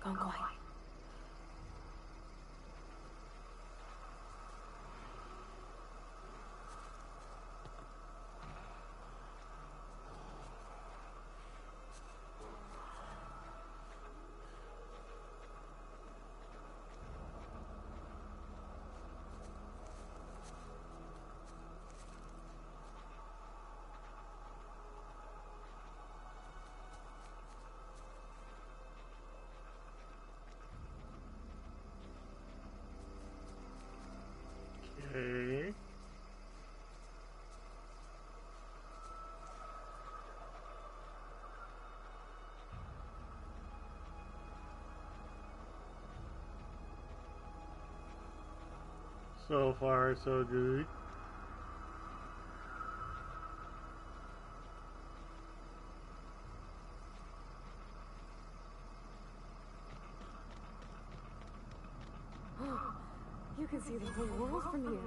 [SPEAKER 15] Gone quiet.
[SPEAKER 1] So far, so good.
[SPEAKER 15] You can see the whole world from here.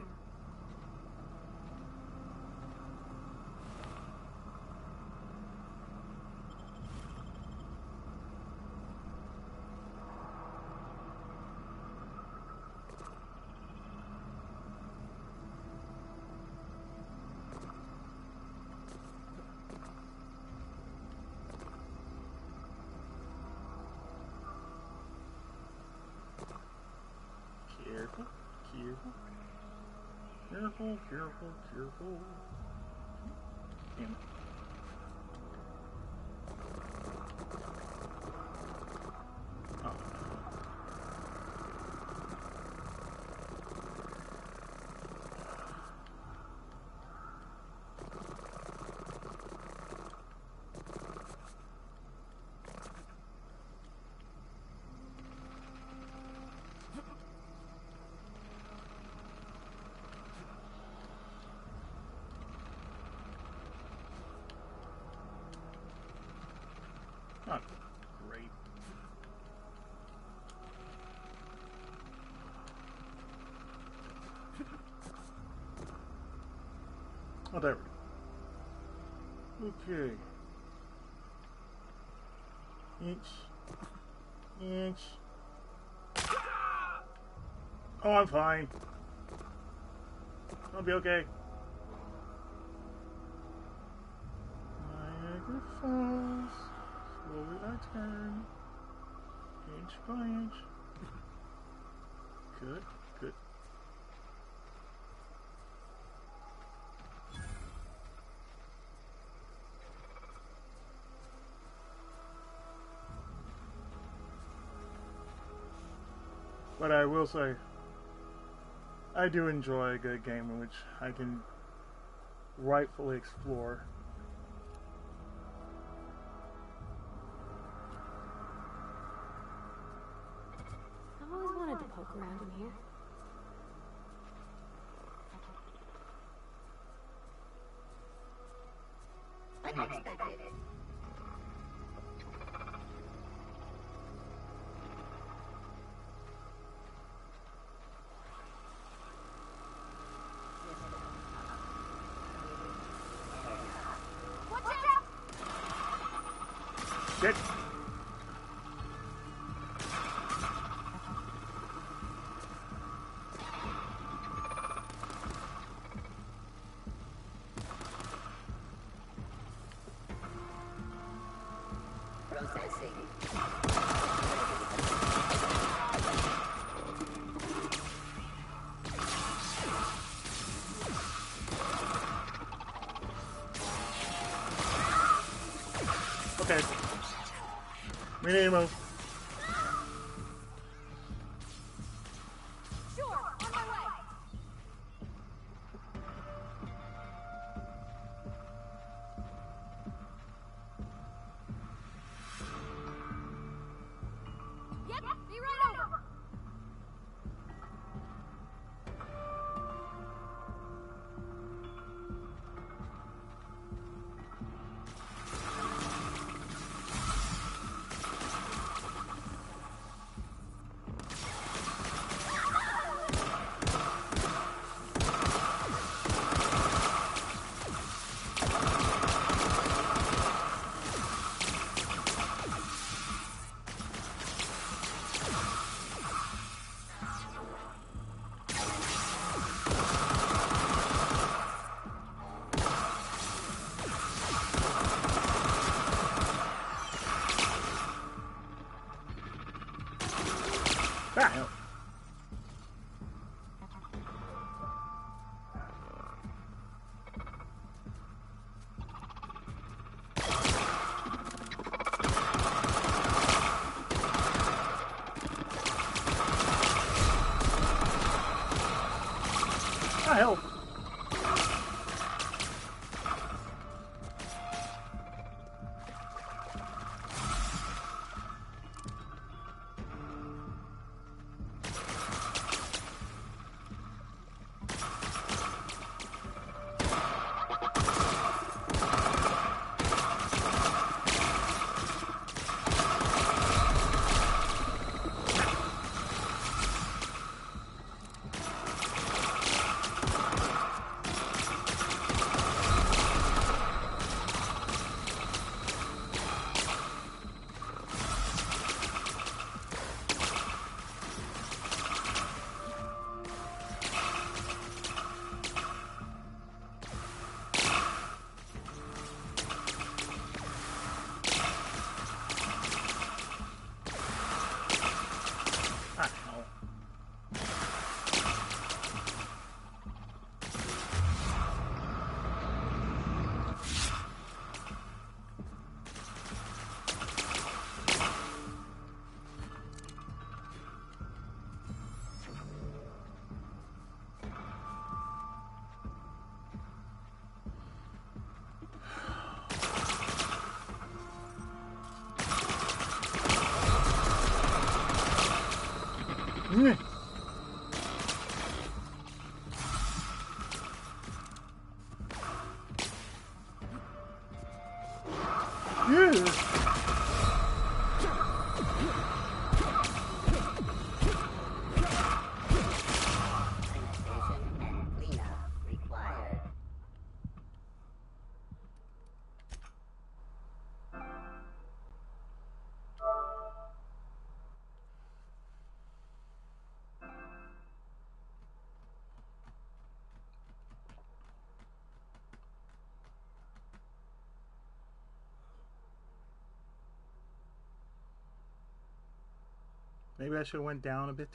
[SPEAKER 1] Careful, careful. Careful, careful, careful. Damn it. Oh. Not great. Whatever. Okay. Inch. Oh, I'm fine. I'll be okay. Niagara Falls. Slowly I turn. Inch by inch. Good, good. But I will say, I do enjoy a good game in which I can rightfully explore.
[SPEAKER 15] I've always wanted to poke around in here.
[SPEAKER 12] Unexpected.
[SPEAKER 1] Shit.
[SPEAKER 12] Processing.
[SPEAKER 1] Okay. We need to move.
[SPEAKER 19] Sure, on my way. Yep, be right over.
[SPEAKER 1] Ah, hell. Ah, hell. Maybe I should have went down a bit.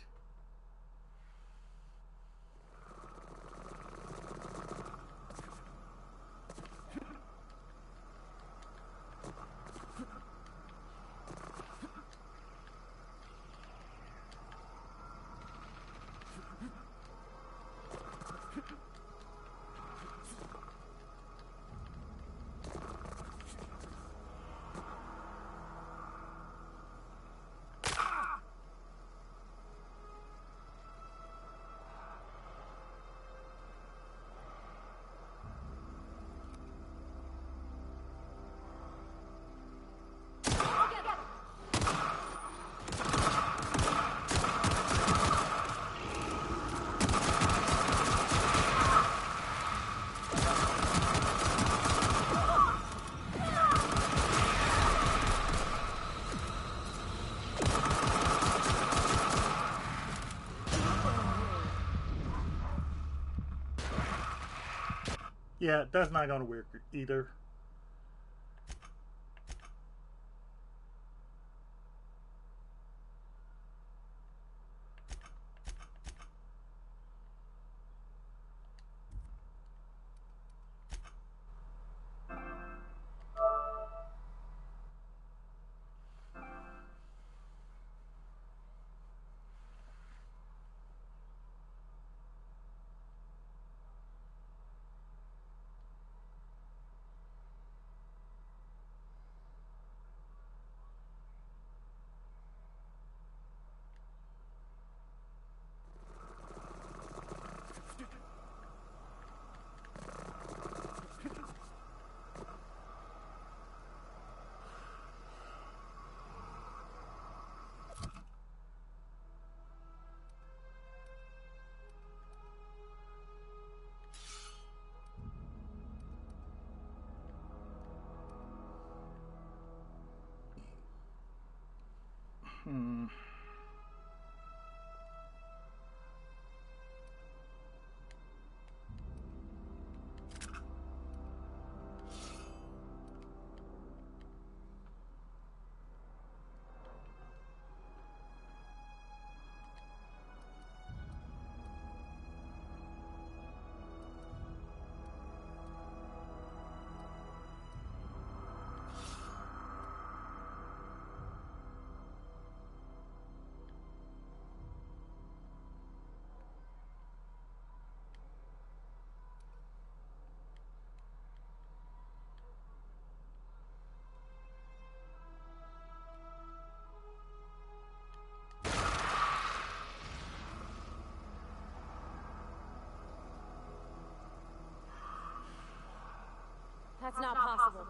[SPEAKER 1] Yeah, that's not gonna work either. Hmm.
[SPEAKER 15] That's not possible.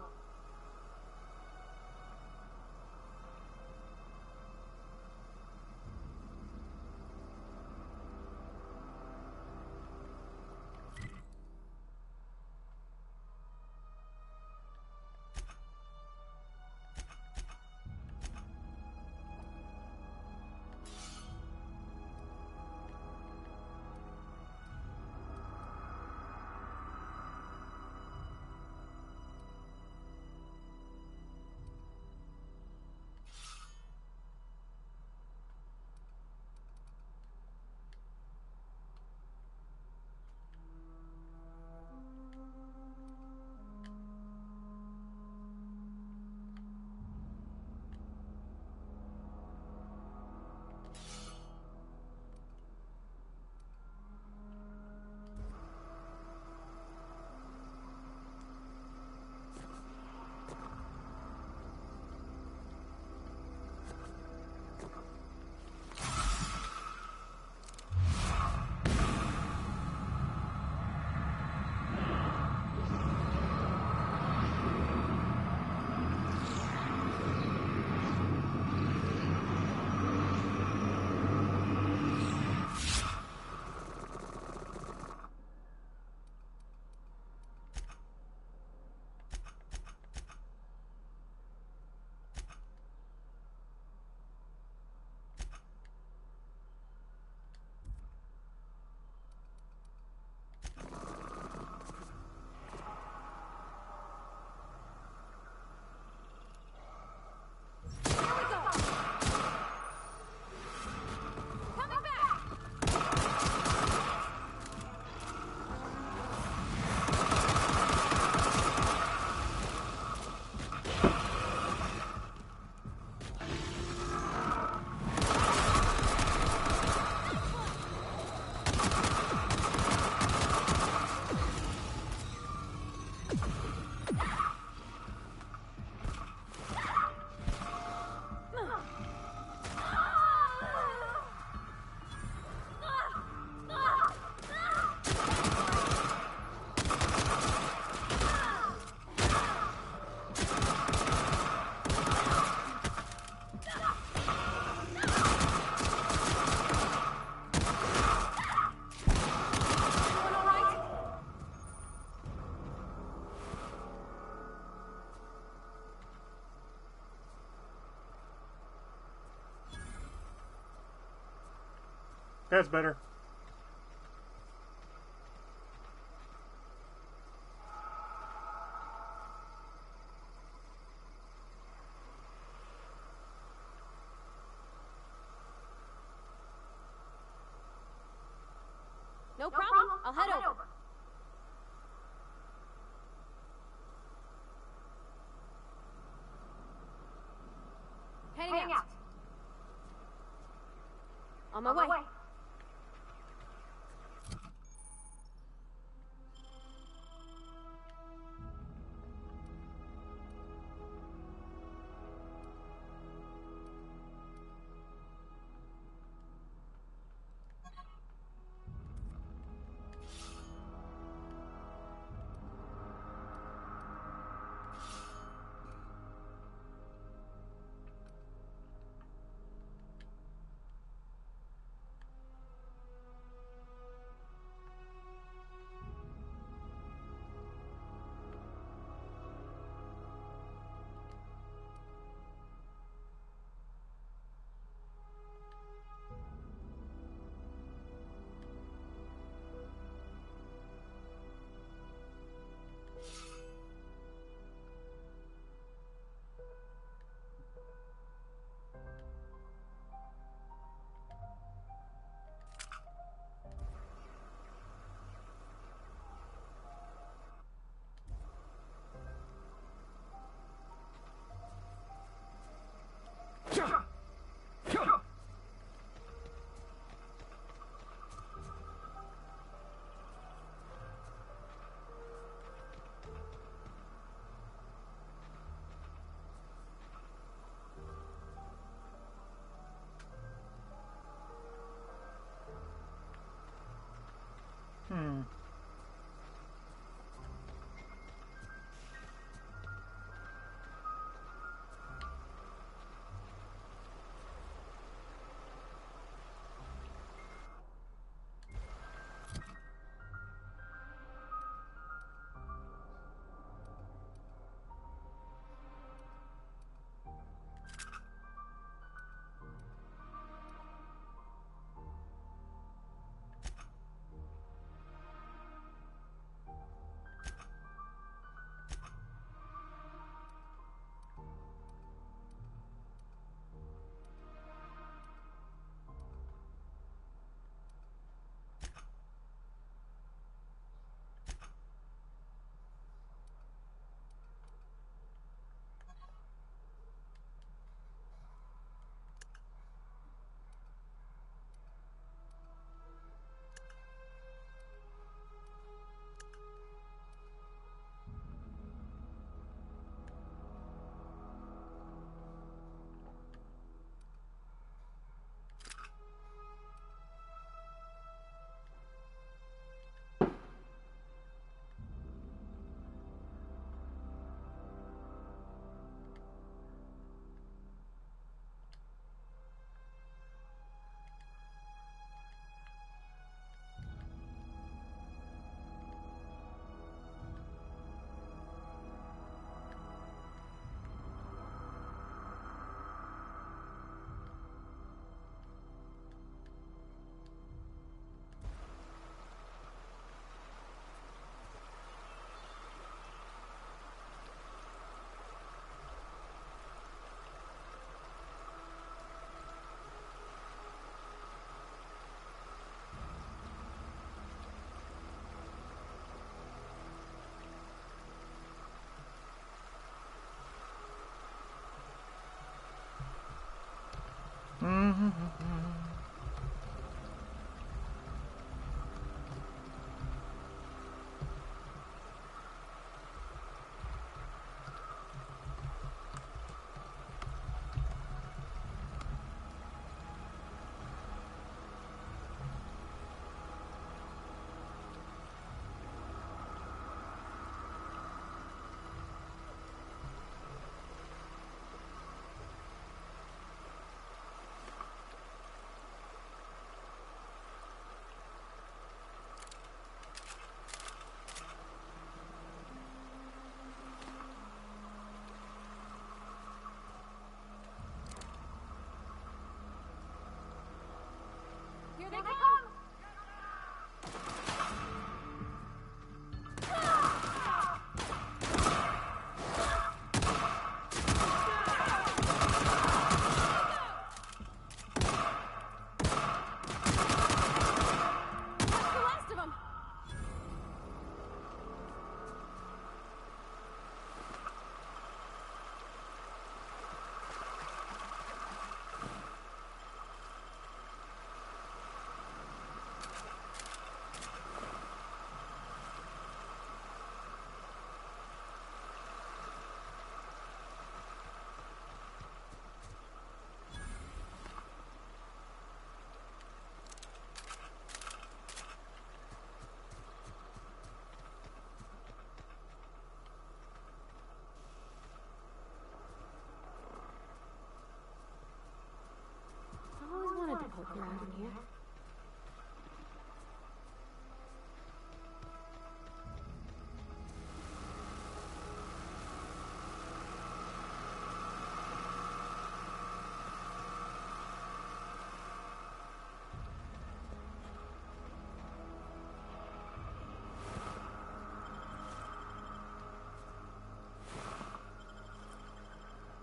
[SPEAKER 1] That's better.
[SPEAKER 19] No problem. I'll head over. Heading out. On my way.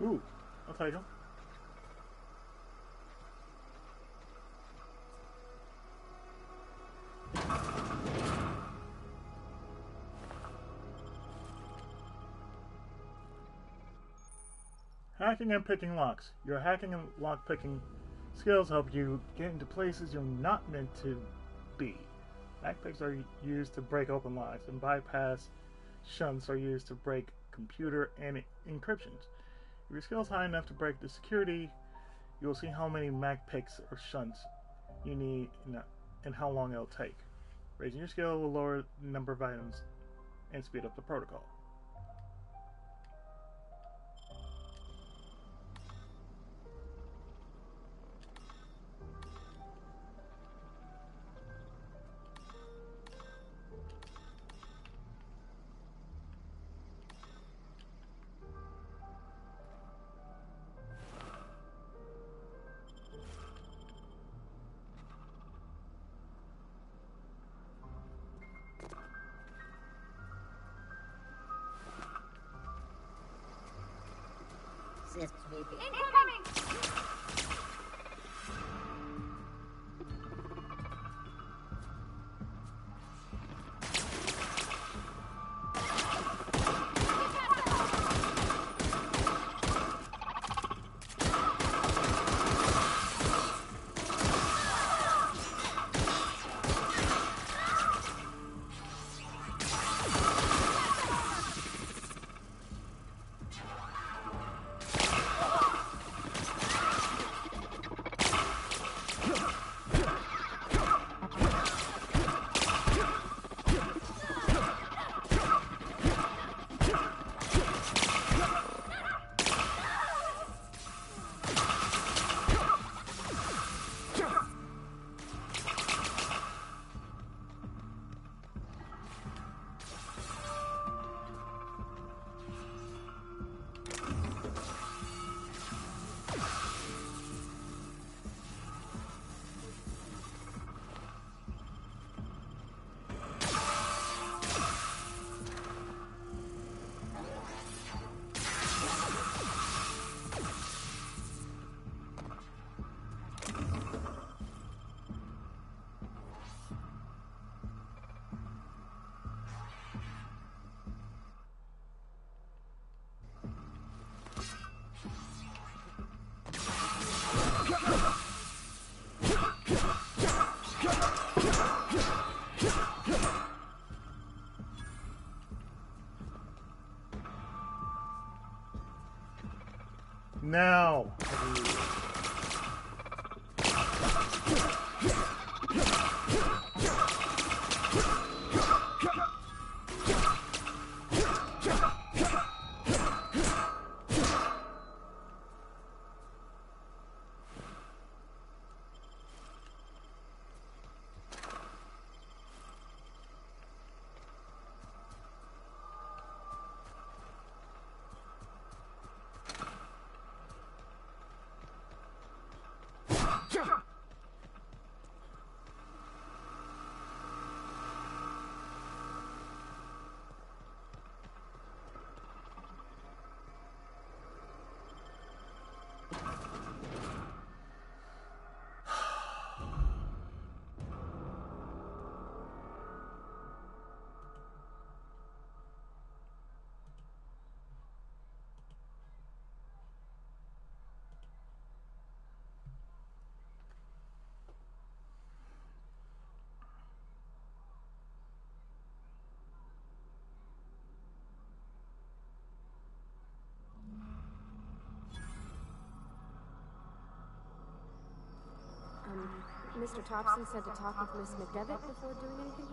[SPEAKER 1] Ooh, I'll take him. Hacking and picking locks. Your hacking and lock picking skills help you get into places you're not meant to be. Backpicks are used to break open locks, and bypass shunts are used to break computer and encryptions. If your skill is high enough to break the security, you will see how many Mac picks or shunts you need and how long it'll take. Raising your skill will lower the number of items and speed up the protocol.
[SPEAKER 19] Incoming!
[SPEAKER 1] Now!
[SPEAKER 15] Mr. Thompson said to talk with Miss McDevitt before doing anything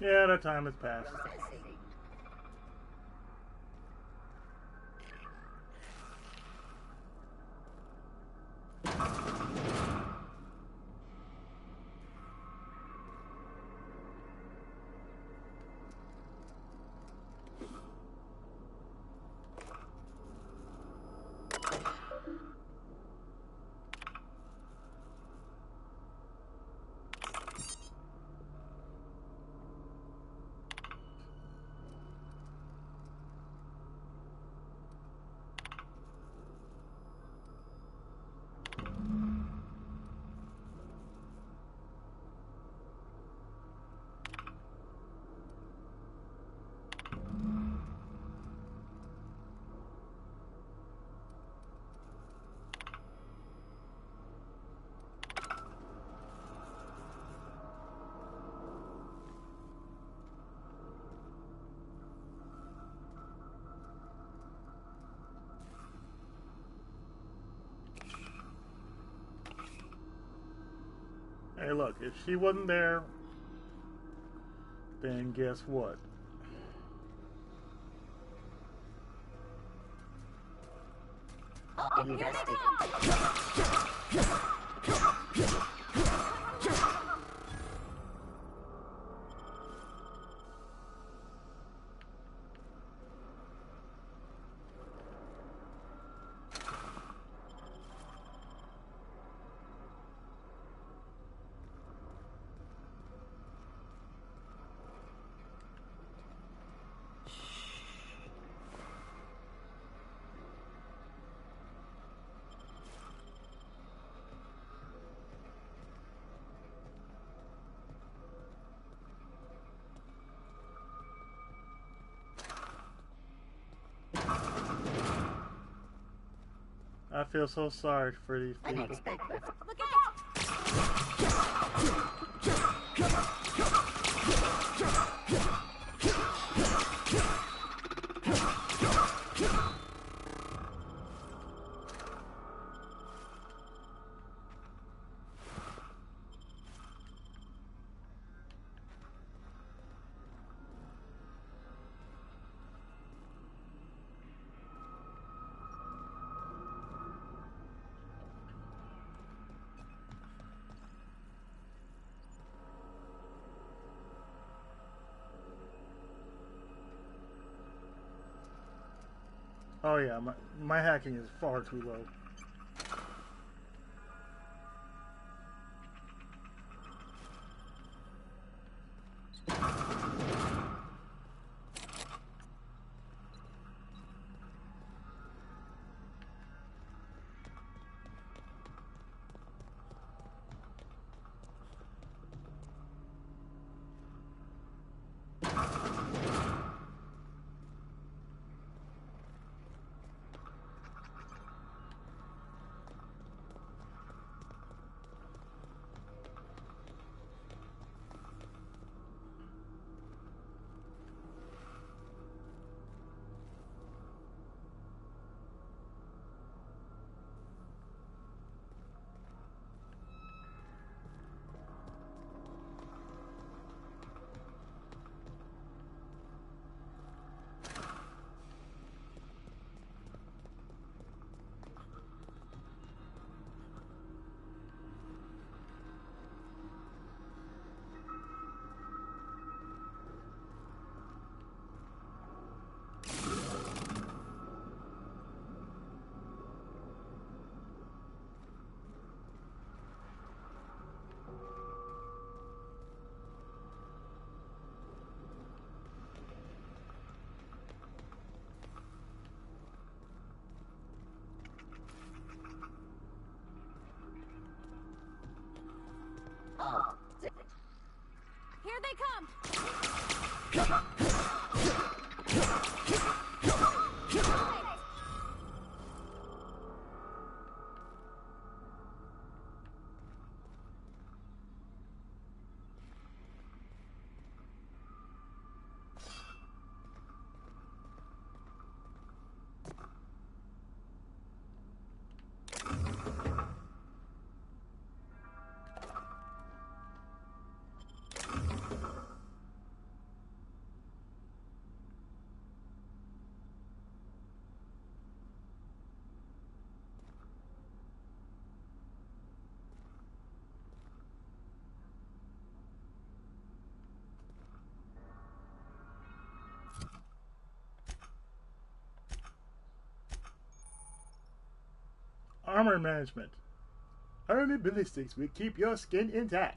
[SPEAKER 15] here?
[SPEAKER 1] Yeah, that time has passed. Hey, look, if she wasn't there, then guess what? I feel so sorry for these people.
[SPEAKER 19] Look out!
[SPEAKER 1] Oh yeah, my hacking is far too low.
[SPEAKER 19] Here they come!
[SPEAKER 1] Armor management. Army ballistics will keep your skin intact.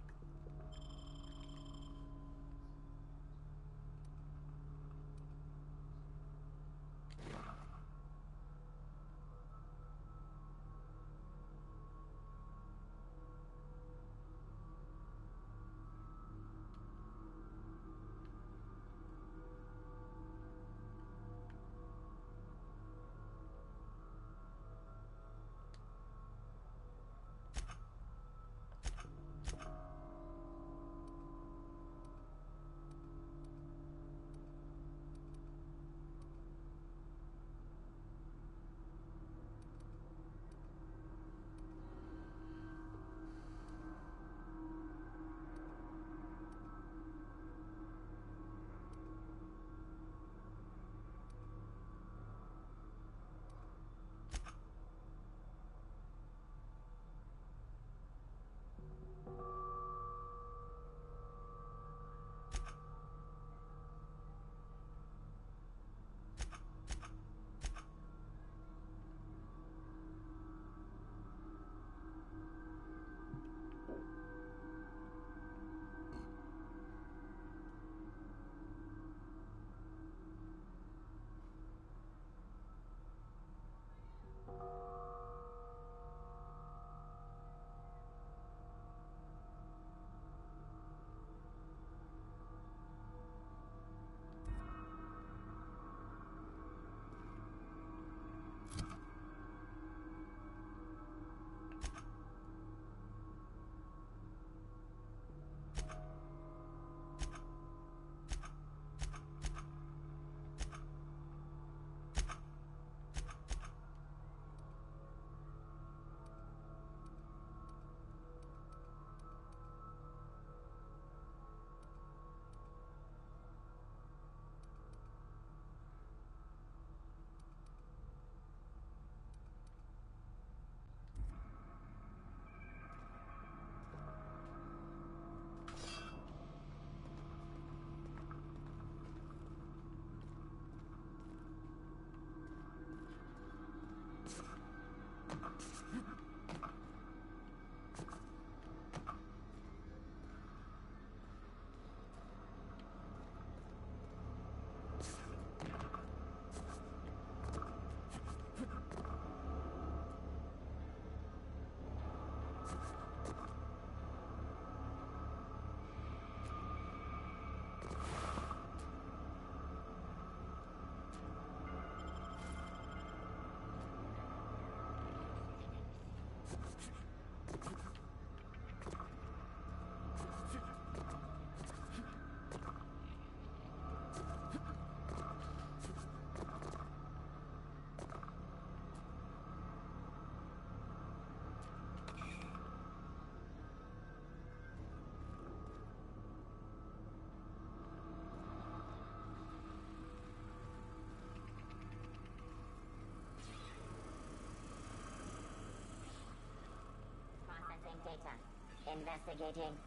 [SPEAKER 12] data. Investigating.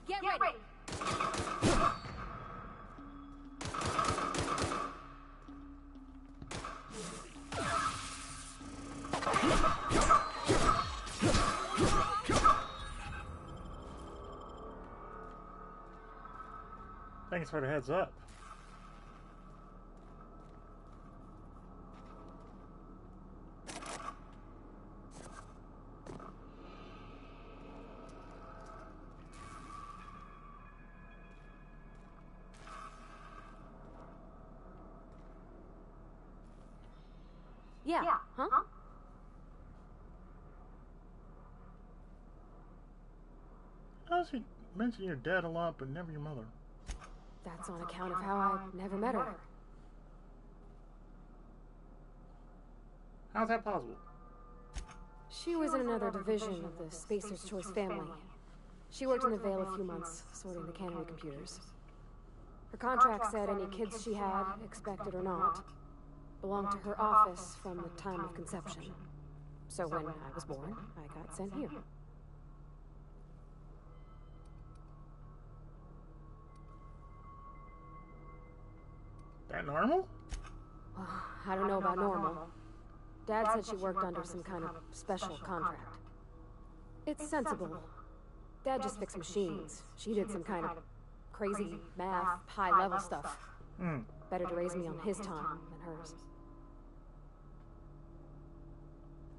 [SPEAKER 19] Get ready.
[SPEAKER 1] Thanks for the heads up.
[SPEAKER 15] Yeah, huh?
[SPEAKER 1] How does he mention your dad a lot, but never your mother?
[SPEAKER 15] That's on account of how I never met her.
[SPEAKER 1] How's that possible?
[SPEAKER 15] She was in another division of the Spacer's Choice family. She worked in the Vale a few months, sorting the cannery computers. Her contract said any kids she had, expected or not, belonged to her office from the time of conception. So when I was born, I got sent here.
[SPEAKER 1] That normal?
[SPEAKER 15] Well, I don't know about normal. Dad said she worked under some kind of special contract. It's sensible. Dad just fixed machines. She did some kind of crazy math, high-level stuff. Better to raise me on his time than hers.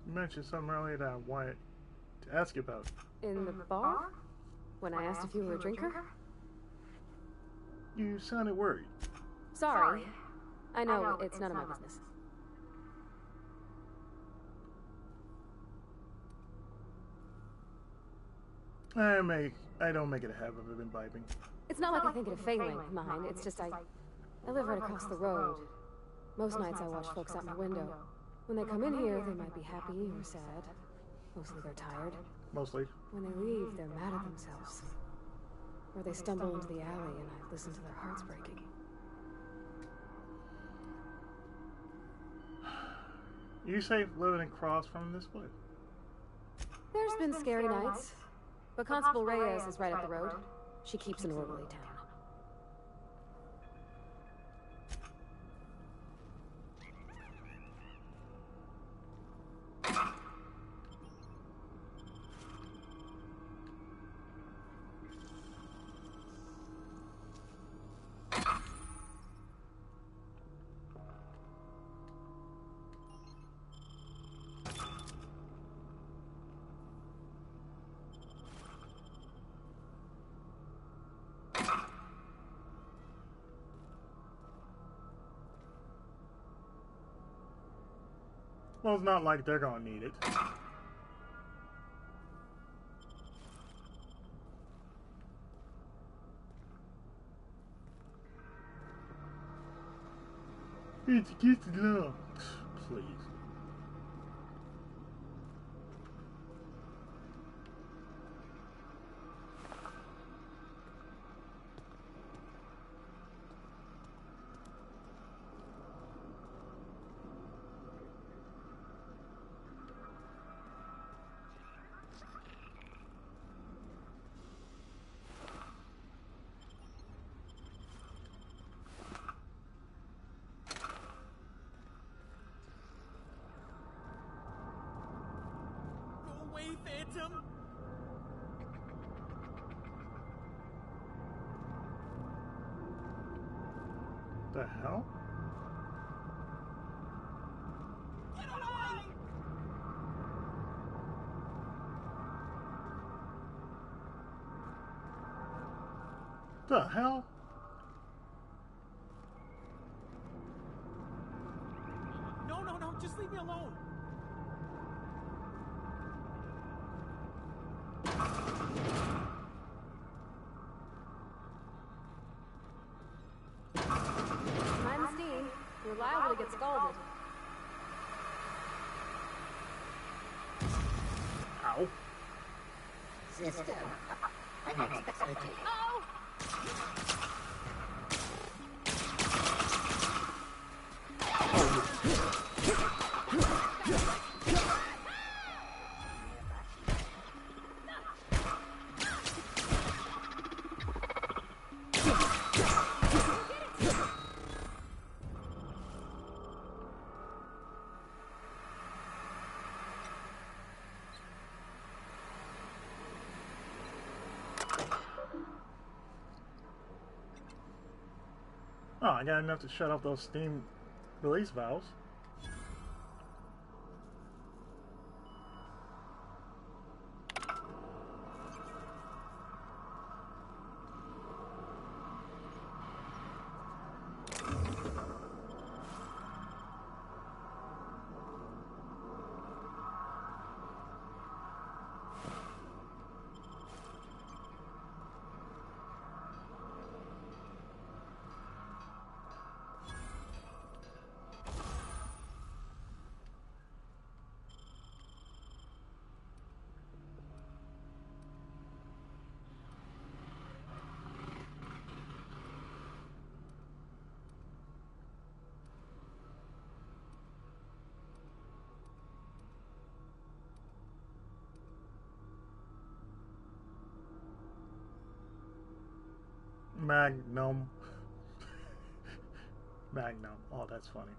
[SPEAKER 1] You mentioned something earlier that I wanted to ask you about.
[SPEAKER 15] In the bar? When I asked if you were a drinker?
[SPEAKER 1] You sounded worried.
[SPEAKER 15] Sorry. I know, it's none of my business.
[SPEAKER 1] I don't make it a habit of imbibing.
[SPEAKER 15] It's not like I think it a failing, mind. It's just I live right across the road. Most nights I watch folks out my window. When they come in here, they might be happy or sad. Mostly they're tired.
[SPEAKER 1] Mostly.
[SPEAKER 15] When they leave, they're mad at themselves. Or they stumble into the alley and I listen to their hearts breaking.
[SPEAKER 1] You safe living across from this place?
[SPEAKER 15] There's been scary nights. But Constable Reyes is right up the road. She keeps an orderly town.
[SPEAKER 1] Well, it's not like they're gonna need it. It's against the law. Please.
[SPEAKER 16] Phantom?
[SPEAKER 1] The hell?
[SPEAKER 16] Get away!
[SPEAKER 1] The hell?
[SPEAKER 16] No, just leave me alone.
[SPEAKER 15] Mind the steam. You're liable to get scalded.
[SPEAKER 1] Ow.
[SPEAKER 12] System unexpected.
[SPEAKER 19] Oh!
[SPEAKER 1] Oh, I got enough to shut off those steam release valves. Magnum. Magnum. Oh, that's funny.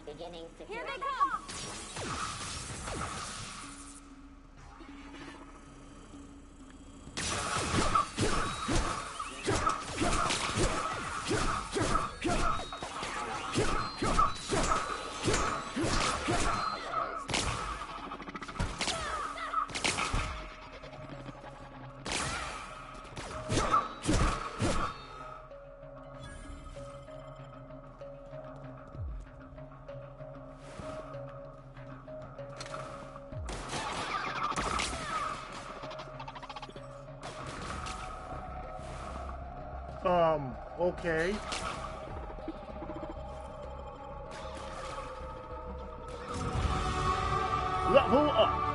[SPEAKER 12] Beginning security.
[SPEAKER 19] Here they come!
[SPEAKER 1] Okay. Level up.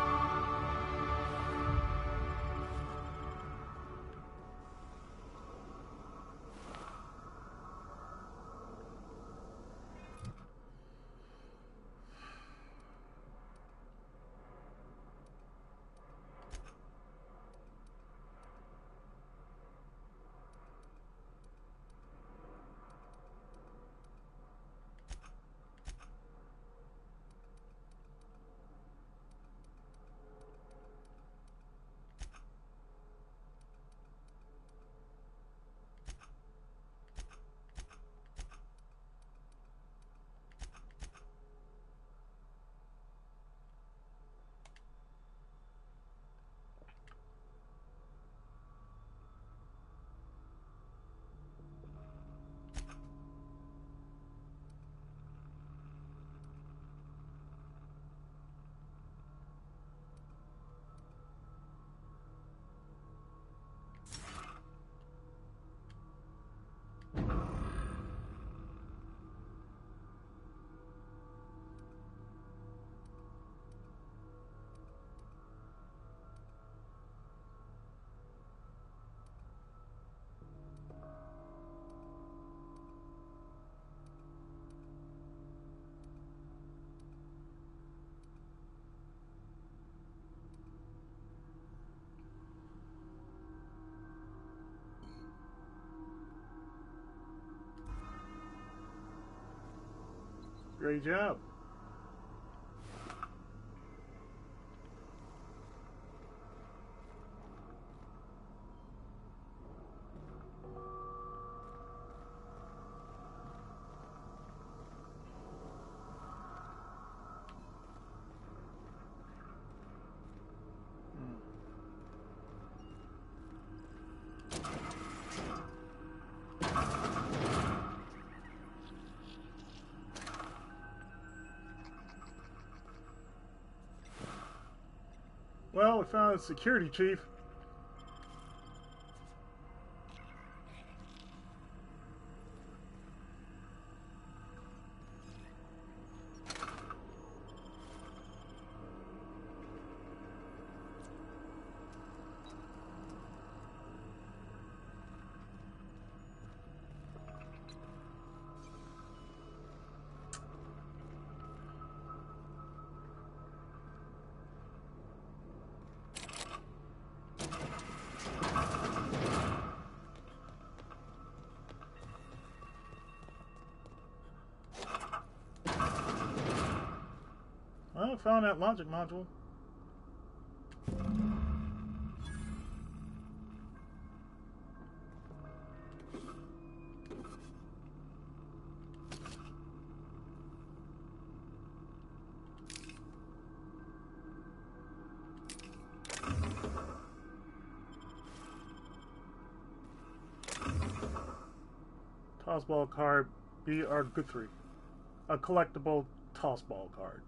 [SPEAKER 1] Great job. Well, we found a security chief. Well, I found that logic module. Tossball card, B. R. Guthrie. A collectible tossball card.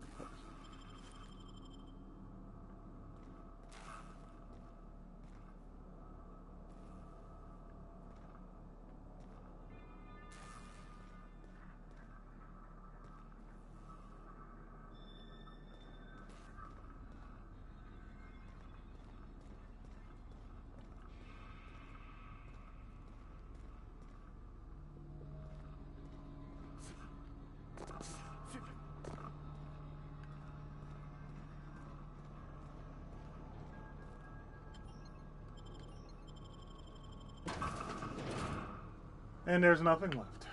[SPEAKER 1] And there's nothing left.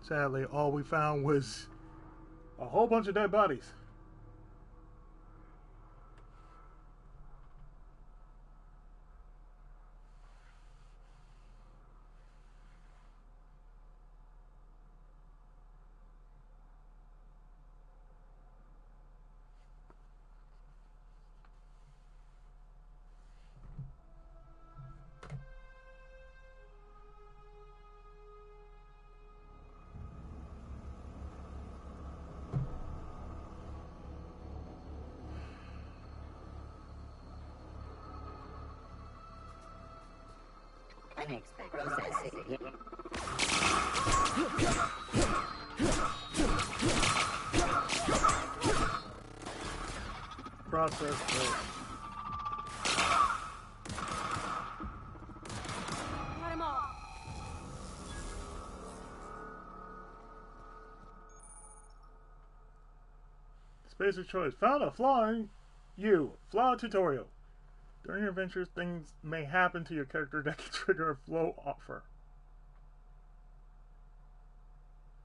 [SPEAKER 1] Sadly, all we found was a whole bunch of dead bodies.
[SPEAKER 12] Processing.
[SPEAKER 1] Process.
[SPEAKER 15] Got him all.
[SPEAKER 1] Spacer choice. Found a flaw in you. Flaw tutorial. During your adventures, things may happen to your character that can trigger a flow offer.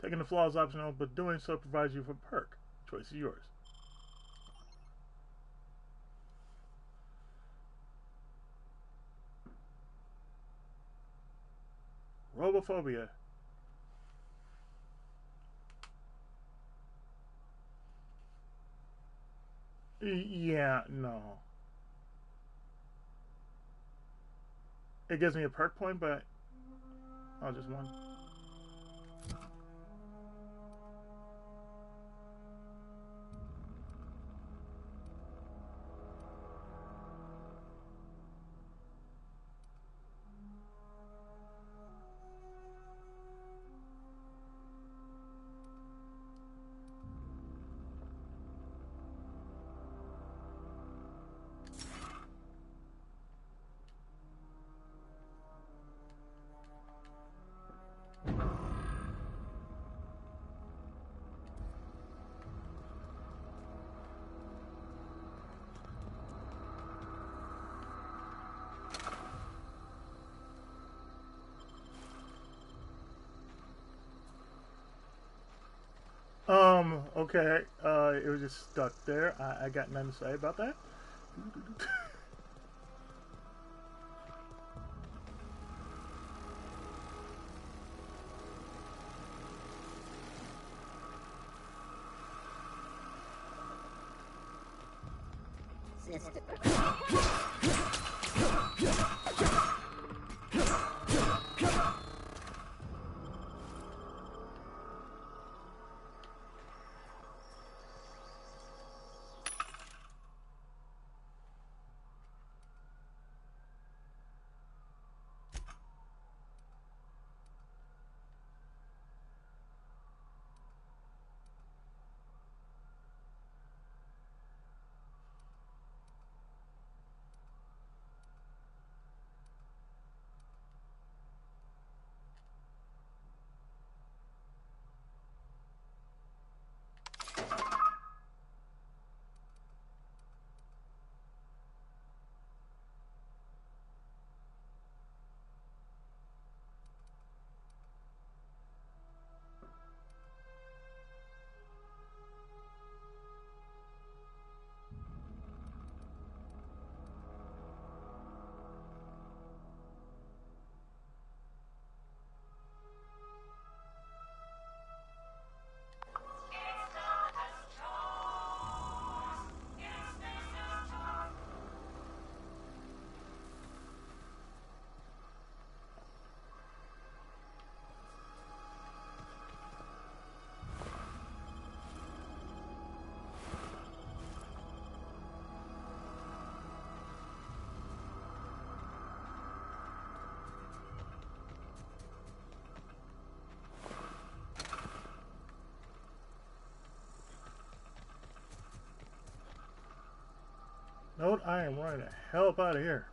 [SPEAKER 1] Taking the flaw is optional, but doing so provides you with a perk. Choice is yours. Robophobia. Yeah, no. It gives me a perk point, but just one. Okay, it was just stuck there. I got nothing to say about that. Note, I am running the hell up out of here.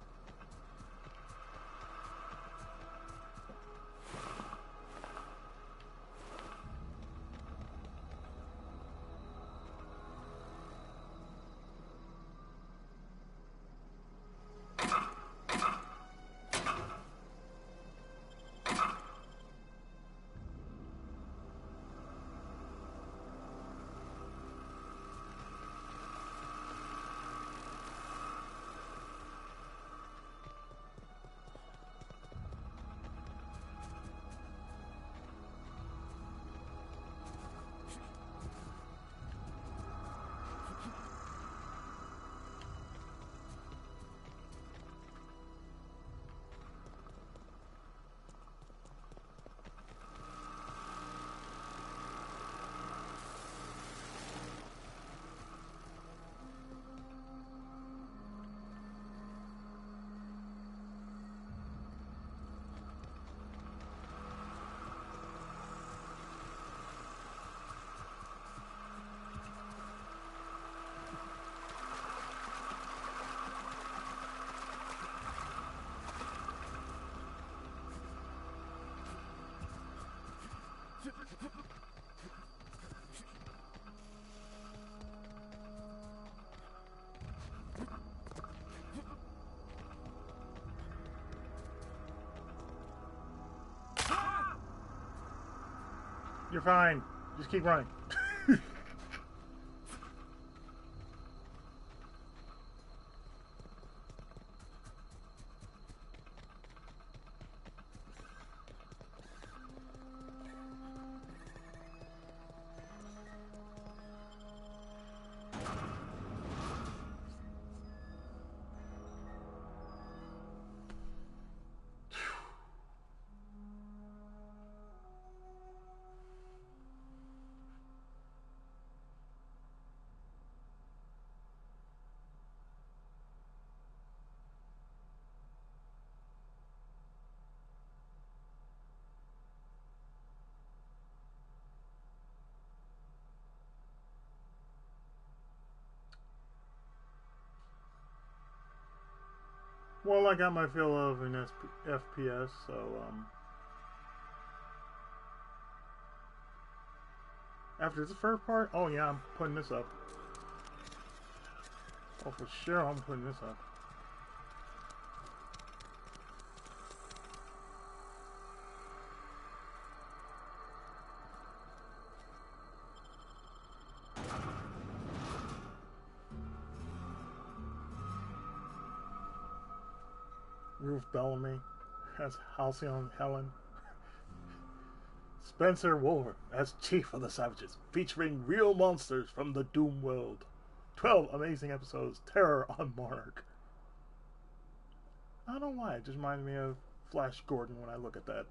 [SPEAKER 1] You're fine. Just keep running. Well, I got my fill of an FPS, so after the first part, oh yeah, I'm putting this up. Oh, for sure, I'm putting this up. Ruth Bellamy as Halcyon Helen. Spencer Wolver as Chief of the Savages, featuring real monsters from the Doom world. 12 amazing episodes, Terror on Monarch. I don't know why, it just reminds me of Flash Gordon when I look at that.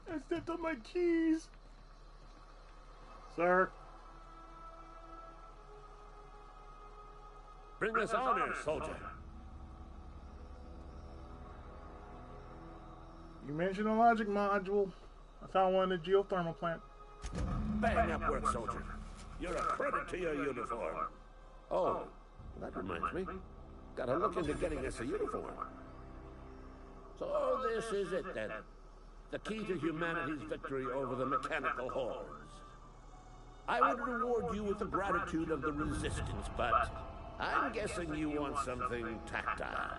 [SPEAKER 1] I stepped on my keys. Sir.
[SPEAKER 20] Bring us honor, soldier.
[SPEAKER 1] You mentioned a logic module. I found one in the geothermal plant.
[SPEAKER 20] Bang up work, soldier. You're a credit to your uniform. Oh, that reminds me. Gotta look into getting us a uniform. So this is it then. The key to humanity's victory over the mechanical hordes. I would reward you with the gratitude of the resistance, but I'm guessing you want something tactile.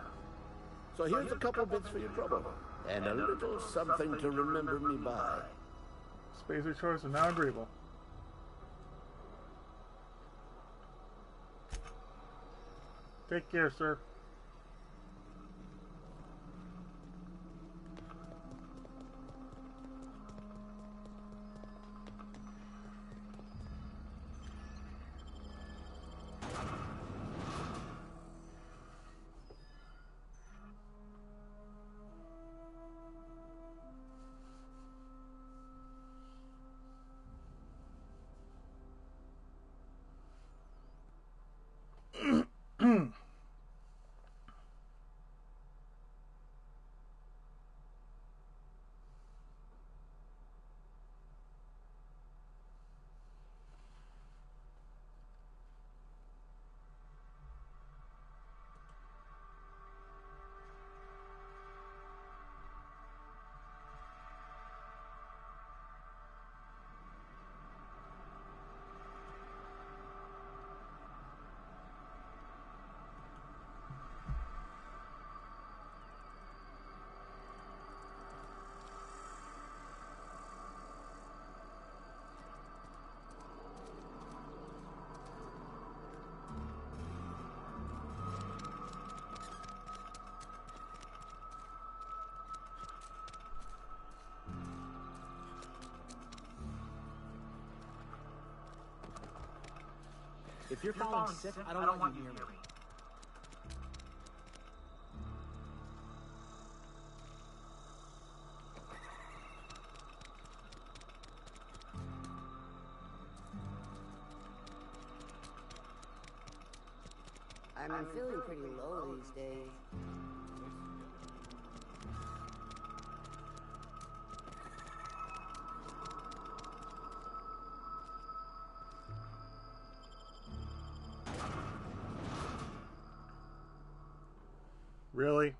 [SPEAKER 20] So here's a couple bits for your trouble. And a little something to remember me by.
[SPEAKER 1] Spacer choice are now agreeable. Take care, sir.
[SPEAKER 16] If you're falling sick, I don't want you near me.
[SPEAKER 4] I'm feeling pretty low these days.
[SPEAKER 1] Really?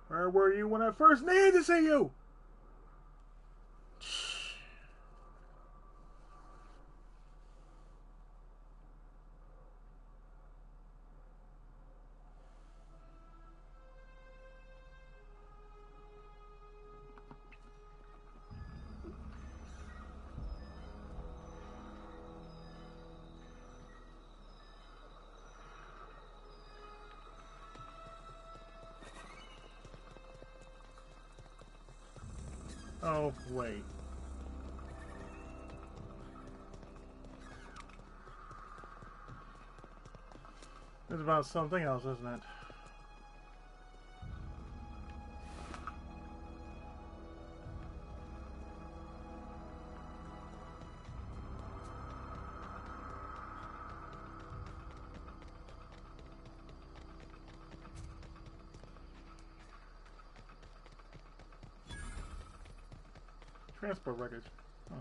[SPEAKER 1] Where were you when I first needed to see you? Oh, wait. It's about something else, isn't it? Transport records. Huh.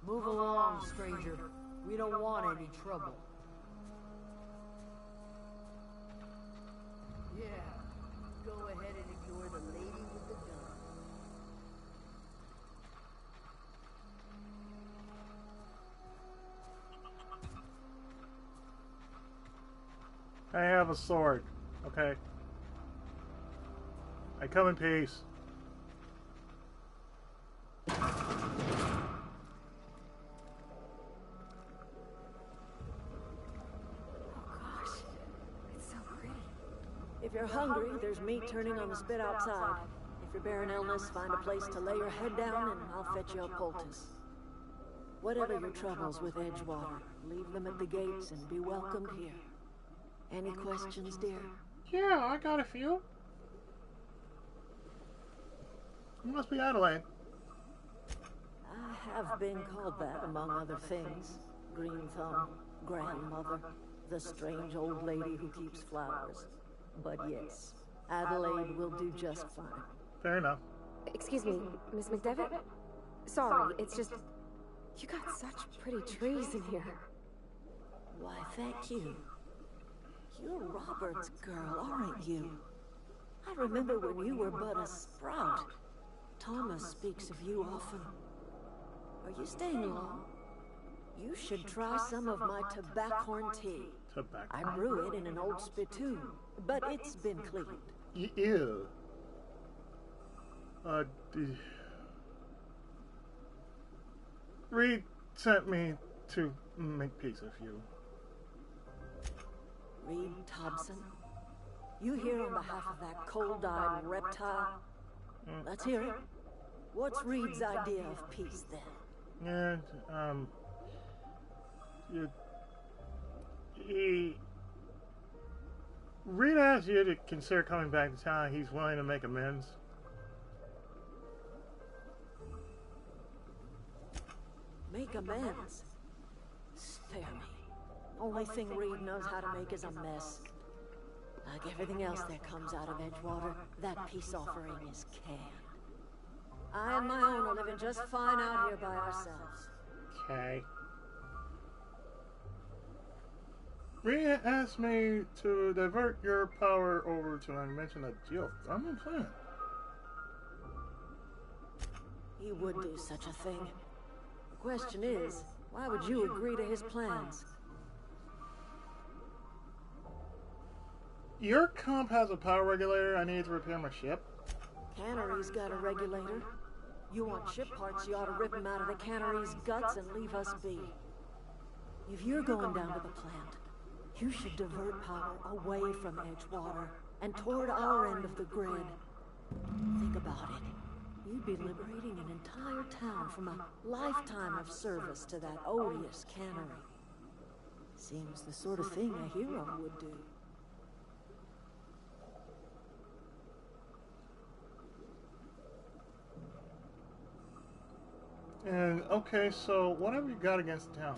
[SPEAKER 2] Move along, stranger. We don't want any trouble. Yeah, go ahead and ignore the lady with the gun.
[SPEAKER 1] I have a sword. Okay. I come in peace.
[SPEAKER 9] If you're hungry, there's meat turning on the spit outside. If you're bearing illness, find a place to lay your head down and I'll fetch you a poultice. Whatever your troubles with Edgewater, leave them at the gates and be welcomed here. Any questions, dear?
[SPEAKER 1] Yeah, I got a few. You must be Adelaide.
[SPEAKER 9] I have been called that, among other things. Green Thumb, grandmother, the strange old lady who keeps flowers. But yes, Adelaide will do just fine.
[SPEAKER 1] Fair enough.
[SPEAKER 15] Excuse me, Miss McDevitt? Sorry, it's just... You got such pretty trees in here.
[SPEAKER 9] Why, thank you. You're Robert's girl, aren't you? I remember when you were but a sprout. Thomas speaks of you often. Are you staying long? You should try some of my tobaccorn tea. I brew it in an old spittoon, but it's been cleaned.
[SPEAKER 1] Ew. Reed sent me to make peace with you.
[SPEAKER 9] Reed Thompson? You here on behalf of that cold-eyed reptile? Let's hear it. What's Reed's idea of peace, then?
[SPEAKER 1] Reed asked you to consider coming back to town. He's willing to make amends.
[SPEAKER 9] Make amends? Spare me. Only thing Reed knows how to make is a mess. Like everything else that comes out of Edgewater, that peace offering is canned. I and my own are living just fine out here by ourselves.
[SPEAKER 1] Okay. Reed asked me to divert your power over to an dimension of geothermal plant.
[SPEAKER 9] He would do such a thing. The question is, why would you agree to his plans?
[SPEAKER 1] Your comp has a power regulator. I need to repair my ship.
[SPEAKER 9] Cannery's got a regulator. You want ship parts, you ought to rip them out of the cannery's guts and leave us be. If you're going down to the plant, you should divert power away from Edgewater and toward our end of the grid. Think about it. You'd be liberating an entire town from a lifetime of service to that odious cannery. Seems the sort of thing a hero would do.
[SPEAKER 1] And, okay, so what have you got against the town?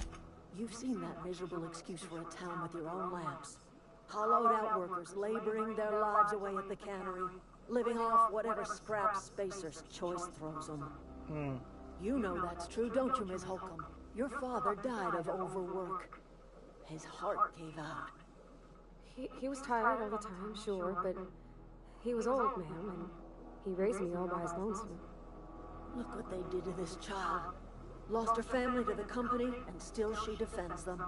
[SPEAKER 9] You've seen that miserable excuse for a town with your own lamps. Hollowed out workers laboring their lives away at the cannery, living off whatever scraps Spacer's Choice throws them. You know that's true, don't you, Ms. Holcomb? Your father died of overwork. His heart gave out.
[SPEAKER 15] He was tired all the time, sure, but he was old, ma'am, and he raised me all by his lonesome.
[SPEAKER 9] Look what they did to this child. Lost her family to the company, and still she defends them.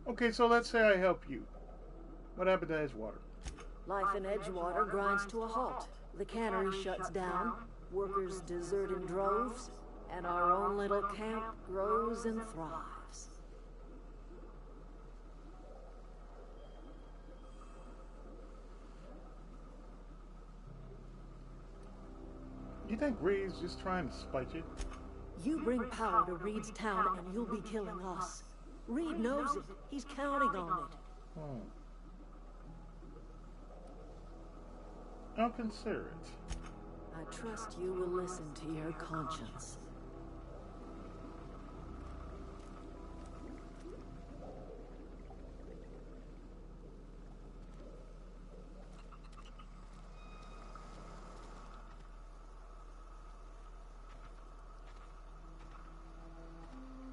[SPEAKER 1] Okay, so let's say I help you. What happened to Edgewater?
[SPEAKER 9] Life in Edgewater grinds to a halt. The cannery shuts down, workers desert in droves, and our own little camp grows and thrives.
[SPEAKER 1] You think Reed's just trying to spite you?
[SPEAKER 9] You bring power to Reed's town and you'll be killing us. Reed knows it. He's counting on it.
[SPEAKER 1] I'll consider it.
[SPEAKER 9] I trust you will listen to your conscience.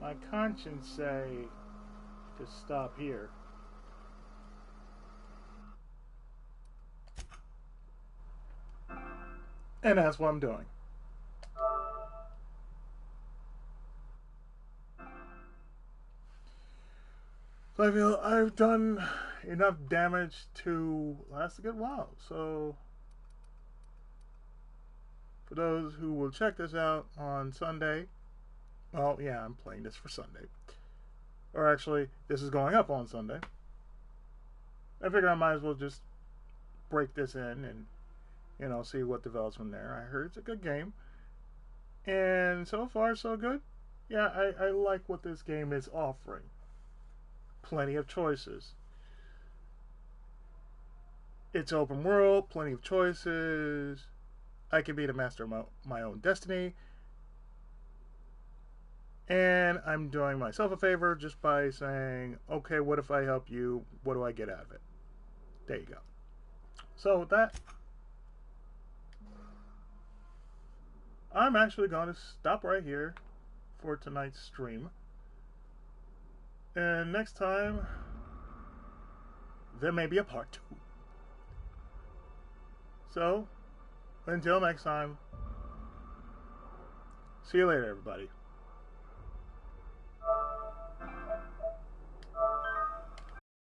[SPEAKER 1] my conscience say to stop here. And that's what I'm doing. So I feel I've done enough damage to last a good while. So for those who will check this out on Sunday, well, yeah, I'm playing this for Sunday. Or actually, this is going up on Sunday. I figured I might as well just break this in and, you know, see what develops from there. I heard it's a good game. And so far, so good. Yeah, I like what this game is offering. Plenty of choices. It's open world, plenty of choices. I can be the master of my own destiny. And I'm doing myself a favor just by saying, okay, what if I help you? What do I get out of it? There you go. So with that, I'm actually going to stop right here for tonight's stream. And next time, there may be a part 2. So, until next time, see you later, everybody.